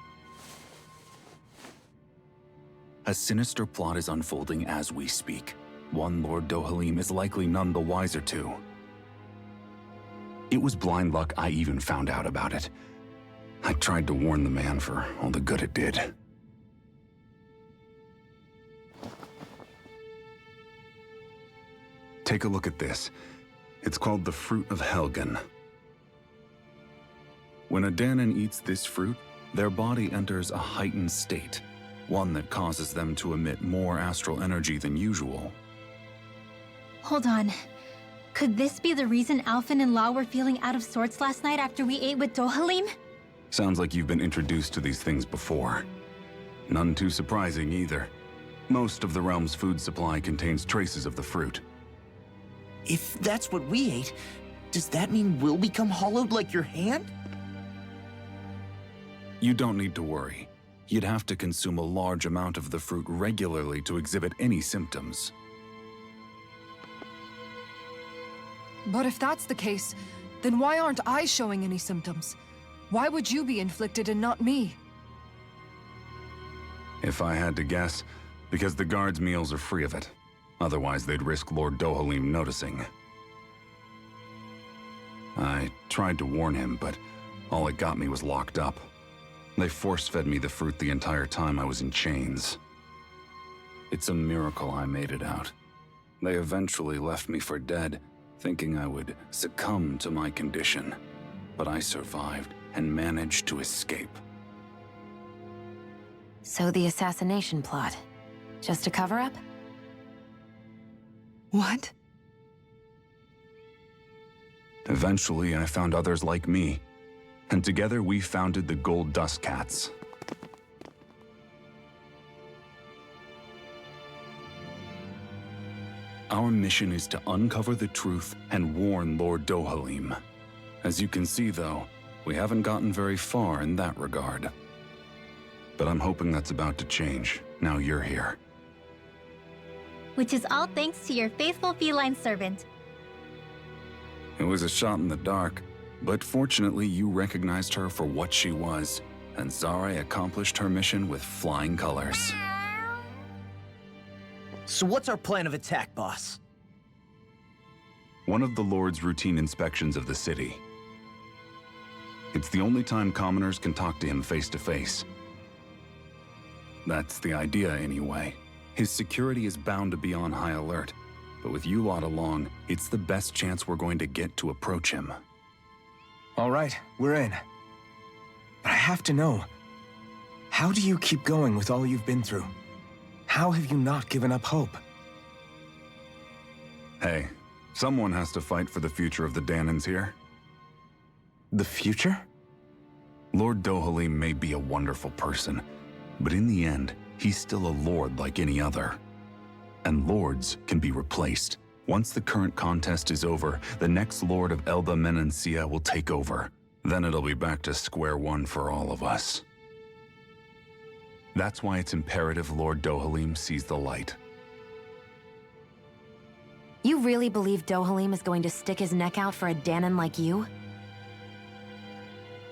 A sinister plot is unfolding as we speak. One Lord Dohalim is likely none the wiser to. It was blind luck I even found out about it. I tried to warn the man for all the good it did. Take a look at this. It's called the Fruit of Helgen. When a Danon eats this fruit, their body enters a heightened state, one that causes them to emit more astral energy than usual. Hold on. Could this be the reason Alphen and Lao were feeling out of sorts last night after we ate with Dohalim? Sounds like you've been introduced to these things before. None too surprising either. Most of the realm's food supply contains traces of the fruit. If that's what we ate, does that mean we'll become hollowed like your hand? You don't need to worry. You'd have to consume a large amount of the fruit regularly to exhibit any symptoms. But if that's the case, then why aren't I showing any symptoms? Why would you be inflicted and not me? If I had to guess, because the guards' meals are free of it. Otherwise, they'd risk Lord Dohalim noticing. I tried to warn him, but all it got me was locked up. They force-fed me the fruit the entire time I was in chains. It's a miracle I made it out. They eventually left me for dead, thinking I would succumb to my condition. But I survived and managed to escape. So the assassination plot, just a cover-up? What? Eventually, I found others like me, and together we founded the Gold Dust Cats. Our mission is to uncover the truth and warn Lord Dohalim. As you can see, though, we haven't gotten very far in that regard. But I'm hoping that's about to change, now you're here. Which is all thanks to your faithful feline servant. It was a shot in the dark, but fortunately you recognized her for what she was, and Zare accomplished her mission with flying colors. So what's our plan of attack, boss? One of the Lord's routine inspections of the city. It's the only time commoners can talk to him face to face. That's the idea, anyway. His security is bound to be on high alert, but with you lot along, it's the best chance we're going to get to approach him. All right, we're in. But I have to know, how do you keep going with all you've been through? How have you not given up hope? Hey, someone has to fight for the future of the Danons here. The future? Lord Dohalim may be a wonderful person, but in the end, he's still a lord like any other. And lords can be replaced. Once the current contest is over, the next lord of Elba Menancia will take over. Then it'll be back to square one for all of us. That's why it's imperative Lord Dohalim sees the light. You really believe Dohalim is going to stick his neck out for a Danon like you?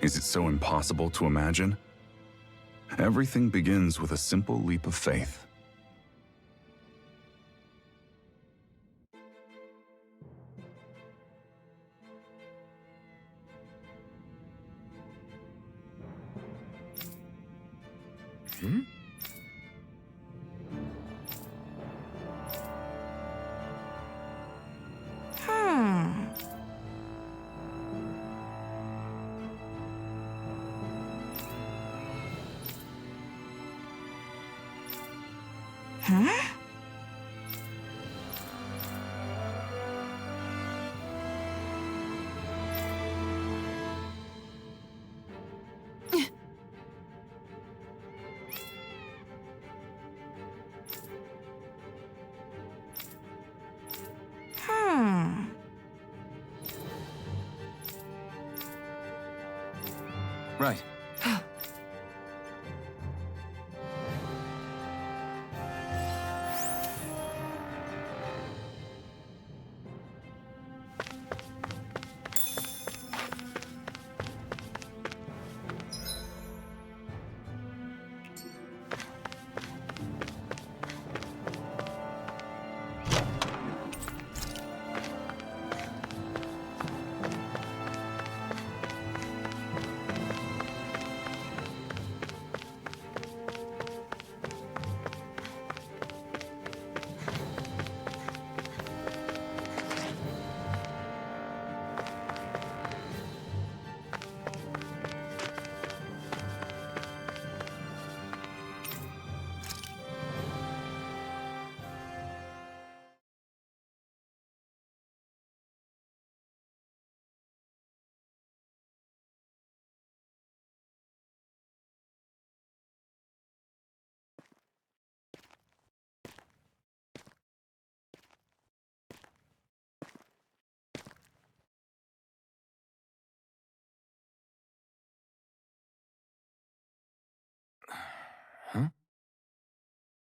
Is it so impossible to imagine? Everything begins with a simple leap of faith. Right. Huh?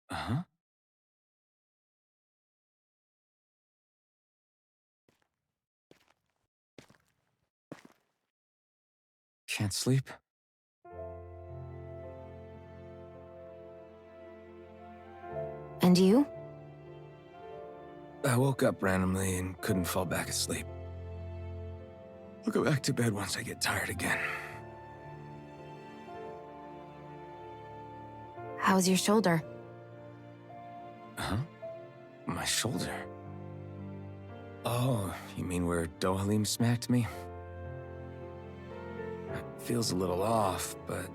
Uh-huh. Can't sleep? And you? I woke up randomly and couldn't fall back asleep. I'll go back to bed once I get tired again. How's your shoulder? Huh? My shoulder? Oh, you mean where Dohalim smacked me? It feels a little off, but...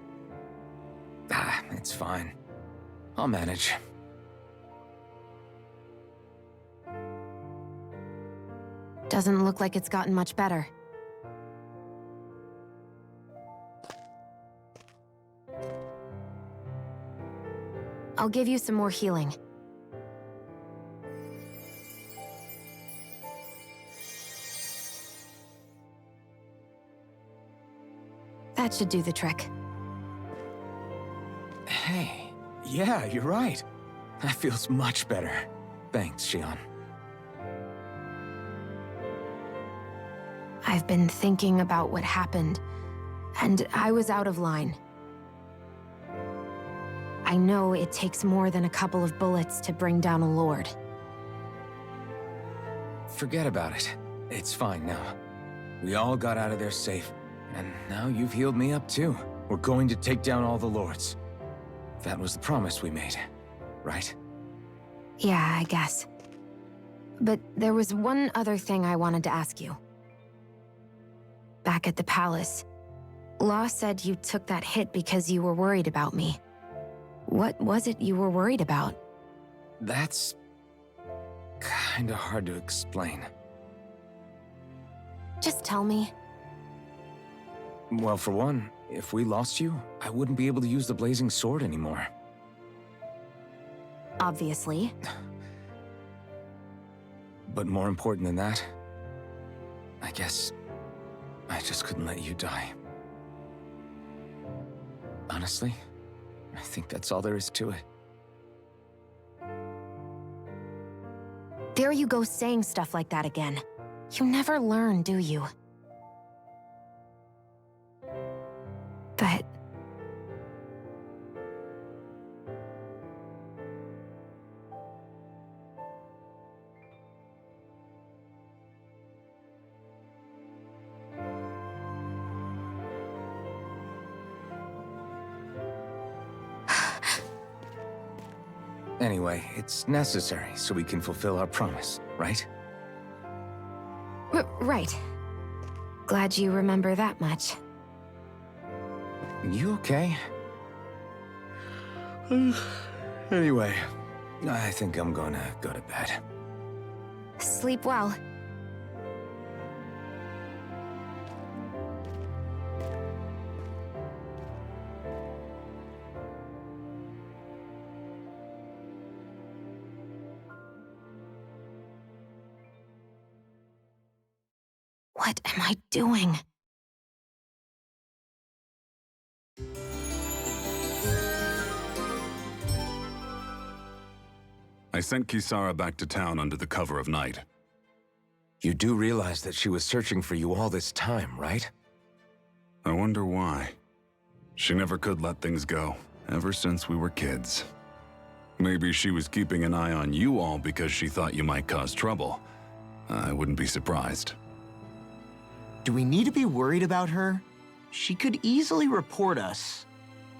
it's fine. I'll manage. Doesn't look like it's gotten much better. I'll give you some more healing. That should do the trick. Hey, yeah, you're right. That feels much better. Thanks, Xion. I've been thinking about what happened, and I was out of line. I know it takes more than a couple of bullets to bring down a lord. Forget about it. It's fine now. We all got out of there safe, and now you've healed me up too. We're going to take down all the lords. That was the promise we made, right? Yeah, I guess. But there was one other thing I wanted to ask you. Back at the palace, Law said you took that hit because you were worried about me. What was it you were worried about? That's... kinda hard to explain. Just tell me. Well, for one, if we lost you, I wouldn't be able to use the blazing sword anymore. Obviously. But more important than that, I guess I just couldn't let you die. Honestly, I think that's all there is to it. There you go saying stuff like that again. You never learn, do you? But... Anyway, it's necessary so we can fulfill our promise, right? Right. Glad you remember that much. You okay? Anyway, I think I'm gonna go to bed. Sleep well. What am I doing? sent Kisara back to town under the cover of night. You do realize that she was searching for you all this time, right? I wonder why. She never could let things go, ever since we were kids. Maybe she was keeping an eye on you all because she thought you might cause trouble. I wouldn't be surprised. Do we need to be worried about her? She could easily report us.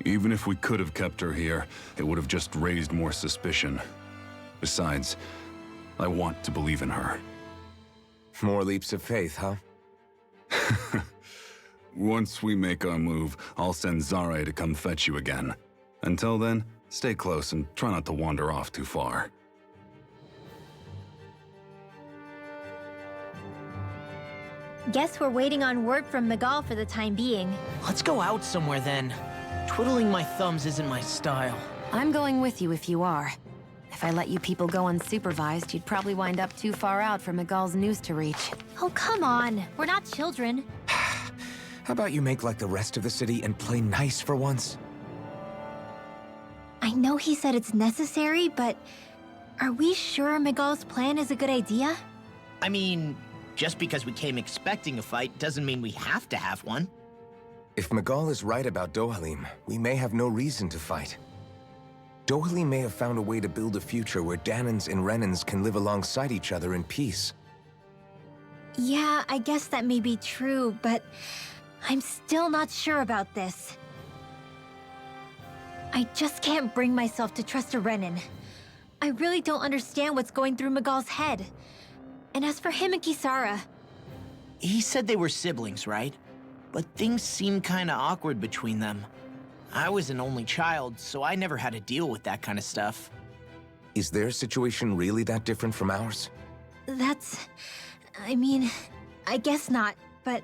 Even if we could have kept her here, it would have just raised more suspicion. Besides, I want to believe in her. More leaps of faith, huh? Once we make our move, I'll send Zare to come fetch you again. Until then, stay close and try not to wander off too far. Guess we're waiting on word from Miguel for the time being. Let's go out somewhere then. Twiddling my thumbs isn't my style. I'm going with you if you are. If I let you people go unsupervised, you'd probably wind up too far out for Miguel's news to reach. Oh, come on. We're not children. How about you make like the rest of the city and play nice for once? I know he said it's necessary, but are we sure Miguel's plan is a good idea? I mean, just because we came expecting a fight doesn't mean we have to have one. If Miguel is right about Dohalim, we may have no reason to fight. Dohalim may have found a way to build a future where Danans and Renans can live alongside each other in peace. Yeah, I guess that may be true, but I'm still not sure about this. I just can't bring myself to trust a Renan. I really don't understand what's going through Miguel's head. And as for him and Kisara... He said they were siblings, right? But things seemed kinda awkward between them. I was an only child, so I never had to deal with that kind of stuff. Is their situation really that different from ours? I mean, I guess not, but...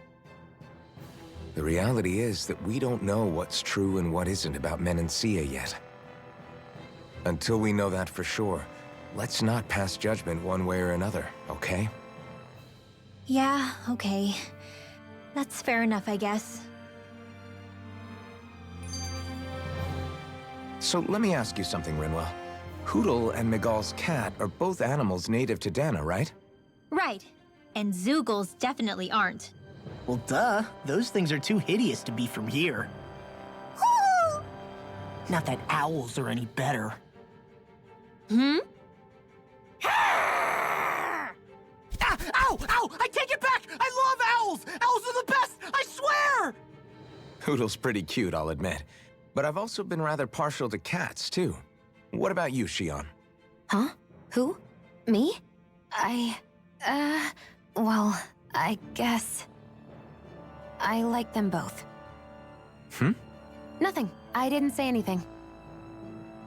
The reality is that we don't know what's true and what isn't about Menancia yet. Until we know that for sure, let's not pass judgment one way or another, okay? Yeah, okay. That's fair enough, I guess. So let me ask you something, Rinwell. Hootle and Miguel's cat are both animals native to Dana, right? Right. And Zoogles definitely aren't. Well, duh. Those things are too hideous to be from here. Not that owls are any better. Hmm? Ah! Ow! Ow! I take it back! I love owls! Owls are the best! I swear! Hootle's pretty cute, I'll admit. But I've also been rather partial to cats, too. What about you, Shion? Huh? Who? Me? Well, I guess... I like them both. Nothing. I didn't say anything.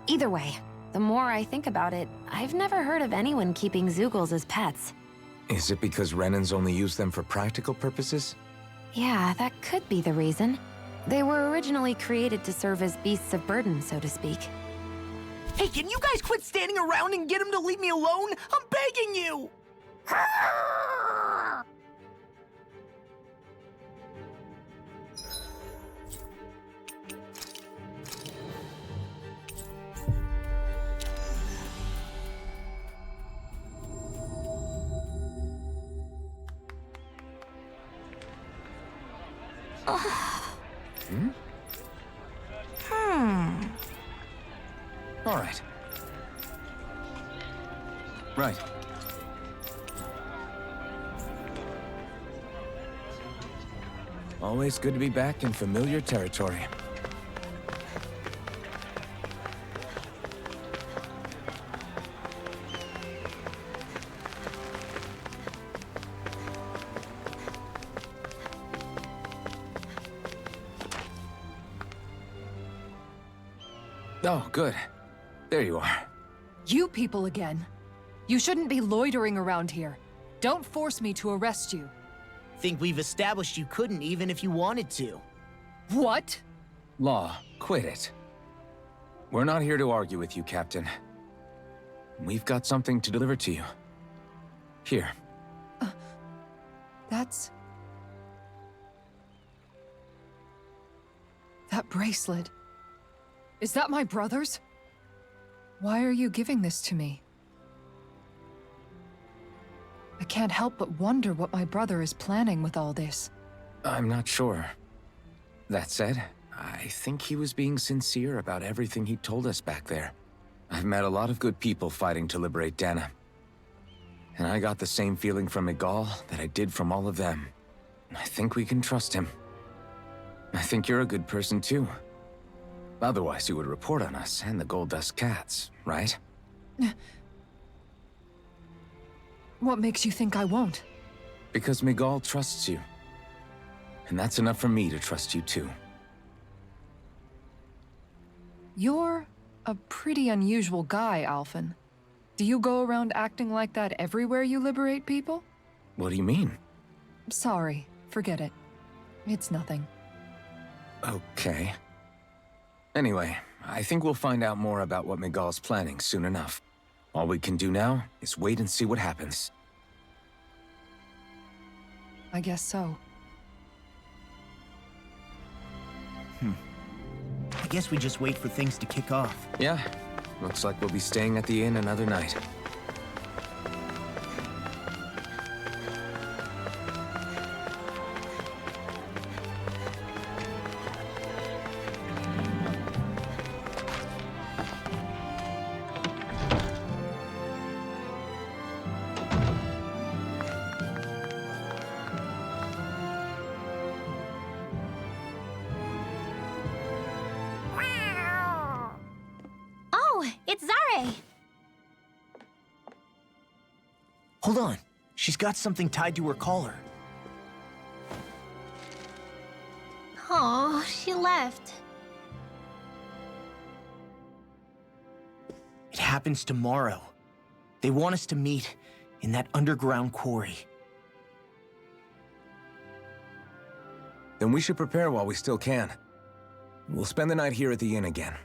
Either way, the more I think about it, I've never heard of anyone keeping Zoogles as pets. Is it because Renans only use them for practical purposes? Yeah, that could be the reason. They were originally created to serve as beasts of burden, so to speak. Hey, can you guys quit standing around and get him to leave me alone? I'm begging you! All right. Right. Always good to be back in familiar territory. Oh, good. There you are. You people again. You shouldn't be loitering around here. Don't force me to arrest you. Think we've established you couldn't even if you wanted to. What? Law, quit it. We're not here to argue with you, Captain. We've got something to deliver to you. Here. That's... That bracelet. Is that my brother's? Why are you giving this to me? can't help but wonder what my brother is planning with all this. I'm not sure. That said, I think he was being sincere about everything he told us back there. I've met a lot of good people fighting to liberate Dana. And I got the same feeling from Miguel that I did from all of them. I think we can trust him. I think you're a good person too. Otherwise you would report on us and the Gold Dust Cats, right? What makes you think I won't? Because Miguel trusts you. And that's enough for me to trust you too. You're a pretty unusual guy, Alphen. Do you go around acting like that everywhere you liberate people? What do you mean? Sorry, forget it. It's nothing. Okay. Anyway, I think we'll find out more about what Miguel's planning soon enough. All we can do now is wait and see what happens. I guess so. I guess we just wait for things to kick off. Yeah, looks like we'll be staying at the inn another night. Oh, it's Zare! Hold on. She's got something tied to her collar. Oh, she left. It happens tomorrow. They want us to meet in that underground quarry. Then we should prepare while we still can. We'll spend the night here at the inn again.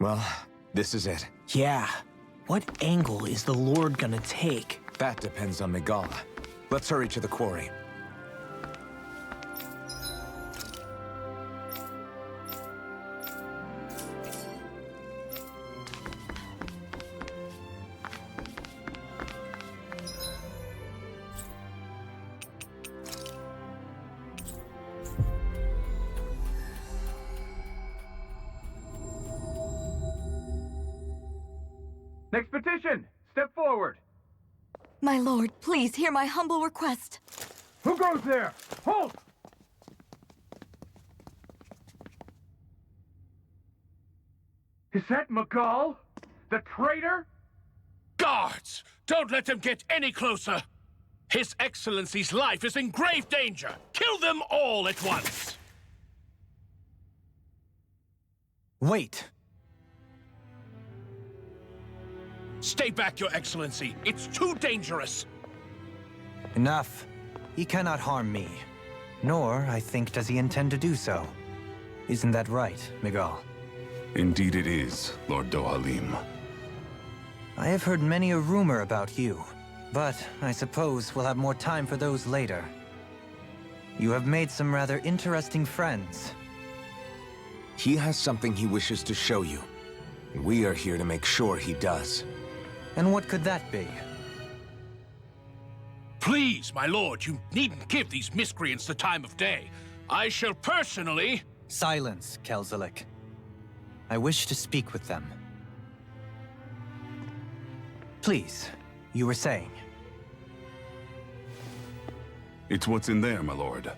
Well, this is it. Yeah. What angle is the Lord gonna take? That depends on Miguel. Let's hurry to the quarry. Next petition! Step forward! My lord, please hear my humble request. Who goes there? Halt! Is that Miguel? The traitor? Guards! Don't let them get any closer! His Excellency's life is in grave danger! Kill them all at once! Wait! Stay back, Your Excellency! It's too dangerous! Enough. He cannot harm me. Nor, I think, does he intend to do so. Isn't that right, Miguel? Indeed it is, Lord Dohalim. I have heard many a rumor about you, but I suppose we'll have more time for those later. You have made some rather interesting friends. He has something he wishes to show you. We are here to make sure he does. And what could that be? Please, my lord, you needn't give these miscreants the time of day. I shall personally... Silence, Kelzelik. I wish to speak with them. Please, you were saying. It's what's in there, my lord.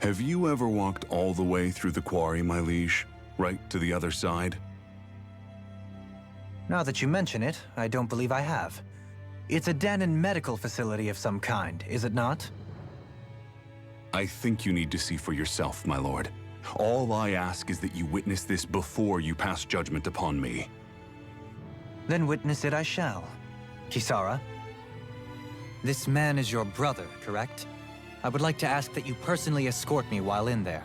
Have you ever walked all the way through the quarry, my liege? Right to the other side? Now that you mention it, I don't believe I have. It's a Danon medical facility of some kind, is it not? I think you need to see for yourself, my lord. All I ask is that you witness this before you pass judgment upon me. Then witness it I shall. Kisara? This man is your brother, correct? I would like to ask that you personally escort me while in there.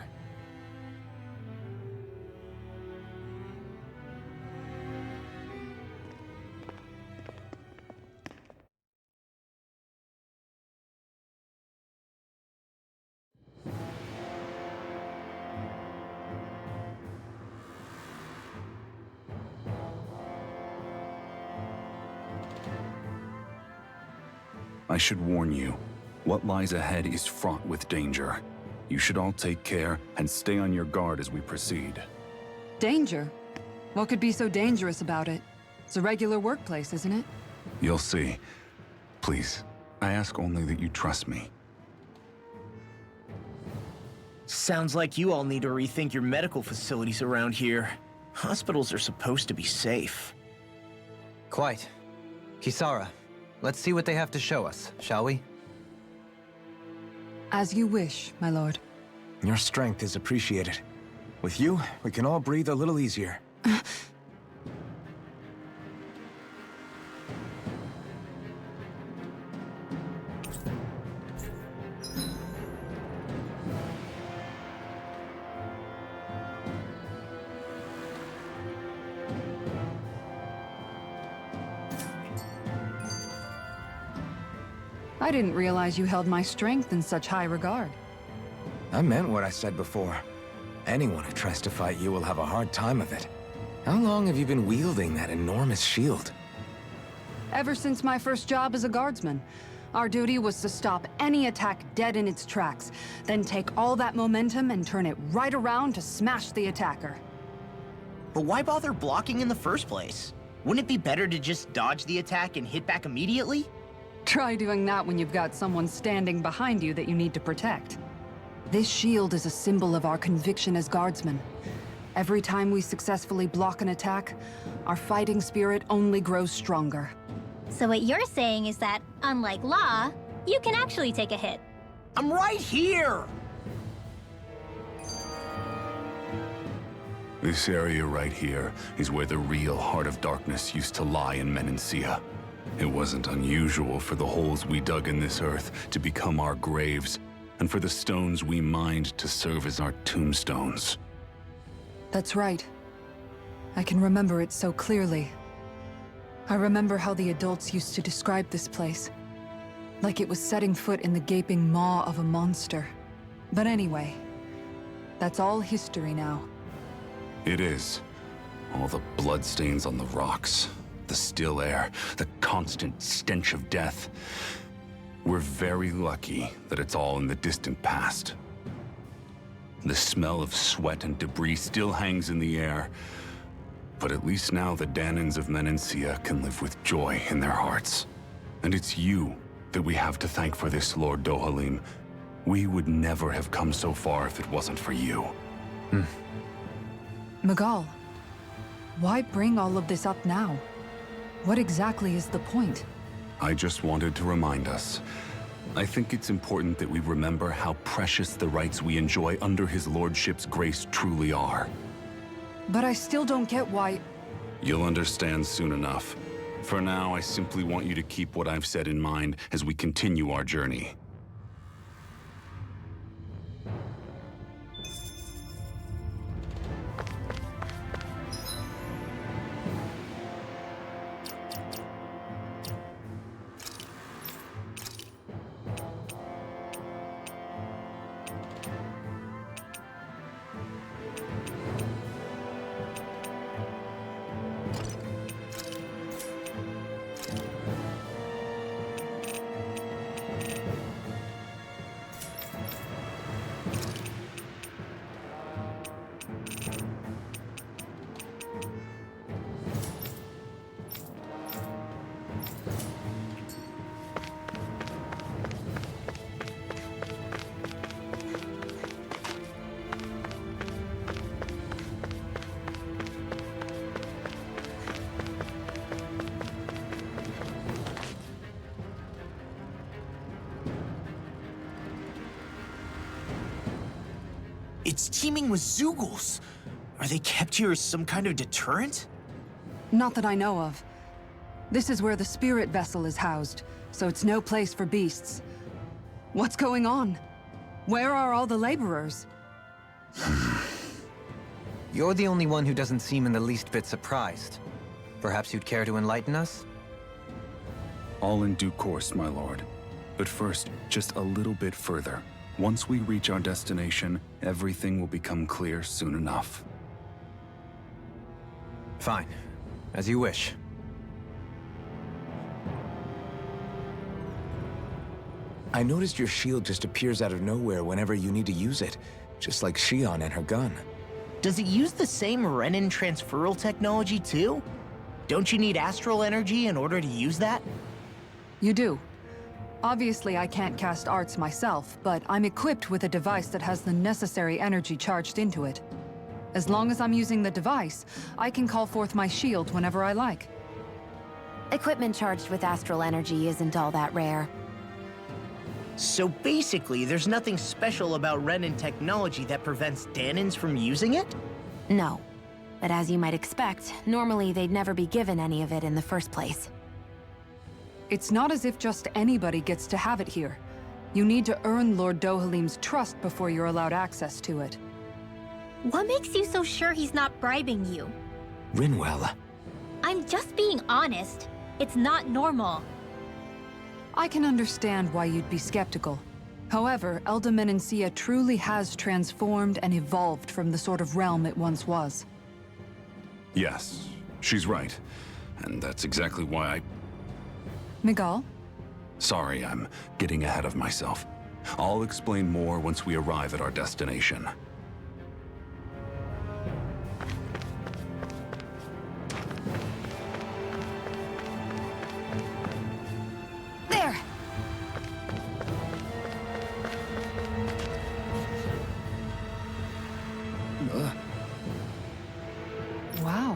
I should warn you, what lies ahead is fraught with danger. You should all take care and stay on your guard as we proceed. Danger? What could be so dangerous about it? It's a regular workplace, isn't it? You'll see. Please, I ask only that you trust me. Sounds like you all need to rethink your medical facilities around here. Hospitals are supposed to be safe. Quite. Kisara, let's see what they have to show us, shall we? As you wish, my lord. Your strength is appreciated. With you, we can all breathe a little easier. I didn't realize you held my strength in such high regard. I meant what I said before. Anyone who tries to fight you will have a hard time of it. How long have you been wielding that enormous shield? Ever since my first job as a guardsman. Our duty was to stop any attack dead in its tracks, then take all that momentum and turn it right around to smash the attacker. But why bother blocking in the first place? Wouldn't it be better to just dodge the attack and hit back immediately? Try doing that when you've got someone standing behind you that you need to protect. This shield is a symbol of our conviction as guardsmen. Every time we successfully block an attack, our fighting spirit only grows stronger. So what you're saying is that, unlike Law, you can actually take a hit. I'm right here! This area right here is where the real Heart of Darkness used to lie in Menancia. It wasn't unusual for the holes we dug in this earth to become our graves, and for the stones we mined to serve as our tombstones. That's right. I can remember it so clearly. I remember how the adults used to describe this place. Like it was setting foot in the gaping maw of a monster. But anyway, that's all history now. It is. All the bloodstains on the rocks, the still air, the constant stench of death. We're very lucky that it's all in the distant past. The smell of sweat and debris still hangs in the air, but at least now the Danans of Menancia can live with joy in their hearts. And it's you that we have to thank for this, Lord Dohalim. We would never have come so far if it wasn't for you. Magal, why bring all of this up now? What exactly is the point? I just wanted to remind us. I think it's important that we remember how precious the rights we enjoy under his lordship's grace truly are. But I still don't get why... You'll understand soon enough. For now, I simply want you to keep what I've said in mind as we continue our journey. It's teeming with Zeugles. Are they kept here as some kind of deterrent? Not that I know of. This is where the spirit vessel is housed, so it's no place for beasts. What's going on? Where are all the laborers? You're the only one who doesn't seem in the least bit surprised. Perhaps you'd care to enlighten us? All in due course, my lord. But first, just a little bit further. Once we reach our destination, everything will become clear soon enough. Fine. As you wish. I noticed your shield just appears out of nowhere whenever you need to use it, just like Shion and her gun. Does it use the same Renin transferal technology too? Don't you need astral energy in order to use that? You do. Obviously, I can't cast arts myself, but I'm equipped with a device that has the necessary energy charged into it. As long as I'm using the device, I can call forth my shield whenever I like. Equipment charged with astral energy isn't all that rare. So basically, there's nothing special about Renin technology that prevents Danins from using it? No. But as you might expect, normally they'd never be given any of it in the first place. It's not as if just anybody gets to have it here. You need to earn Lord Dohalim's trust before you're allowed access to it. What makes you so sure he's not bribing you? Rinwell. I'm just being honest. It's not normal. I can understand why you'd be skeptical. However, Elda Menancia truly has transformed and evolved from the sort of realm it once was. Yes, she's right. And that's exactly why I... Miguel? Sorry, I'm getting ahead of myself. I'll explain more once we arrive at our destination. There! Wow.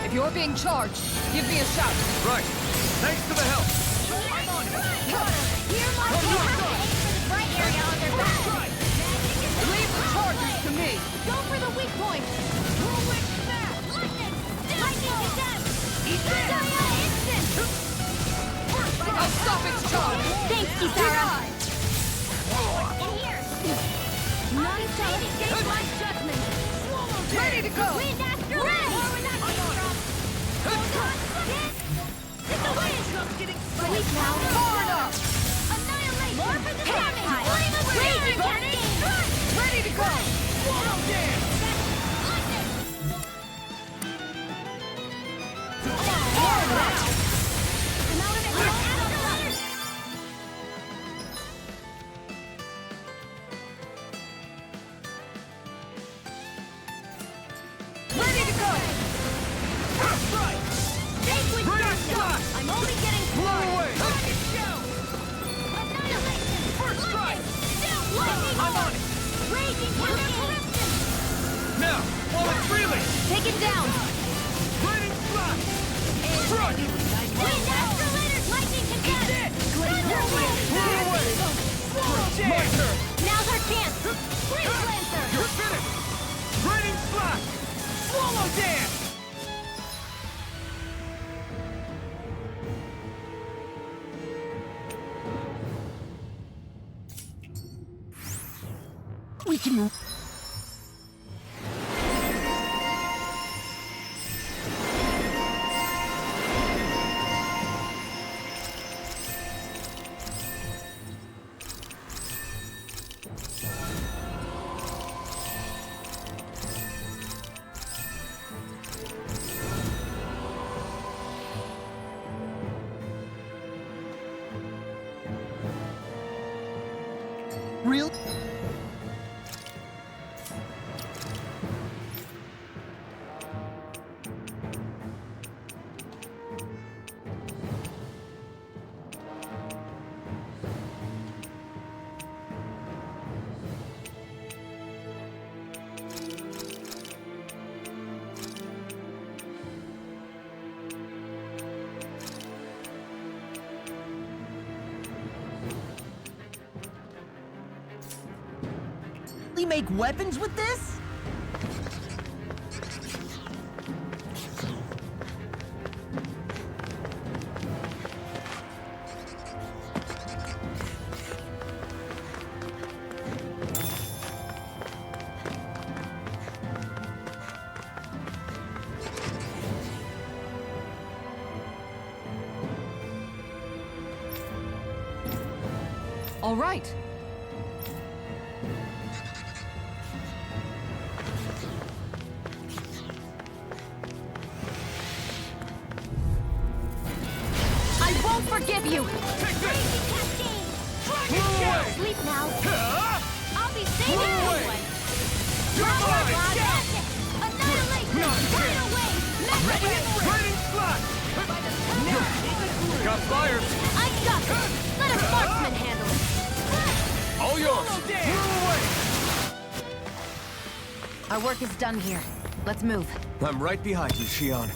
If you're being charged, give me a shout. Right. Thanks for the help. I'm on it. Hear my call. Aim for the bright area on their back. Leave the charges to me. Go for the weak point. Whirlwind snap. Lightning. Lightning to death. Eat instant. I'll stop its charge. Thanks, Kisara. In here. Non-saving my judgment. Ready to go. Wind astral. Sweet now. Far enough. Annihilate. More for the damage. Raging burning. Ready to go. Swallow dance. Far enough. I'm out of it. Ready to go. Right. Take with Radiant darkness. blast. I'm only getting Blow close. away. Rocket show. Annihilation. First strike. Lightning I'm on orb. it. Raging hurricane. Now, while it's reeling. Take it down. Raining blast. Strike. Wind astrolator. Lightning to death. Thunder wave. Blow away. Swallow My turn. Now's our chance. Freeze Lancer. You're finished. Raining blast. Swallow dance. We can... Real? We make weapons with this? All right. I won't forgive you! Take this! Sleep now! I'll be saving anyway! You're mine! Annihilation! Right away! Raining slash! Got fires! I got it! Let a marksman handle it! All yours! Our work is done here. Let's move. I'm right behind you, Shion.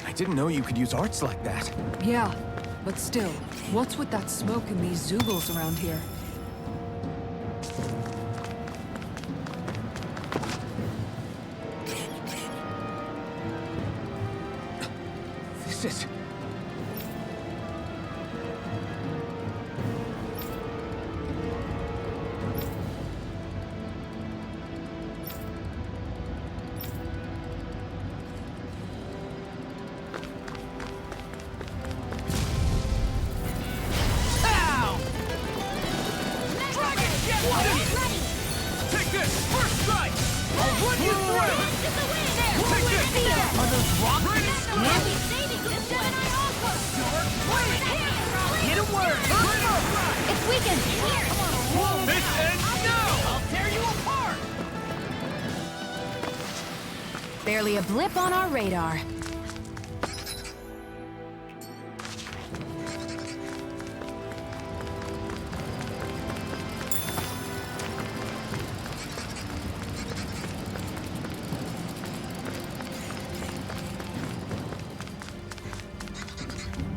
I didn't know you could use arts like that. Yeah, but still, what's with that smoke and these Zoogles around here? This is... Take this! First strike! I'll run you through! Take this! Are those rockets? Hit a word! It's weakened! This ends now! I'll tear you apart! Barely a blip on our radar.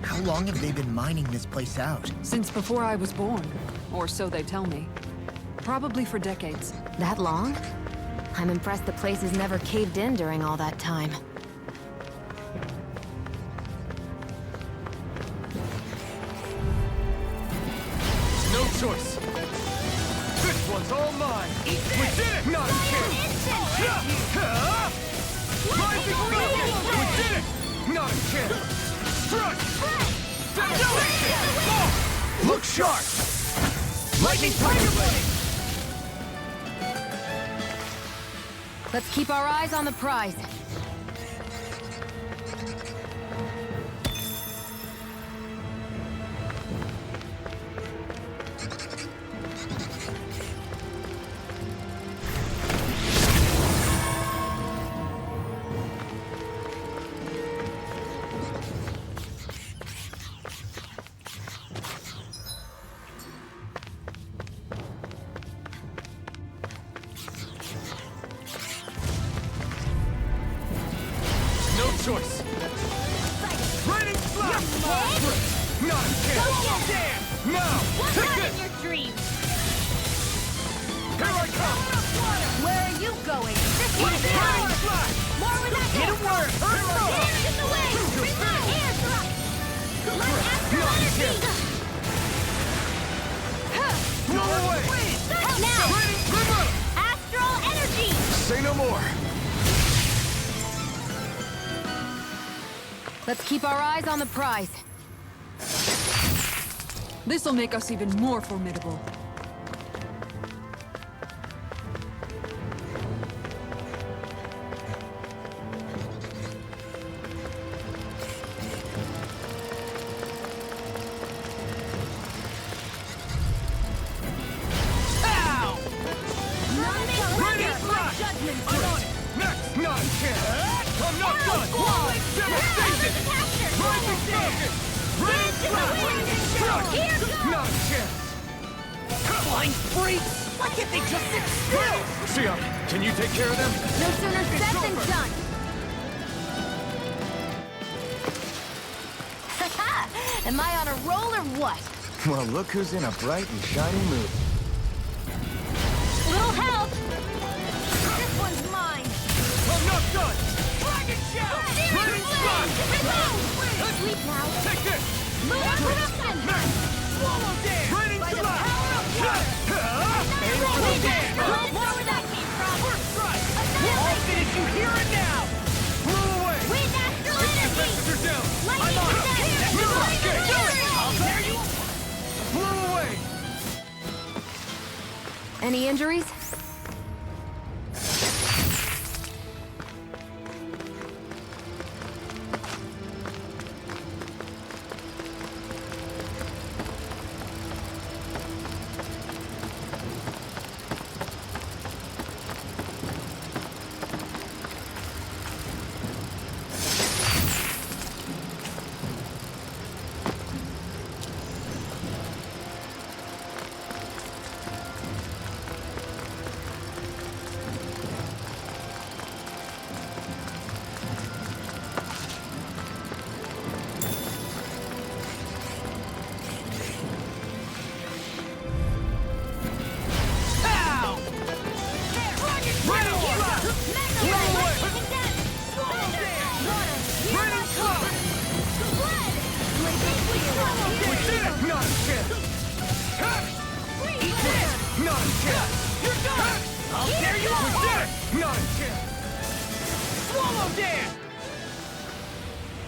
How long have they been mining this place out? Since before I was born. Or so they tell me. Probably for decades. That long? I'm impressed the place has never caved in during all that time. No choice. This one's all mine. We did it! Not a chance! Rising Falcon! We did it! Not a chance! Strike! Look sharp! Lightning Tiger Blade! Let's keep our eyes on the prize. No choice. Raining slap! Not a chance! Damn! Now! Take this! Your dreams! Here I come! Where are you going? This one's Raining yours! slash! More with that! Hit a word! Hands in the way! Hands up! Let Astral Energy! Blow away! Now! Raining Glimmer! Astral Energy! Say no more! Let's keep our eyes on the prize. This'll make us even more formidable. Raining slash! I'm on it! Next! Not a chance! I'm not done! Devastation! Rising Falcon! Raining slash! Here goes! Not a chance! Blind freaks! Why can't they just sit still? Shion, can you take care of them? No sooner said than done. Am I on a roll or what? Well, look who's in a bright and shiny mood. Little help! This one's mine! I'm not done! Dragon Shell! Raining slash! Sleep now! Take this! Move on production! Swallow dance! Raining By the slash! power of water! Aim injuries?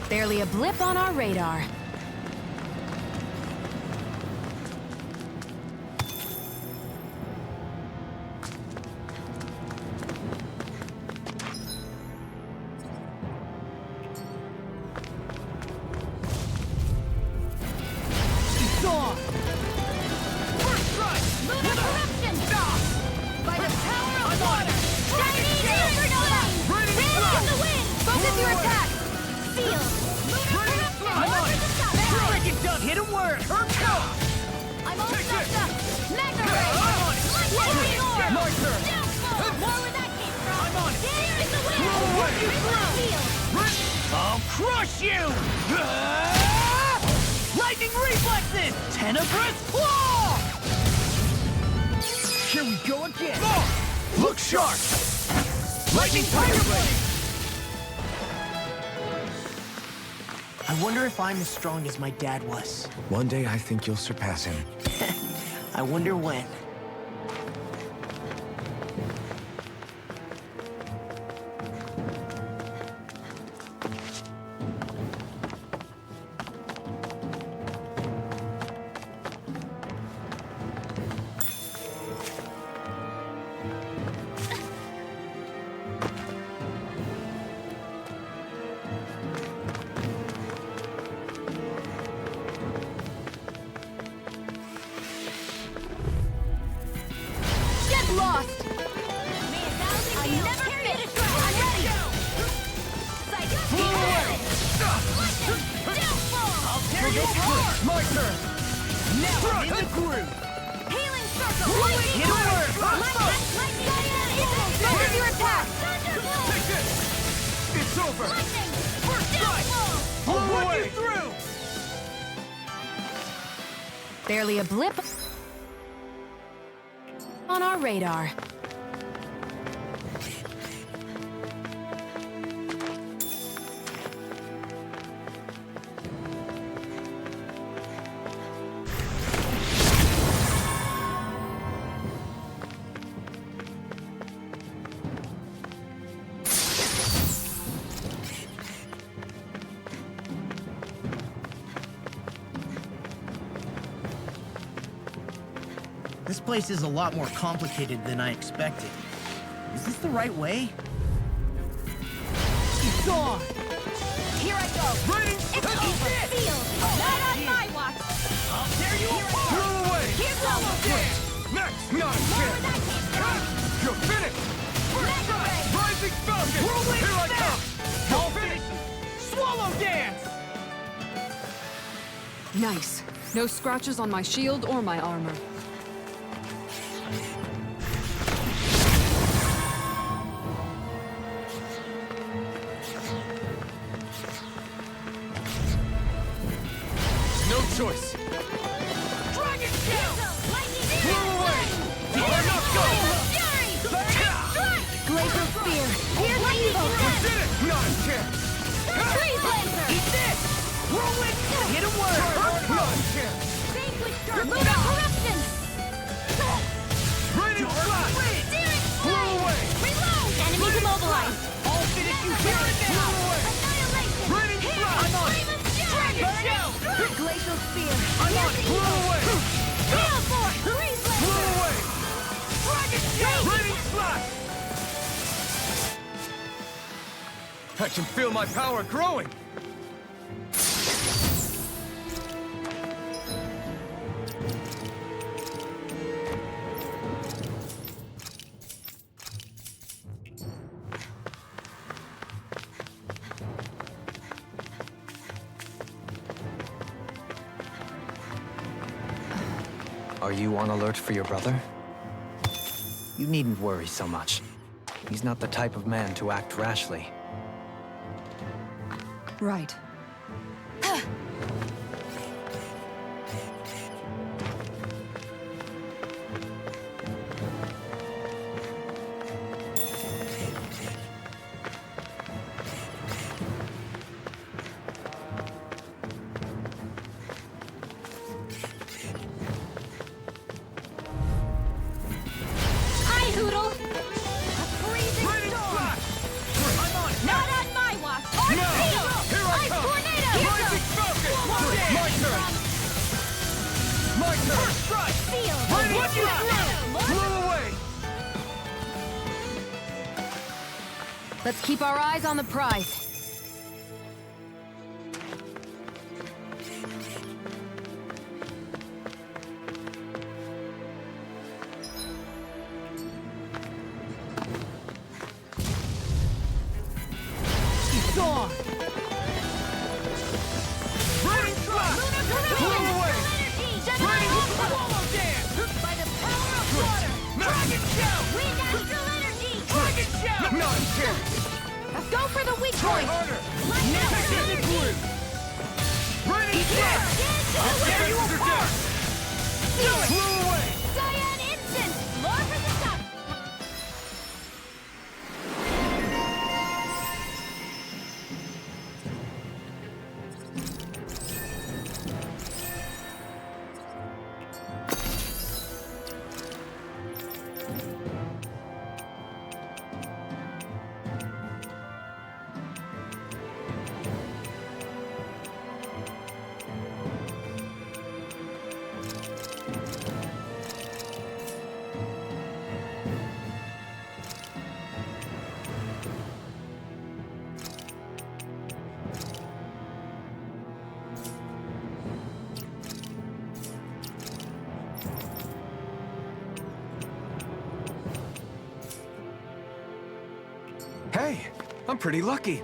Barely a blip on our radar. I'll crush you! Lightning reflexes! Tenebrous claw! Here we go again! Look sharp! Lightning tiger blade! I wonder if I'm as strong as my dad was. One day I think you'll surpass him. I wonder when. Lost! I never finished! I'm ready! I'll tear you apart! My turn! Now I'm in the groove! Healing circle! Hit a word! Focus your attack! Take this! It's over! First strike! I'll run you through! Barely a blip on our radar. This place is a lot more complicated than I expected. Is this the right way? It's on! Here I go! Raining! It's over! Field! Not on my watch! I'll tear you apart! Throw away! Here's Solo Dance! Next! Not a chance! You're finished! First strike! Rising Falcon! Whirlwind Here I come! I'll finish! Swallow Dance! Nice. No scratches on my shield or my armor. No choice! Dragon Shell! Blow away! You're not going! Glacial Spear! Here's the evil! We did it! Not a chance! Freeze Laser! Eat this! Whirlwind! Hit a word! Not a chance! Vanquish Lunar Corruption! Raining Slash! Blow away! Reload! Enemies immobilized! I'll finish you here and now! Blow away! Annihilation! Raining Slash! I'm on it! Dragon Shell! Glacial Spear! I'm on it! Blow away! Gale Force! Freeze Laser! Blow away! Dragon I can feel my power growing! Are you on alert for your brother? You needn't worry so much. He's not the type of man to act rashly. Right. Let's keep our eyes on the prize. Gone! Raining Slash! Blow away! Raining Swallow Dance! By the power of water! Dragon Shout! Wind Astral Energy! Dragon Shout! Not a chance! Let's go for the weak Try point! harder! Technical Blue! Raining Slash! I'll tear you apart! Blew away! Cyan Instant! More for the top! Hey, I'm pretty lucky.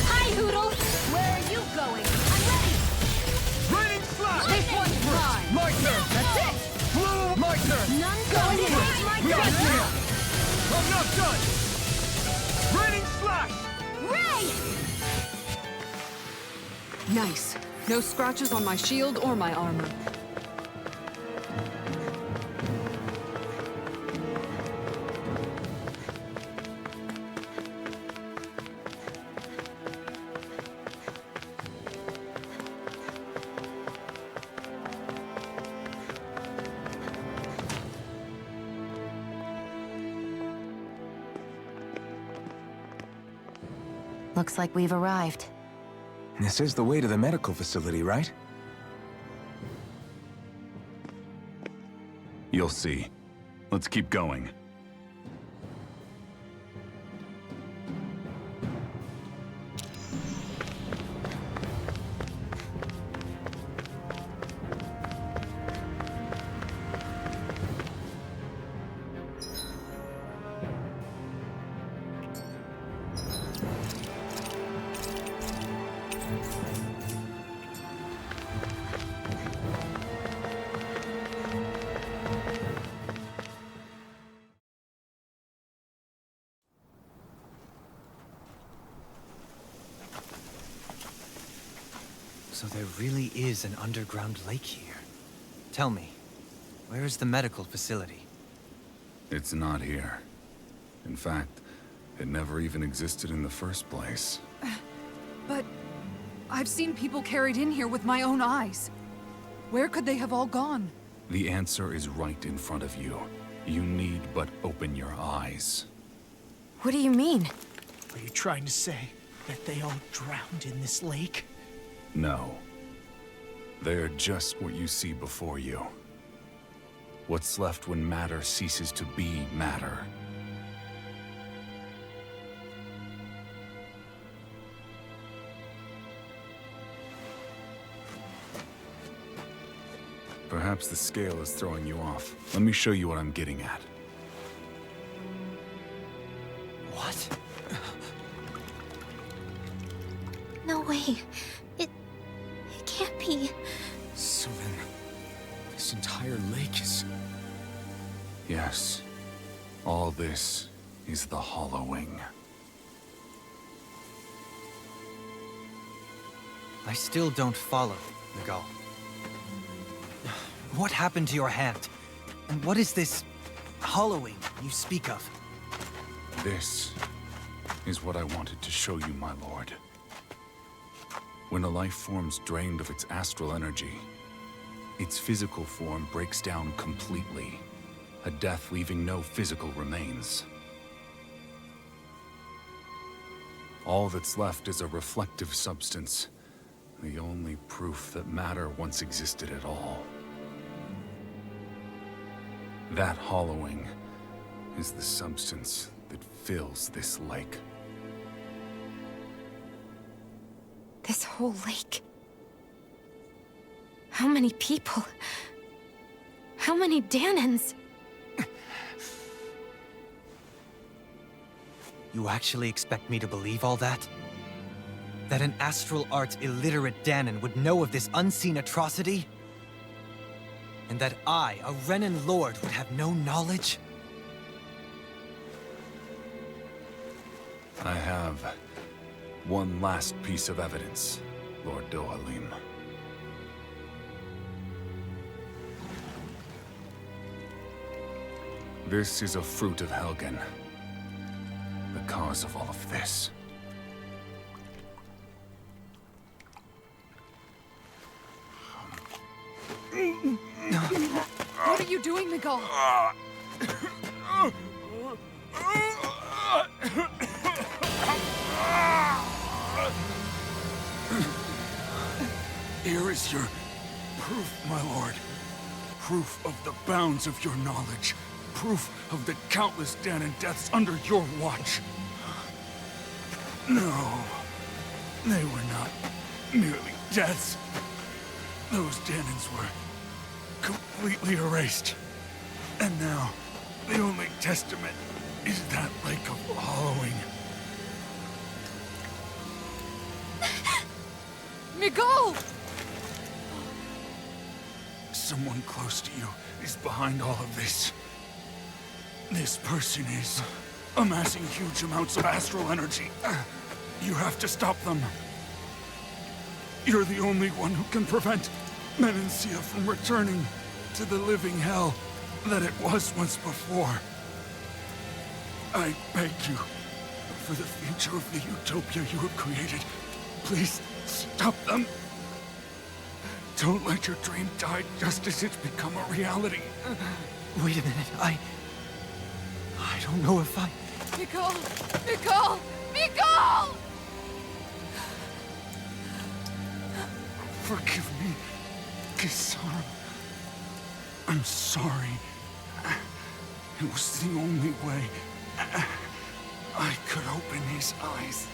Hi, Hoodle! Where are you going? I'm ready! Raining Slash! This one's mine! My turn! That's it! Blue! My turn! None going in! My Not turn! yet! I'm not done! Raining Slash! Ray! Nice. No scratches on my shield or my armor. Looks like we've arrived. This is the way to the medical facility, right? You'll see. Let's keep going. So there really is an underground lake here. Tell me, where is the medical facility? It's not here. In fact, it never even existed in the first place. But I've seen people carried in here with my own eyes. Where could they have all gone? The answer is right in front of you. You need but open your eyes. What do you mean? Are you trying to say that they all drowned in this lake? No. They're just what you see before you. What's left when matter ceases to be matter. Perhaps the scale is throwing you off. Let me show you what I'm getting at. What? No way. It can't be. So then, this entire lake is... Yes. All this is the hollowing. I still don't follow, Miguel. What happened to your hand? And what is this hollowing you speak of? This is what I wanted to show you, my lord. When a life form's drained of its astral energy, its physical form breaks down completely, a death leaving no physical remains. All that's left is a reflective substance, the only proof that matter once existed at all. That hollowing is the substance that fills this lake. This whole lake. How many people? How many Danons? You actually expect me to believe all that? That an astral arts illiterate Danon would know of this unseen atrocity? And that I, a Renan lord, would have no knowledge? I have one last piece of evidence, Lord Dohalim. This is a fruit of Helgen, the cause of all of this. What are you doing, Miguel? Here is your proof, my lord. Proof of the bounds of your knowledge. Proof of the countless Danon deaths under your watch. No, they were not merely deaths. Those Danons were completely erased. And now, the only testament is that lake of hollowing. Miguel! Someone close to you is behind all of this. This person is amassing huge amounts of astral energy. You have to stop them. You're the only one who can prevent Menancia from returning to the living hell that it was once before. I beg you, for the future of the utopia you have created, please stop them. Don't let your dream die just as it's become a reality. Wait a minute, I don't know if I... Miguel! Miguel! Miguel! Forgive me, Kisara. I'm sorry. It was the only way I could open his eyes.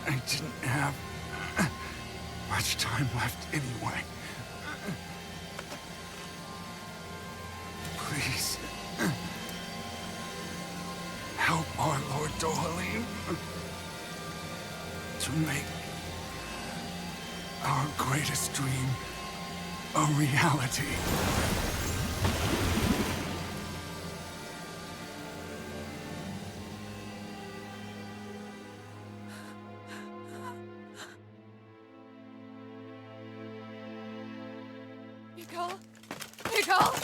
I didn't have much time left anyway. Please, help our Lord Dohalim to make our greatest dream a reality. Miguel! Miguel!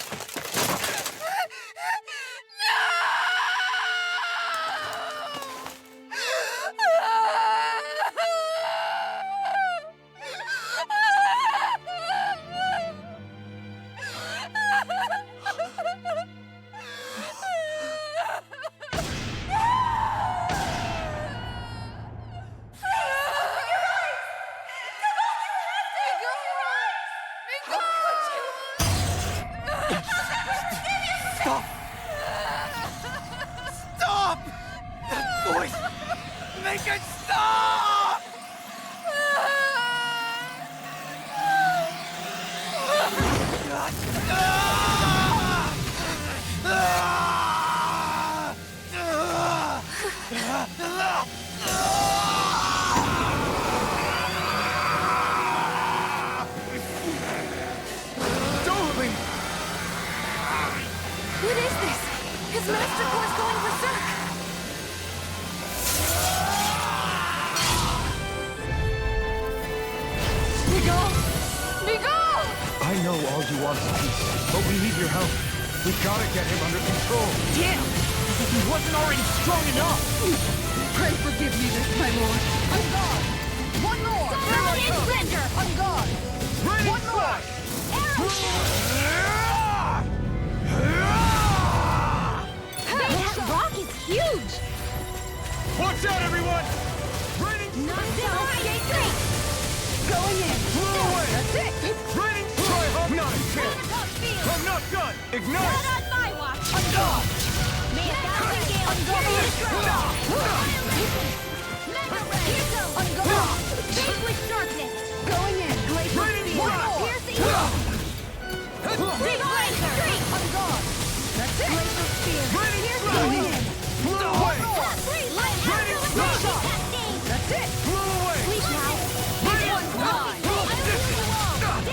I know all you want is peace, but we need your help. We gotta get him under control. Damn! As if he wasn't already strong enough! Pray forgive me this, my lord. On guard! One more! Surrender! On guard! One more! That rock is huge! Watch out, everyone! Going in! Blow away! That's it! Raining strike! Not a chance! I'm not done! Ignite! Not on my watch! On guard! May a thousand gales carry the strong! Mega ray! Here goes! On guard! Big with sharpness! Going in! Glacial Raining speed! strike! Piercing blow! Big laser! On guard! That's it! Glacial spear! Raining Piercing strike! wind! Blow away! Light Raining after strike! cascade! That's it! Blow away! Sleep now! This one's mine!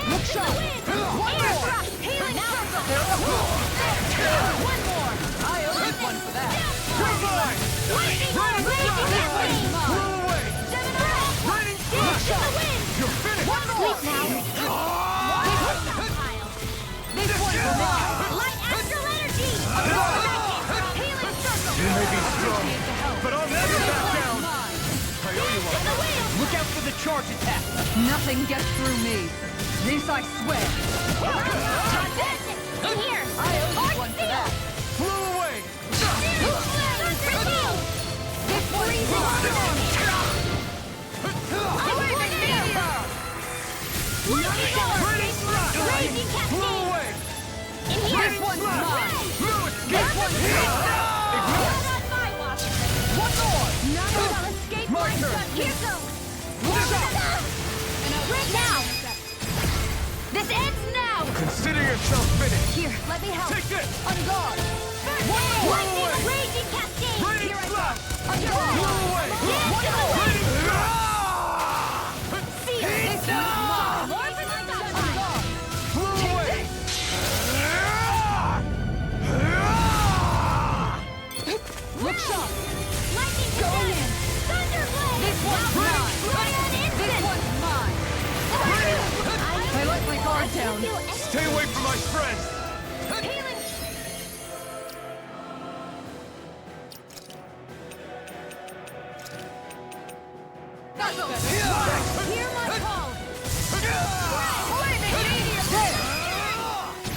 Look sharp! One more! Healing circle! One more! I owe you one for that! Goodbye! Lightning orb! Raging cascade! Blow away! Raining strike! You're finished! One more! Sleep now! This one's mine! Light astral energy! Healing circle! You may be strong, but I'll never back down! I owe you one. Look out for the charge attack! Nothing gets through me! This I swear! In here! I owe you one for that! Blow away! This one's mine! Raging Blow cascade! away! In here! This one's mine! No escape! This one's mine! Not on my watch! One more! None shall escape my judgment! Here goes! Now! This ends now! Consider yourself finished! Here, let me help! Take this! On guard! One Lightning more! away! raging cascade! Raining Here I go! slash! On guard! Blow away! One more! Raining This one's mine! On guard! Blow away! Look sharp! Lightning Going in! Thunderblade! This one's mine! This one's mine! I let my guard down! Stay away from my friends! Healing! Hear my call!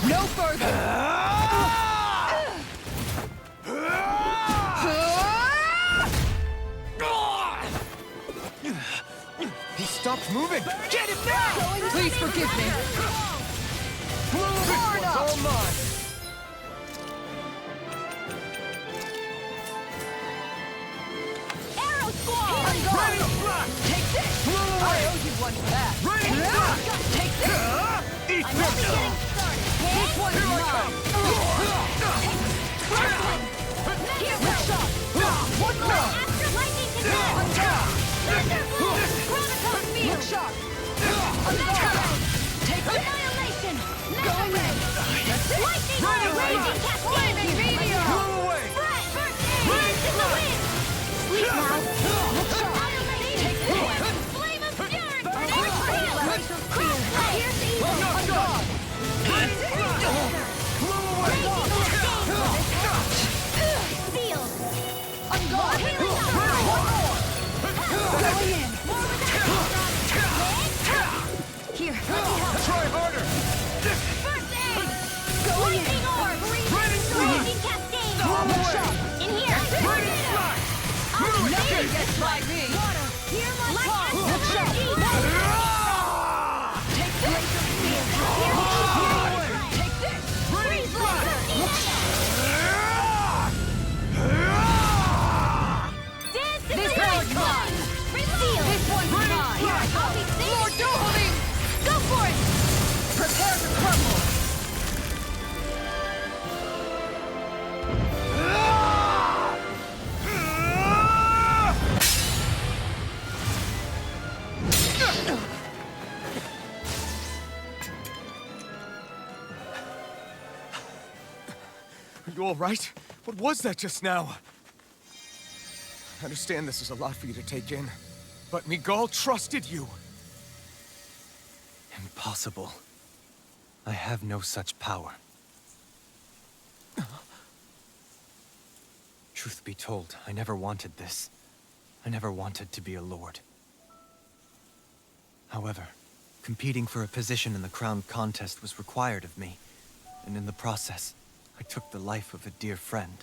No further! He stopped moving! Get him now! Please forgive me! This one's all mine! Arrow squall! Raining slash! Take this! Blow I away! owe you one for that! Raining slash! Take this! Eat I'm this! only getting started! This one's Here I mine! Here Look goes! sharp! One more! Astral lightning control! On guard! Thunderbolt! Chronicle Look field! sharp! On guard! Take this! Annihilation! Going in! That's it! Lightning orb! Raging cascade! Flaming meteor! Blow away! Burst into the wind! Sleep now! Look sharp! Annihilation! Take this! Flame of fury! Glacial spear! Crossblade! On guard! Blow away! Sealed! On guard! One more! Going in! Here, let me help! Try harder! First aid! Going in! Lightning orb! Raining slash! Raging cascade! Blow away! In here! Raining slash! Nothing gets by me! Water! Hear my call! Look sharp! Take this! Take this! Freeze laser! Dance in This the one's wind! mine! Reveal! This one's mine! Here, I'll be safe! Lord Dohalim! Go for it! Prepare to crumble! Are you all right? What was that just now? I understand this is a lot for you to take in, but Miguel trusted you. Impossible. I have no such power. Truth be told, I never wanted this. I never wanted to be a lord. However, competing for a position in the crown contest was required of me, and in the process, I took the life of a dear friend.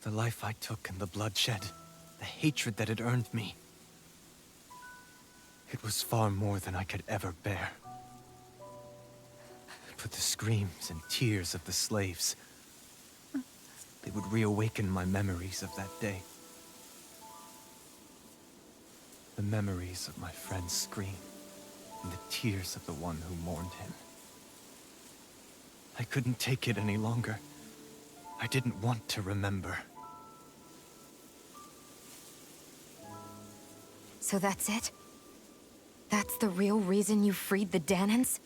The life I took and the bloodshed, the hatred that it earned me. It was far more than I could ever bear. But the screams and tears of the slaves, they would reawaken my memories of that day. The memories of my friend's scream, and the tears of the one who mourned him. I couldn't take it any longer. I didn't want to remember. So that's it? That's the real reason you freed the Danans?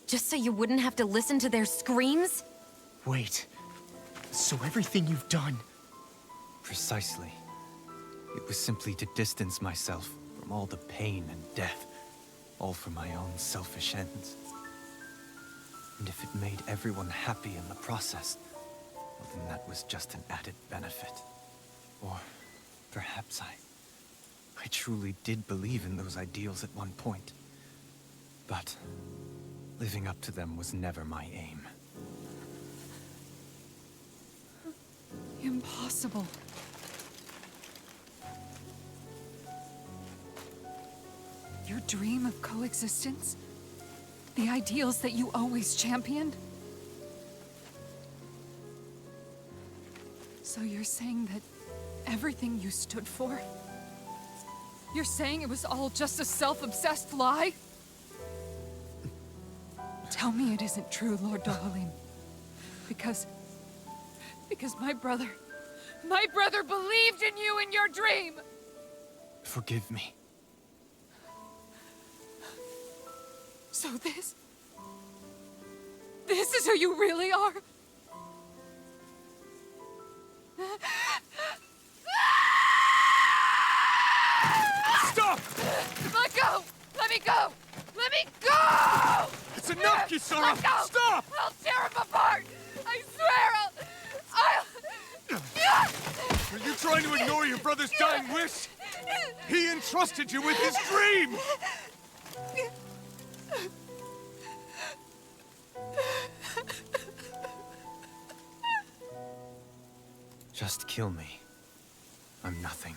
Just so you wouldn't have to listen to their screams? Wait. So everything you've done... Precisely. It was simply to distance myself from all the pain and death, all for my own selfish ends. And if it made everyone happy in the process, well, then that was just an added benefit. Or perhaps I truly did believe in those ideals at one point. But living up to them was never my aim. Impossible. Your dream of coexistence? The ideals that you always championed? So you're saying that everything you stood for? You're saying it was all just a self-obsessed lie? Tell me it isn't true, Lord Dohalim. Because my brother believed in you in your dream! Forgive me. So this is who you really are? Stop! Let go! Let me go! Let me go! It's enough, Kisara! Let go! Stop! I'll tear him apart! I swear Are you trying to ignore your brother's dying wish? He entrusted you with his dream! Just kill me. I'm nothing.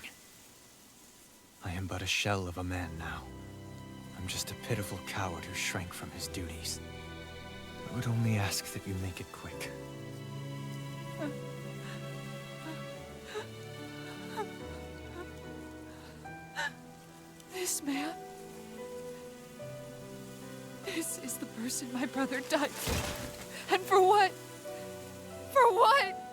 I am but a shell of a man now. I'm just a pitiful coward who shrank from his duties. I would only ask that you make it quick. This man... This is the person my brother died for. And for what? For what?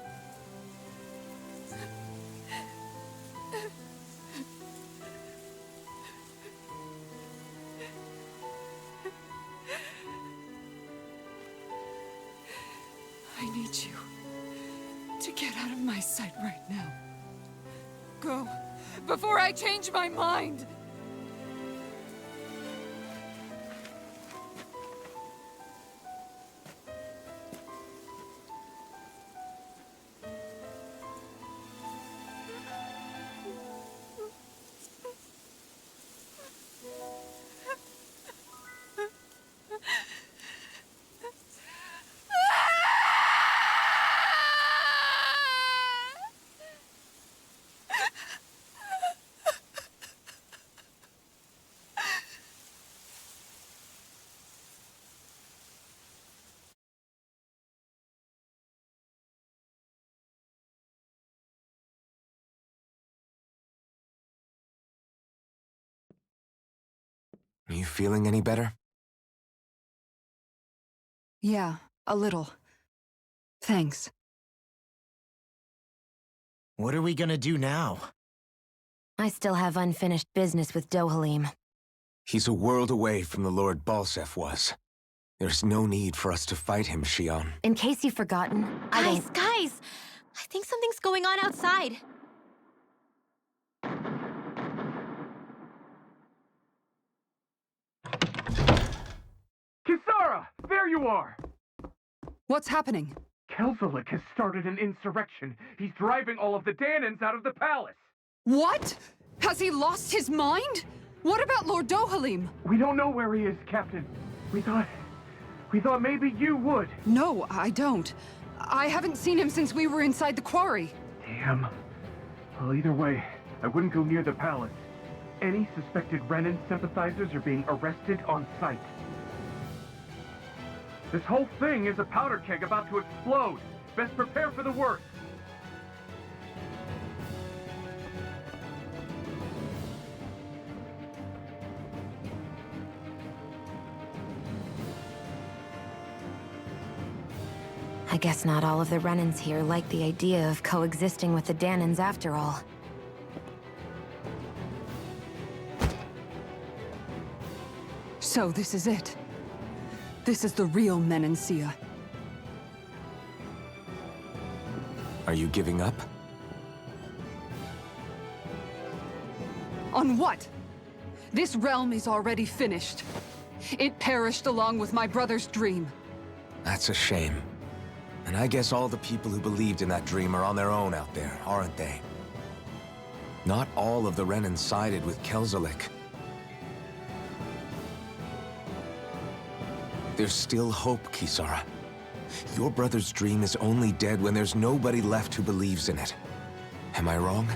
I need you to get out of my sight right now. Go, before I change my mind! Are you feeling any better? Yeah, a little. Thanks. What are we gonna do now? I still have unfinished business with Dohalim. He's a world away from the Lord Balsef was. There's no need for us to fight him, Shion. In case you've forgotten, Guys! I think something's going on outside. Kisara! you are! What's happening? Kelzelik has started an insurrection. He's driving all of the Danans out of the palace. What? Has he lost his mind? What about Lord Dohalim? We don't know where he is, Captain. We thought maybe you would. No, I don't. I haven't seen him since we were inside the quarry. Damn. Well, either way, I wouldn't go near the palace. Any suspected Renan sympathizers are being arrested on sight. This whole thing is a powder keg about to explode. Best prepare for the worst. I guess not all of the Renans here like the idea of coexisting with the Danans after all. So this is it. This is the real Menancia. Are you giving up? On what? This realm is already finished. It perished along with my brother's dream. That's a shame. And I guess all the people who believed in that dream are on their own out there, aren't they? Not all of the Renan sided with Kelzelik. There's still hope, Kisara. Your brother's dream is only dead when there's nobody left who believes in it. Am I wrong?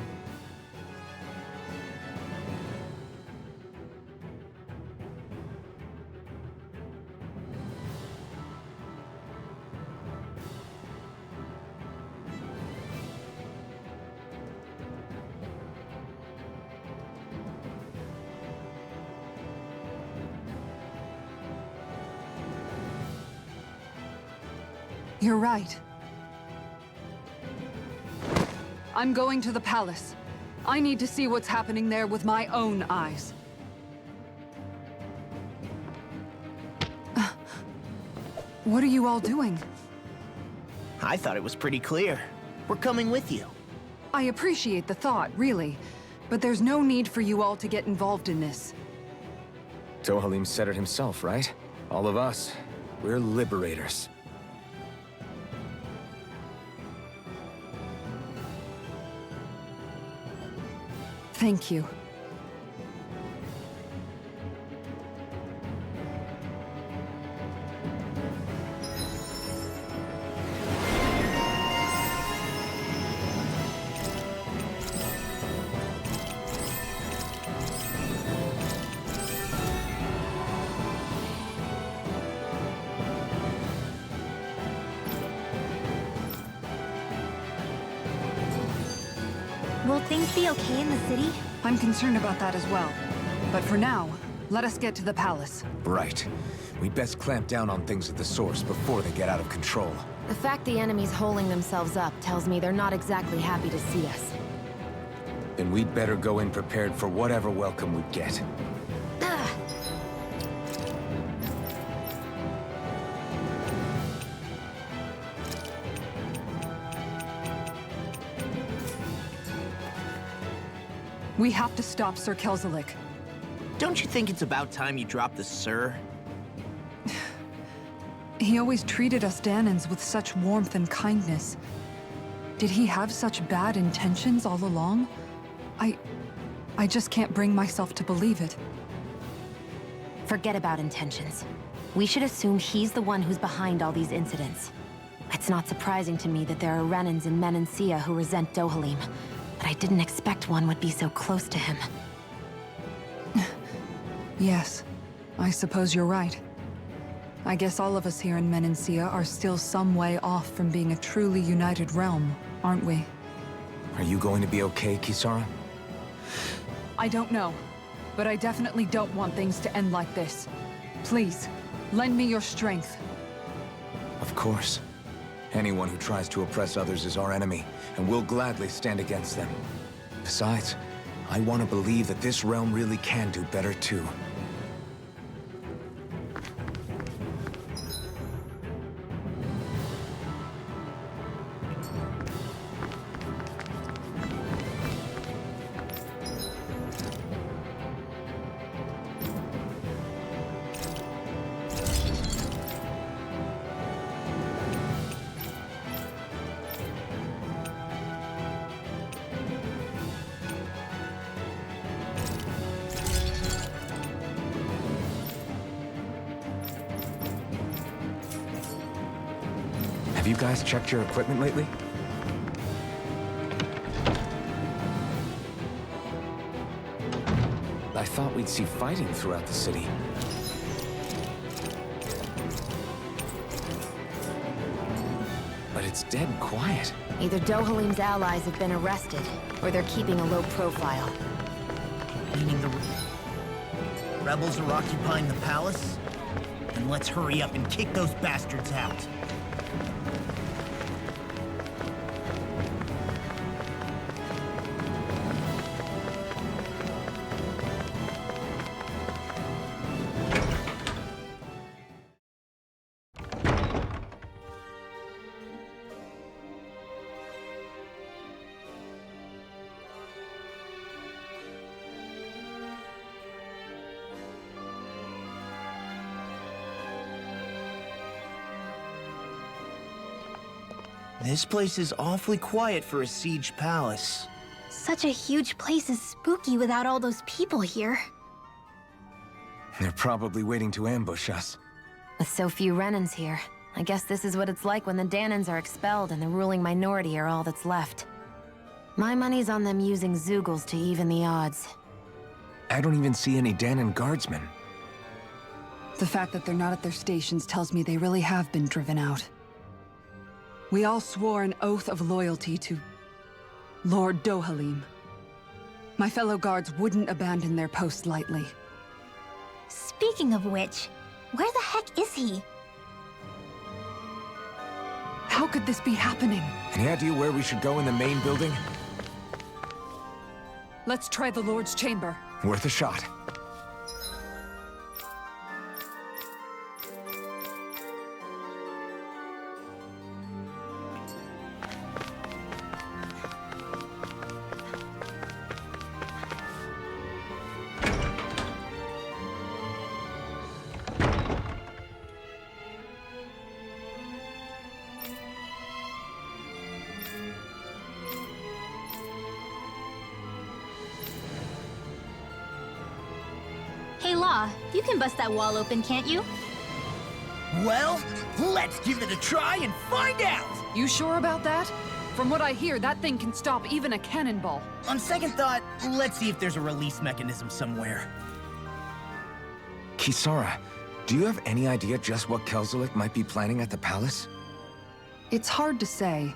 You're right. I'm going to the palace. I need to see what's happening there with my own eyes. What are you all doing? I thought it was pretty clear. We're coming with you. I appreciate the thought, really. But there's no need for you all to get involved in this. Dohalim said it himself, right? All of us. We're liberators. Thank you. Will things be okay in the city? I'm concerned about that as well. But for now, let us get to the palace. Right. We'd best clamp down on things at the source before they get out of control. The fact the enemy's holding themselves up tells me they're not exactly happy to see us. Then we'd better go in prepared for whatever welcome we get. We have to stop Sir Kelzelik. Don't you think it's about time you dropped the sir? He always treated us Danans with such warmth and kindness. Did he have such bad intentions all along? I just can't bring myself to believe it. Forget about intentions. We should assume he's the one who's behind all these incidents. It's not surprising to me that there are Renans in Menancia who resent Dohalim, but I didn't expect one would be so close to him. Yes, I suppose you're right. I guess all of us here in Menancia are still some way off from being a truly united realm, aren't we? Are you going to be okay, Kisara? I don't know, but I definitely don't want things to end like this. Please, lend me your strength. Of course. Anyone who tries to oppress others is our enemy, and we'll gladly stand against them. Besides, I want to believe that this realm really can do better too. you guys checked your equipment lately? I thought we'd see fighting throughout the city. But it's dead quiet. Either Dohalim's allies have been arrested, or they're keeping a low profile. Meaning the rebels are occupying the palace? Then let's hurry up and kick those bastards out. This place is awfully quiet for a siege palace. Such a huge place is spooky without all those people here. They're probably waiting to ambush us. With so few Renans here, I guess this is what it's like when the Danans are expelled and the ruling minority are all that's left. My money's on them using Zeugles to even the odds. I don't even see any Danan guardsmen. The fact that they're not at their stations tells me they really have been driven out. We all swore an oath of loyalty to Lord Dohalim. My fellow guards wouldn't abandon their post lightly. Speaking of which, where the heck is he? How could this be happening? Any idea where we should go in the main building? Let's try the Lord's chamber. Worth a shot. Hey Law, you can bust that wall open, can't you? Well, let's give it a try and find out! You sure about that? From what I hear, that thing can stop even a cannonball. On second thought, let's see if there's a release mechanism somewhere. Kisara, do you have any idea just what Kelzelik might be planning at the palace? It's hard to say.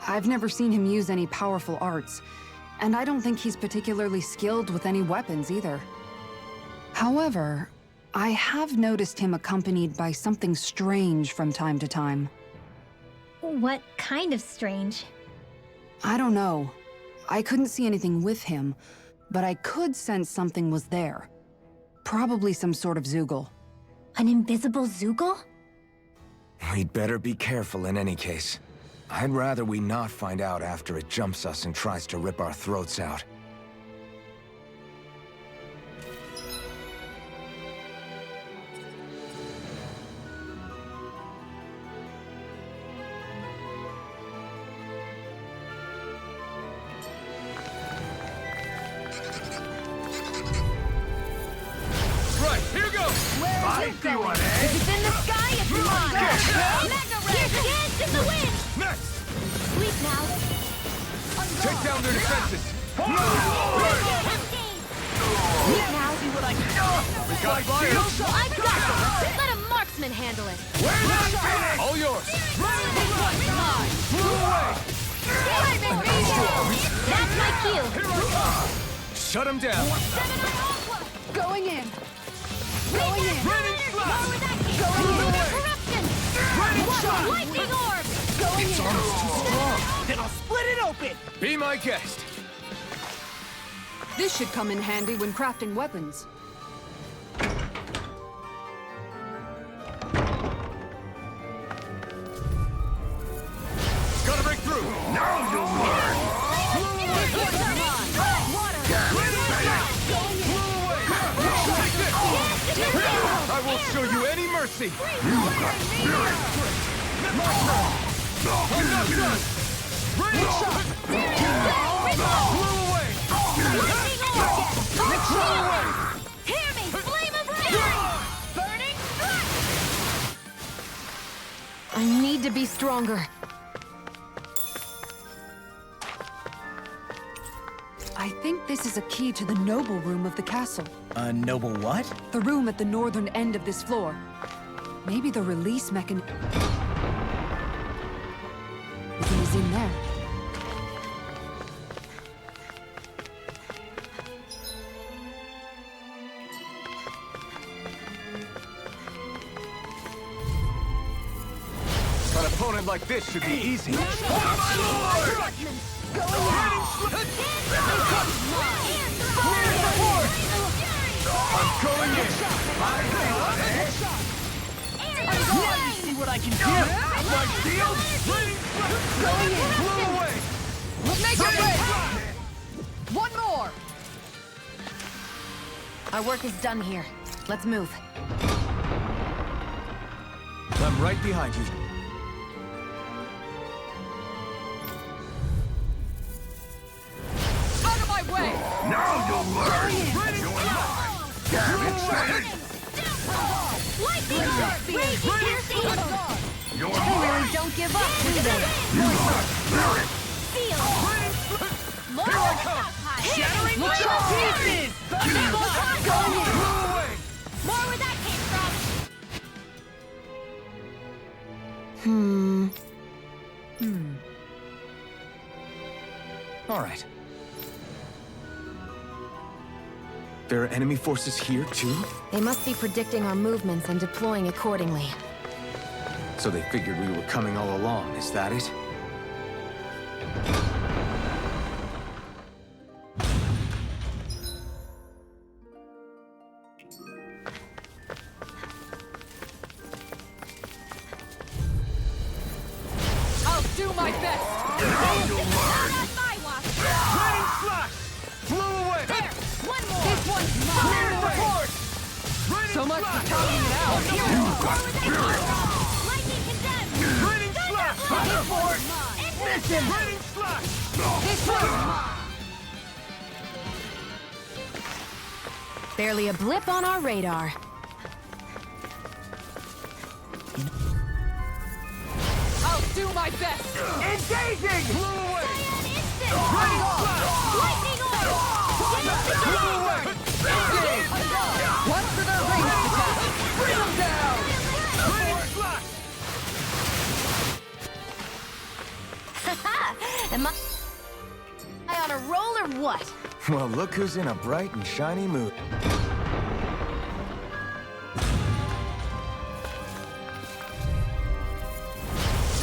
I've never seen him use any powerful arts, and I don't think he's particularly skilled with any weapons either. However, I have noticed him accompanied by something strange from time to time. What kind of strange? I don't know. I couldn't see anything with him, but I could sense something was there. Probably some sort of Zeugl. An invisible Zeugl? We'd better be careful in any case. I'd rather we not find out after it jumps us and tries to rip our throats out. If it's in the sky, it's mine! Mega Ray! Dance in the wind! Next! Sleep now! Take down their defenses! Sleep now! See what I can do! We got fires! I got it! Let a marksman handle it! Where's that? All yours! That's my cue! Shut him down! Going in! Going in! Lightning orb! Its armor's too strong! Then I'll split it open! Be my guest! This should come in handy when crafting weapons. Gotta break through! Now you'll learn! I won't show you any mercy! You got spirit! Hear me! Flame of fury! Burning strike! I need to be Be stronger. I think this is a key to the noble room of the castle. A noble what? The room at the northern end of this floor. Maybe the release mechanism is in there. An opponent like this should be easy. Go I'm going in. Now you see what I can do! My shield! Going in! Blew away! Make it ready! One more! Our work is done here. Let's move. I'm right behind you. Out of my way! Now you'll learn! Damn it! Lightning shot! You're They really don't give up, do they? More shattering pieces! More where that came from! All right. There are enemy forces here, too? They must be predicting our movements and deploying accordingly. So they figured we were coming all along, is that it? I'll do my best! Lightning slash! Flew away! There! One more! This one's mine! So much for talking it out! Lightning slash! Miss him! Lightning slash! This one's mine! Barely a blip on our radar. I'll do my best! Engaging! Flew away! Lightning orb! Flew away! One for the ranged attack! Bring them down! Lightning slash! Am I on a roll or what? Well, look who's in a bright and shiny mood.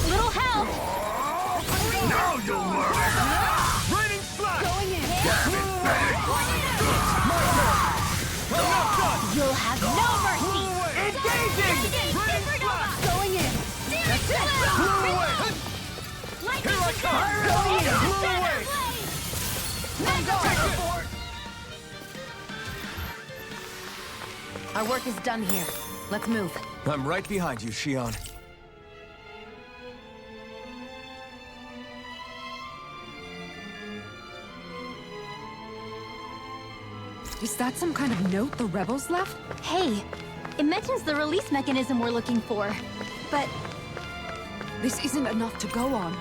Little help! Now you'll learn! Lightning slash! Going in! You'll have no mercy! Engaging! Going in! That's it! Flew away! Here I come! Going in! Flew away! Our work is done here. Let's move. I'm right behind you, Shion. Is that some kind of note the rebels left? Hey, it mentions the release mechanism we're looking for. But This isn't enough to go on.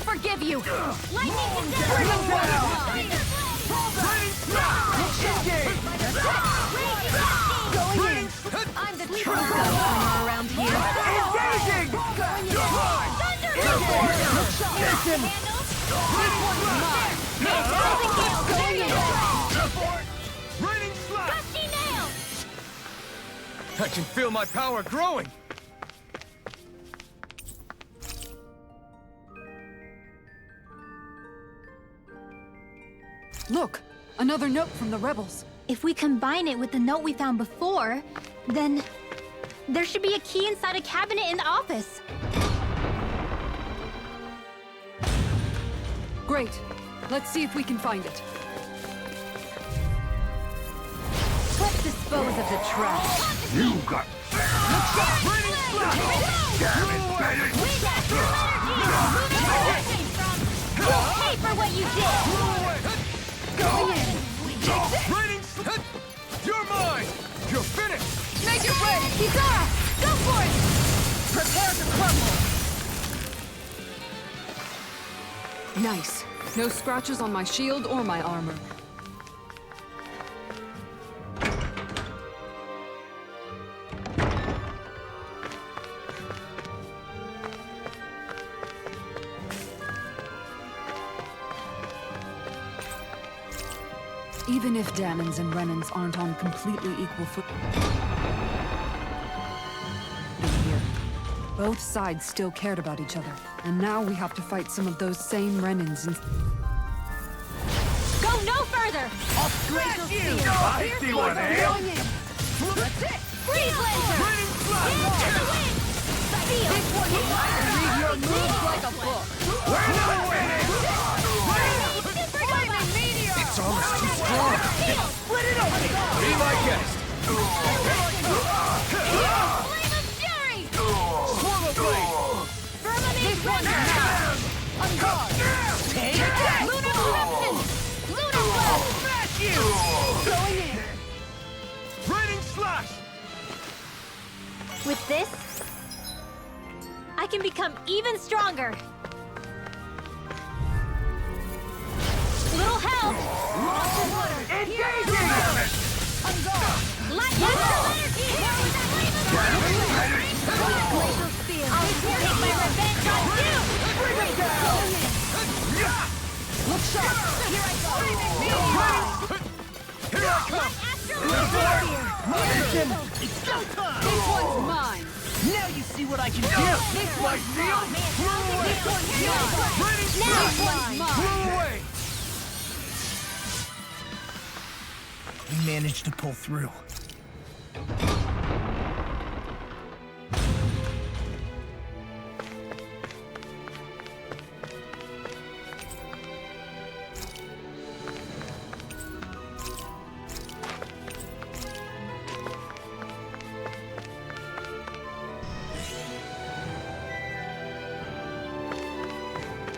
Forgive you! Lightning bring him down! Going in! I'm the true customer around here! Engaging! Miss him! This one's mine! Going in! Raining slash! I can feel my power growing! Look! Another note from the rebels. If we combine it with the note we found before, then there should be a key inside a cabinet in the office. Great. Let's see if we can find it. Let's dispose of the trash. You got... Pay for what you did! Going in! You're mine! You're finished! Make it ready! Kizara! Go for it! Prepare to crumble! Nice. No scratches on my shield or my armor. Even if Danans and Renans aren't on completely equal footing here, both sides still cared about each other. And now we have to fight some of those same Renans and... Go no further! I'll smash you! I see what I am! That's it! Freeze laser! Into the wind! Feel! This one is mine! Read your moves like a book! We're not winning! It's almost too strong! Split it open! Be my guest! Flame of fury! Swallow blade! This one's mine! On guard! Take that! Lunar eruption! Lunar blast! Smash you! Going in! Raining slash! With this, I can become even stronger. Little help! Engaging! On guard! Light astral energy! Laser spear! I'll take my revenge on you! Bring it down! Look sharp! Here I go! Here I come! Astral Mission! It's go time! This one's mine! Now you see what I can do! This one's mine! This one's mine! Now this one's mine! away! We managed to pull through.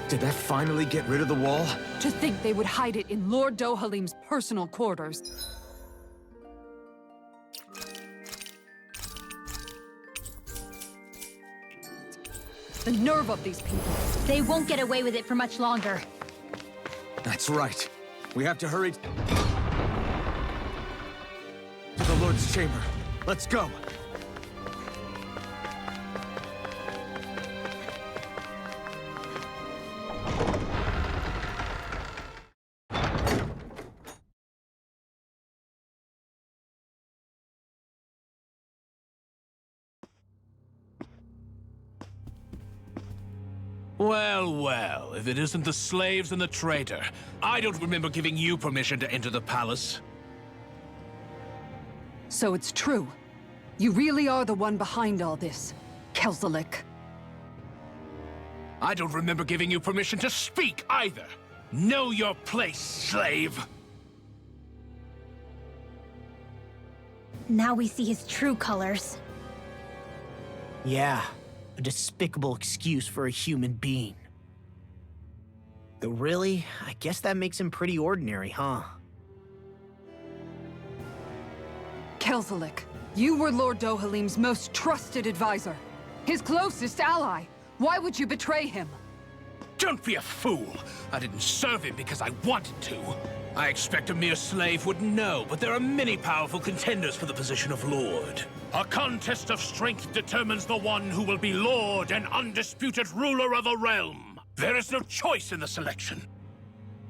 Did that finally get rid of the wall? To think they would hide it in Lord Dohalim's personal quarters. The nerve of these people. They won't get away with it for much longer. That's right. We have to hurry to the Lord's chamber. Let's go. Well, well, if it isn't the slaves and the traitor. I don't remember giving you permission to enter the palace. So it's true. You really are the one behind all this, Kelzelik. I don't remember giving you permission to speak either. Know your place, slave. Now we see his true colors. Yeah, a despicable excuse for a human being. Though really, I guess that makes him pretty ordinary, huh? Kelzelik, you were Lord Dohalim's most trusted advisor. His closest ally. Why would you betray him? Don't be a fool. I didn't serve him because I wanted to. I expect a mere slave wouldn't know, but there are many powerful contenders for the position of Lord. A contest of strength determines the one who will be Lord and undisputed ruler of a realm. There is no choice in the selection.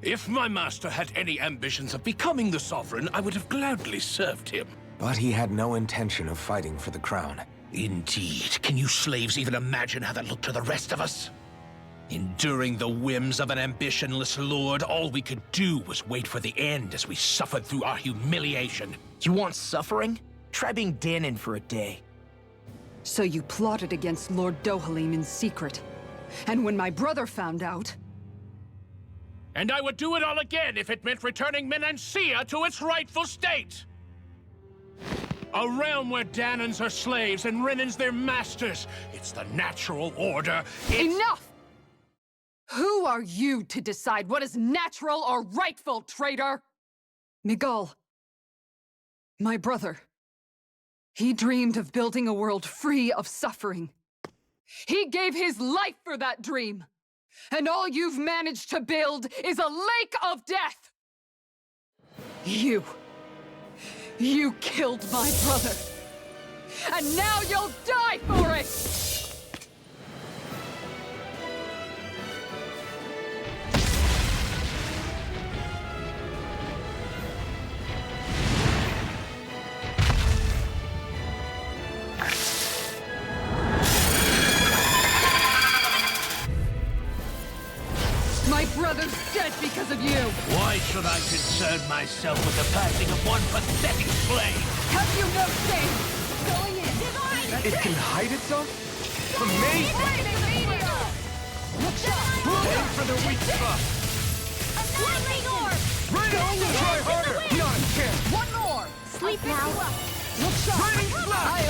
If my master had any ambitions of becoming the sovereign, I would have gladly served him. But he had no intention of fighting for the crown. Indeed. Can you slaves even imagine how that looked to the rest of us? Enduring the whims of an ambitionless lord, all we could do was wait for the end as we suffered through our humiliation. You want suffering? Try being Danon for a day. So you plotted against Lord Dohalim in secret. And when my brother found out... And I would do it all again if it meant returning Menancia to its rightful state! A realm where Danons are slaves and Renans their masters. It's the natural order. Enough! Who are you to decide what is natural or rightful, traitor? Miguel. My brother. He dreamed of building a world free of suffering. He gave his life for that dream. And all you've managed to build is a lake of death! You killed my brother! And now you'll die for it! My brother's dead because of you! Why should I concern myself with the passing of one pathetic slave? Have you no shame? Going in! Divine! It can hide itself? From me? Aim for the weak spot! Lightning orb! Going in! Try harder! Not a chance! One more! Sleep now! Look shot! Raining flash!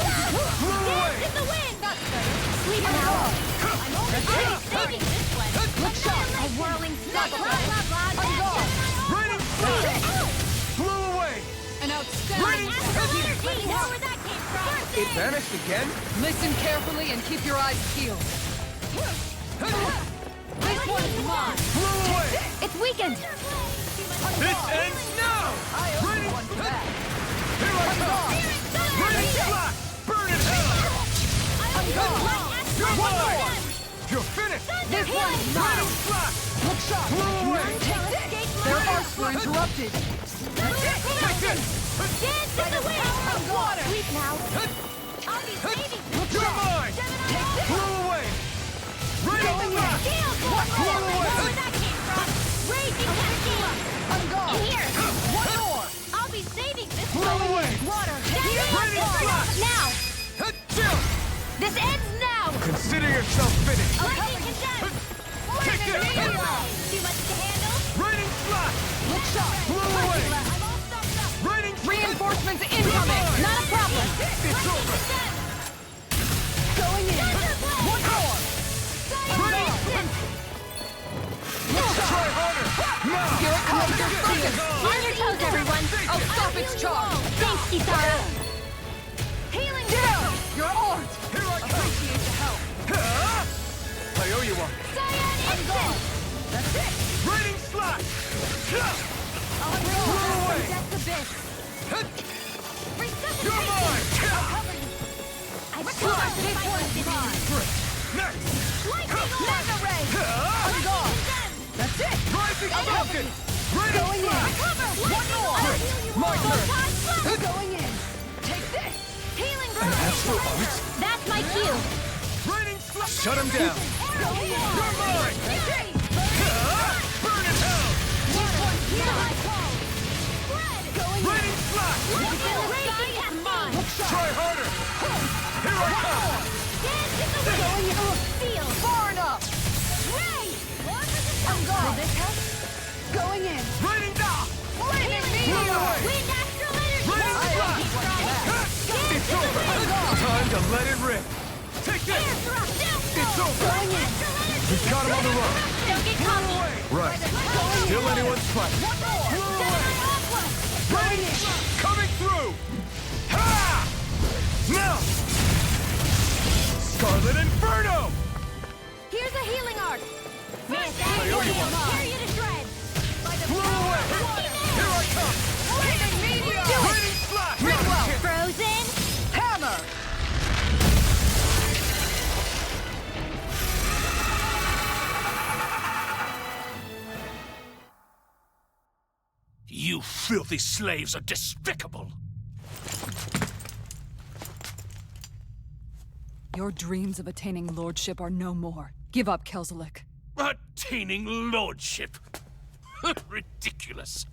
Blew away! In the wind! That's better! Sleep now! I'm only saving this one! Look shot! A whirling snuggle! I'm gone! Raining flash! Blew away! An outstanding... Where that came from! It vanished again? Listen carefully and keep your eyes peeled. This one's mine! Blew away! It's weakened! This ends now! Raining flash! Here I come! Raining flash! Burn in hell! I'm gone! You're mine! You're finished! This one's mine! Raining flash! Look shot! Blew away! Their arcs were interrupted. Take this! Dance in the wind! I'm water! Sleep now! I'll be saving this! You're mine! Blew away! Raining flash! Blew away! Where that came from! Raging cascade! I'm gone! Here! One more! I'll be saving this! Blew away! Water! Raining flash! Now! Chill! This ends now! Consider yourself finished. Lightning condemned! Take this! Too much to handle? Raining flash! Look shot! Blew away! I'm all stuffed up! Raining Reinforcements incoming! Not a problem! It's over! Going in! One more! Raining! Try harder! Now! Here it comes! You're focused! On your toes, everyone! I'll stop its charge! Thanks, Kisara! Healing down! Your arms! Here I come! Appreciate the help! I owe you one. Cyan instant! That's it! Raining slash! I'll Blew away! Death's abyss! You're mine! I Slash! This one's mine! Next! Lightning orb! Mega ray! I'm gone! That's it! Rising mountain! Raining Going in! slash! One more! My turn! Going in! Take this! Healing An astral art? That's my cue! Raining slash! Shut him down. Going in! You're mine! Burn in hell! Raining slash! Try harder! Here I come! Going in! Feel! Far enough! I'm gone! Will this help? Going in! Raining down! Lightning meteor! Wind astral energy! Raining slash! It's over! Time to let it rip! Take this! It's over! Going in! We've got him on the run! Don't get cocky! Right. Still anyone's fight. Going in! Coming through! Ha! Now! Scarlet Inferno! Here's a healing arc! I owe you one. Tear you to shreds! Blew away! Here I come! Lightning meteor! Raining slash! Frozen! Hammer! You filthy slaves are despicable! Your dreams of attaining lordship are no more. Give up, Kelzelik. Attaining lordship. Ridiculous.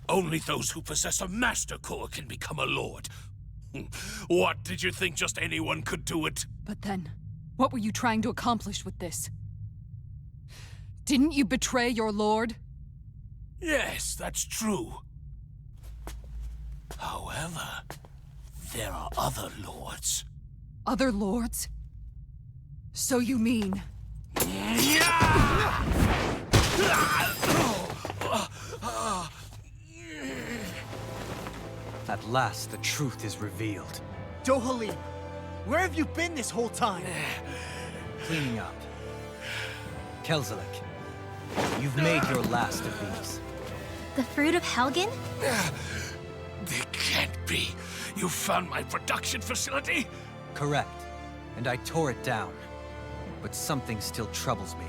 Only those who possess a master core can become a lord. What, did you think just anyone could do it? But then, what were you trying to accomplish with this? Didn't you betray your lord? Yes, that's true. However, there are other lords. Other lords? So you mean... At last, the truth is revealed. Dohalim, where have you been this whole time? Cleaning up. Kelzelik, you've made your last of these. The fruit of Helgen? They can't be. You found my production facility? Correct. And I tore it down. But something still troubles me.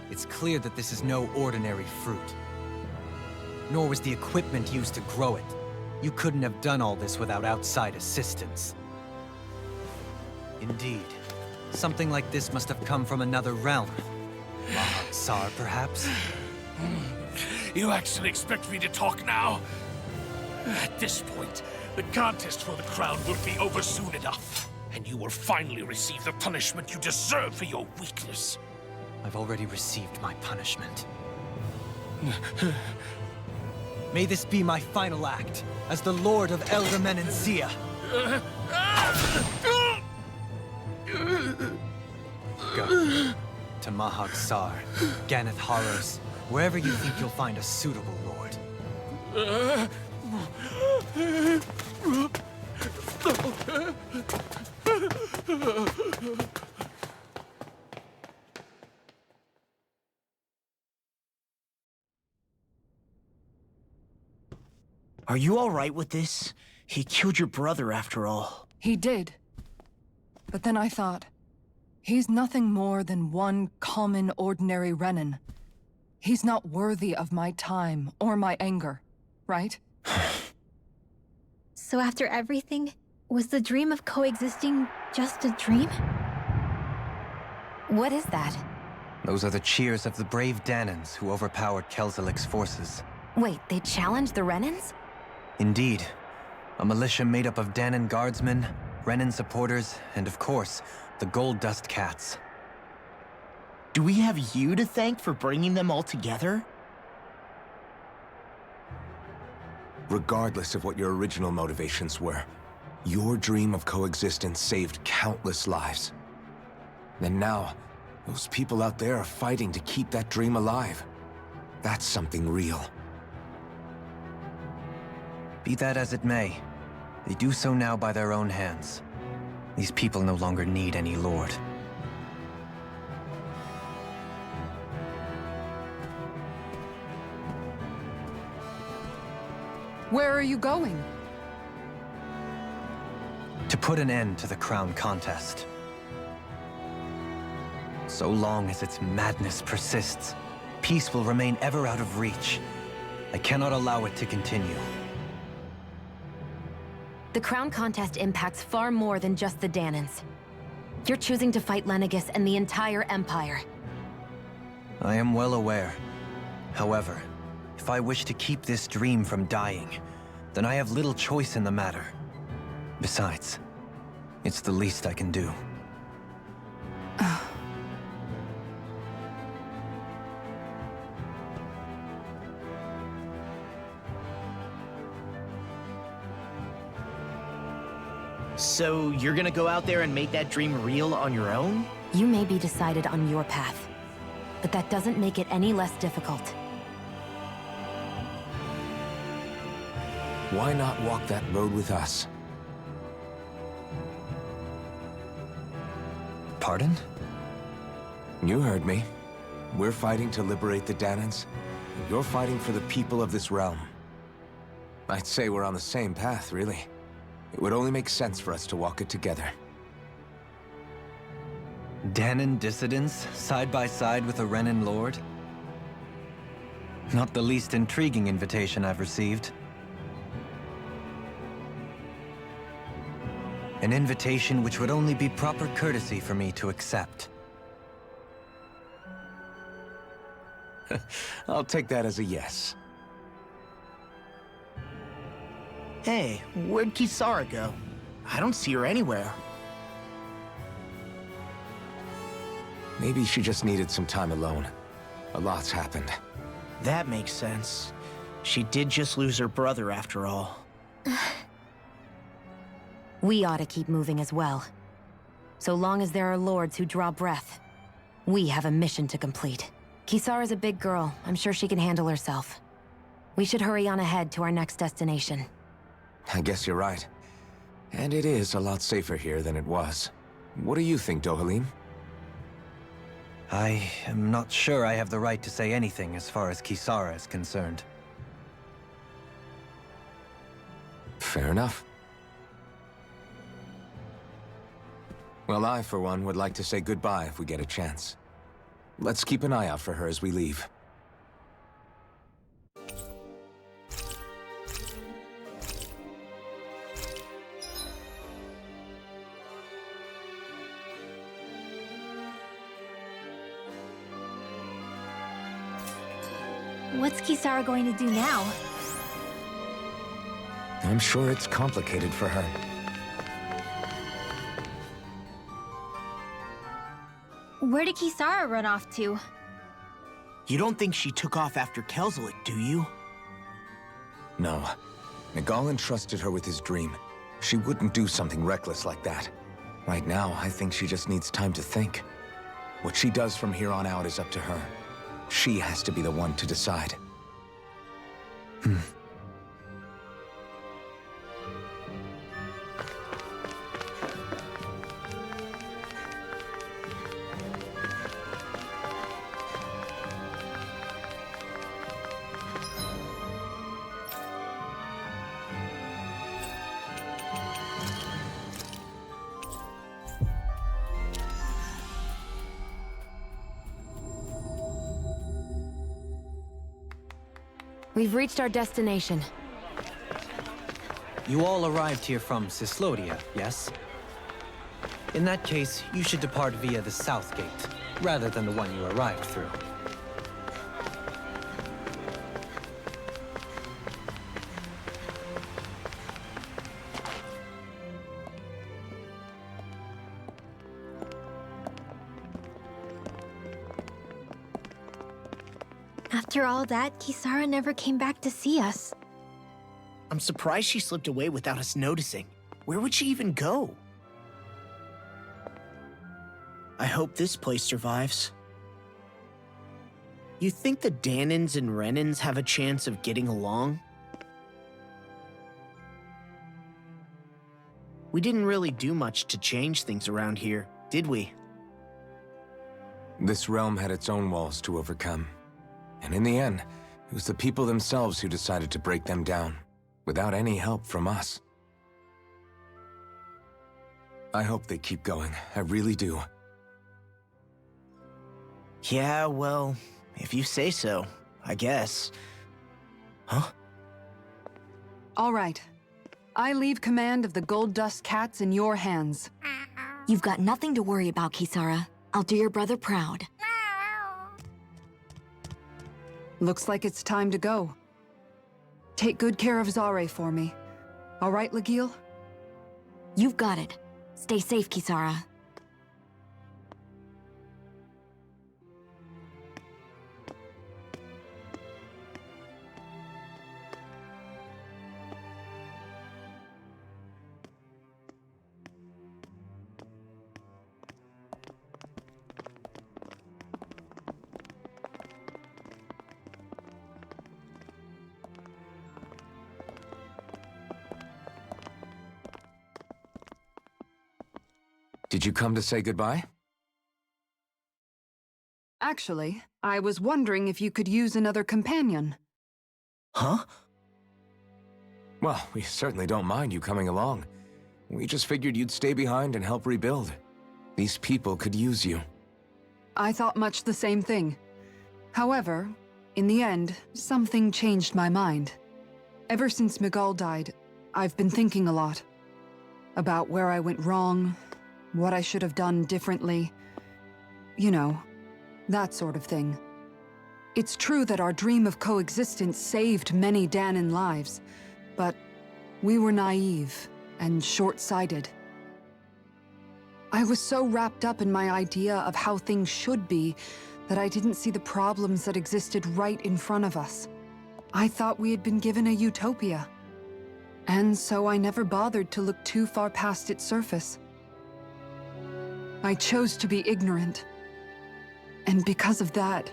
It's clear that this is no ordinary fruit. Nor was the equipment used to grow it. You couldn't have done all this without outside assistance. Indeed. Something like this must have come from another realm. Mahad-Sar, perhaps? You actually expect me to talk now? At this point, the contest for the crown will be over soon enough. And you will finally receive the punishment you deserve for your weakness. I've already received my punishment. May this be my final act, as the Lord of Elder Menencia. Go. To Mahad-Sar, Ganath Haros, wherever you think you'll find a suitable lord. Are you all right with this? He killed your brother after all. He did. But then I thought, he's nothing more than one common, ordinary Renin. He's not worthy of my time or my anger, right? So after everything, was the dream of coexisting just a dream? What is that? Those are the cheers of the brave Danans who overpowered Kelzelik's forces. Wait, they challenged the Renans? Indeed. A militia made up of Danan guardsmen, Renin supporters, and of course, the Gold Dust Cats. Do we have you to thank for bringing them all together? Regardless of what your original motivations were, your dream of coexistence saved countless lives. And now, those people out there are fighting to keep that dream alive. That's something real. Be that as it may, they do so now by their own hands. These people no longer need any lord. Where are you going? To put an end to the crown contest. So long as its madness persists, peace will remain ever out of reach. I cannot allow it to continue. The crown contest impacts far more than just the Danans. You're choosing to fight Lenegis and the entire Empire. I am well aware. However, if I wish to keep this dream from dying, then I have little choice in the matter. Besides, it's the least I can do. So you're gonna go out there and make that dream real on your own? You may be decided on your path, but that doesn't make it any less difficult. Why not walk that road with us? Pardon? You heard me. We're fighting to liberate the Danans. You're fighting for the people of this realm. I'd say we're on the same path, really. It would only make sense for us to walk it together. Danan dissidents, side by side with a Renin lord? Not the least intriguing invitation I've received. An invitation which would only be proper courtesy for me to accept. I'll take that as a yes. Hey, where'd Kisara go? I don't see her anywhere. Maybe she just needed some time alone. A lot's happened. That makes sense. She did just lose her brother after all. We ought to keep moving as well. So long as there are lords who draw breath, we have a mission to complete. Kisara's a big girl. I'm sure she can handle herself. We should hurry on ahead to our next destination. I guess you're right. And it is a lot safer here than it was. What do you think, Dohalim? I am not sure I have the right to say anything as far as Kisara is concerned. Fair enough. Well, I, for one, would like to say goodbye if we get a chance. Let's keep an eye out for her as we leave. What's Kisara going to do now? I'm sure it's complicated for her. Where did Kisara run off to? You don't think she took off after Kelzelik, do you? No. Nagal entrusted her with his dream. She wouldn't do something reckless like that. Right now, I think she just needs time to think. What she does from here on out is up to her. She has to be the one to decide. We've reached our destination. You all arrived here from Cislodia, yes? In that case, you should depart via the south gate, rather than the one you arrived through. After all that, Kisara never came back to see us. I'm surprised she slipped away without us noticing. Where would she even go? I hope this place survives. You think the Danins and Renins have a chance of getting along? We didn't really do much to change things around here, did we? This realm had its own walls to overcome. And in the end, it was the people themselves who decided to break them down, without any help from us. I hope they keep going. I really do. Yeah, well, if you say so, I guess. Huh? All right. I leave command of the Gold Dust Cats in your hands. You've got nothing to worry about, Kisara. I'll do your brother proud. Looks like it's time to go. Take good care of Zare for me. All right, Legil? You've got it. Stay safe, Kisara. Did you come to say goodbye? Actually, I was wondering if you could use another companion. Huh? Well, we certainly don't mind you coming along. We just figured you'd stay behind and help rebuild. These people could use you. I thought much the same thing. However, in the end, something changed my mind. Ever since Miguel died, I've been thinking a lot. About where I went wrong, what I should have done differently. You know, that sort of thing. It's true that our dream of coexistence saved many Dahnan lives, but we were naive and short-sighted. I was so wrapped up in my idea of how things should be that I didn't see the problems that existed right in front of us. I thought we had been given a utopia, and so I never bothered to look too far past its surface. I chose to be ignorant, and because of that,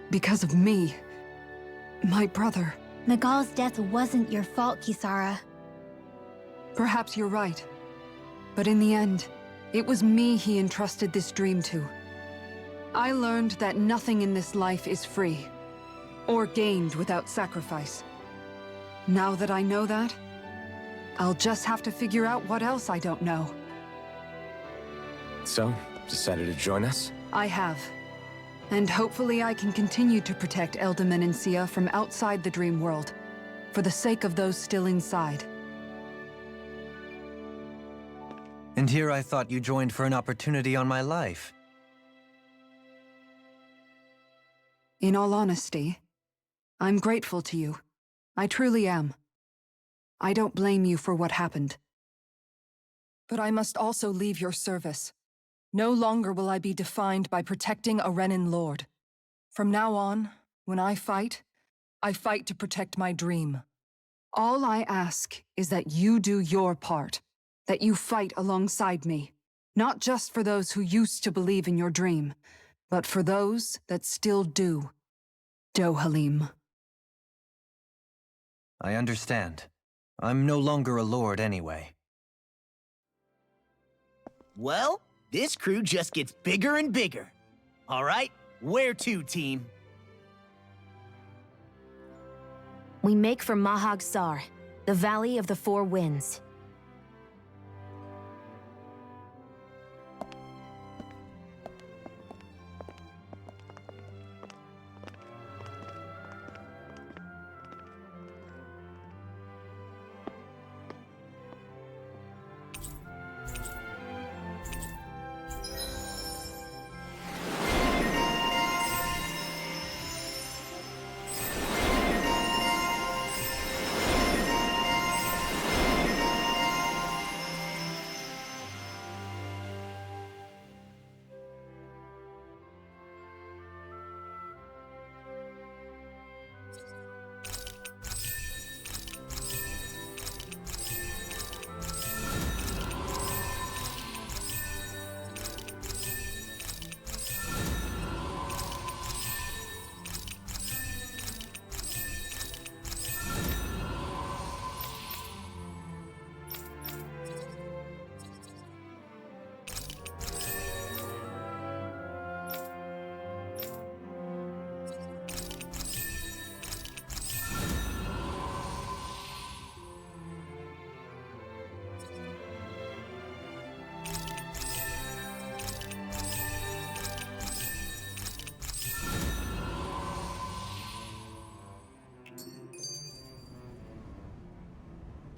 because of me, my brother... Nagal's death wasn't your fault, Kisara. Perhaps you're right, but in the end, it was me he entrusted this dream to. I learned that nothing in this life is free, or gained without sacrifice. Now that I know that, I'll just have to figure out what else I don't know. So, decided to join us? I have. And hopefully I can continue to protect Elda Menencia from outside the dream world, for the sake of those still inside. And here I thought you joined for an opportunity on my life. In all honesty, I'm grateful to you. I truly am. I don't blame you for what happened. But I must also leave your service. No longer will I be defined by protecting a Renan Lord. From now on, when I fight to protect my dream. All I ask is that you do your part, that you fight alongside me, not just for those who used to believe in your dream, but for those that still do. Dohalim. I understand. I'm no longer a lord anyway. Well, this crew just gets bigger and bigger. All right, where to, team? We make for Mahag Sar, the Valley of the Four Winds.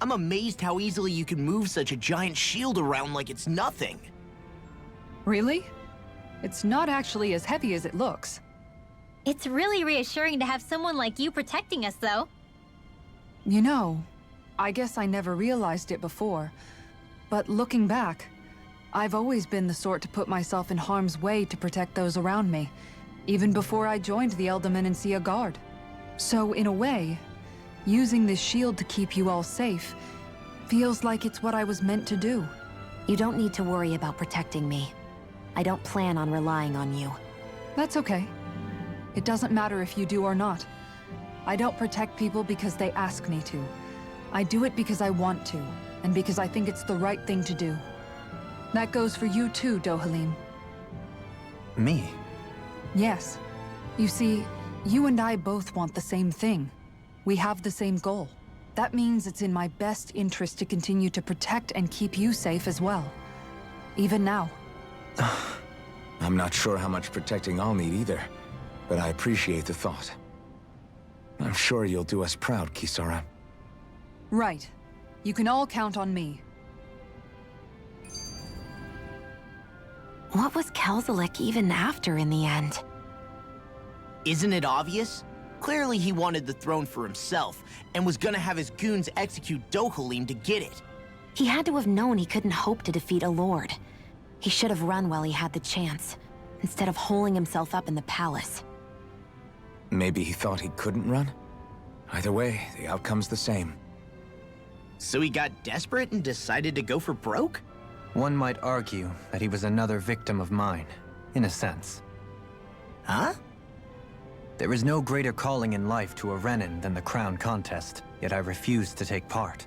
I'm amazed how easily you can move such a giant shield around like it's nothing. Really? It's not actually as heavy as it looks. It's really reassuring to have someone like you protecting us, though. You know, I guess I never realized it before, but looking back, I've always been the sort to put myself in harm's way to protect those around me, even before I joined the Elda Menencia Guard. So in a way, using this shield to keep you all safe feels like it's what I was meant to do. You don't need to worry about protecting me. I don't plan on relying on you. That's okay. It doesn't matter if you do or not. I don't protect people because they ask me to. I do it because I want to, and because I think it's the right thing to do. That goes for you too, Dohalim. Me? Yes. You see, you and I both want the same thing. We have the same goal. That means it's in my best interest to continue to protect and keep you safe as well. Even now. I'm not sure how much protecting I'll need either, but I appreciate the thought. I'm sure you'll do us proud, Kisara. Right. You can all count on me. What was Kelzalik even after in the end? Isn't it obvious? Clearly he wanted the throne for himself, and was gonna have his goons execute Dohalim to get it. He had to have known he couldn't hope to defeat a lord. He should have run while he had the chance, instead of holding himself up in the palace. Maybe he thought he couldn't run? Either way, the outcome's the same. So he got desperate and decided to go for broke? One might argue that he was another victim of mine, in a sense. Huh? There is no greater calling in life to a Renin than the crown contest, yet I refused to take part.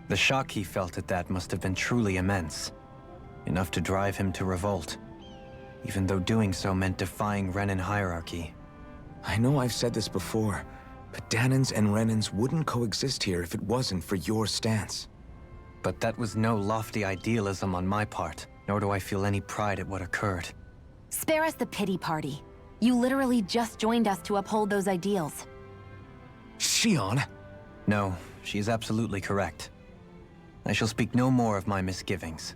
The shock he felt at that must have been truly immense. Enough to drive him to revolt, even though doing so meant defying Renin hierarchy. I know I've said this before, but Dahnans and Renins wouldn't coexist here if it wasn't for your stance. But that was no lofty idealism on my part, nor do I feel any pride at what occurred. Spare us the pity party. You literally just joined us to uphold those ideals. Shion? No, she is absolutely correct. I shall speak no more of my misgivings.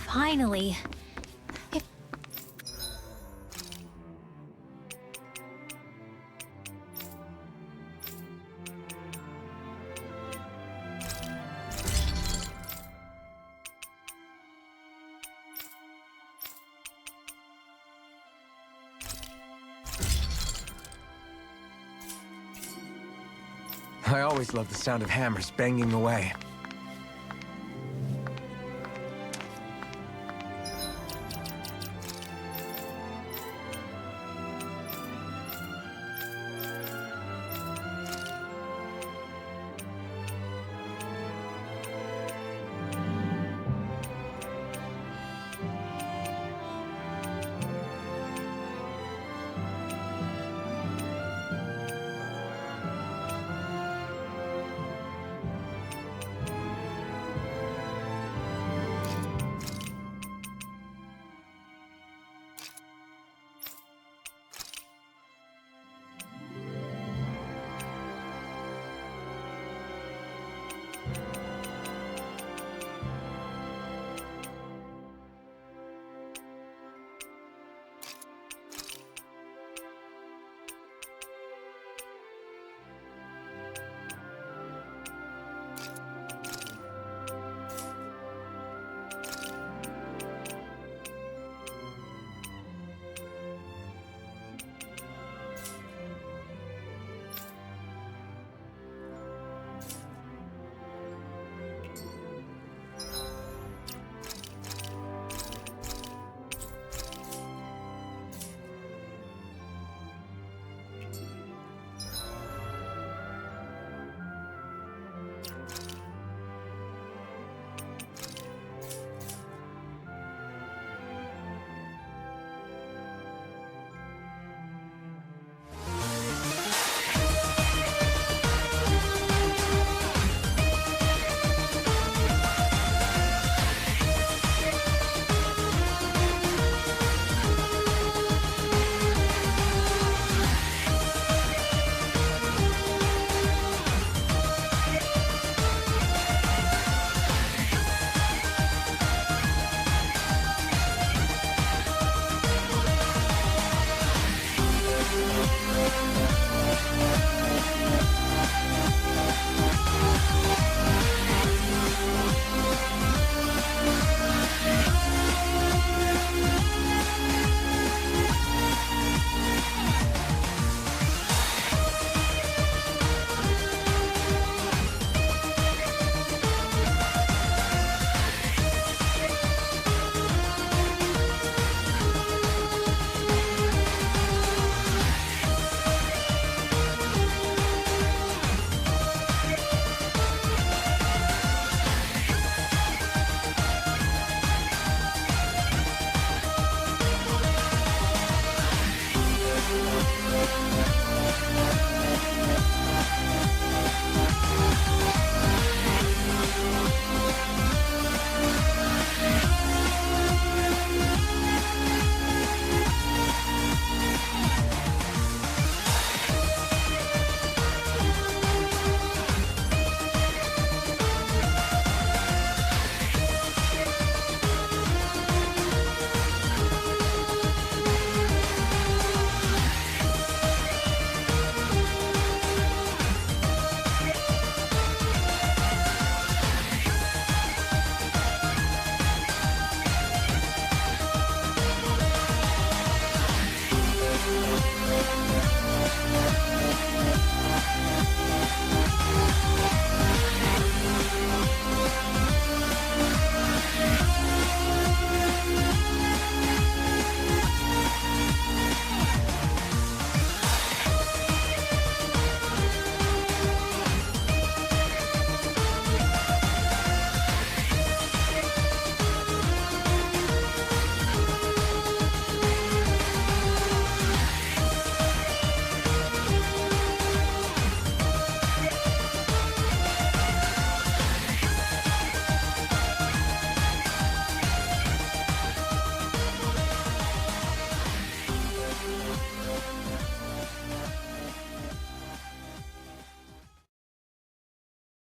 Finally. I always loved the sound of hammers banging away.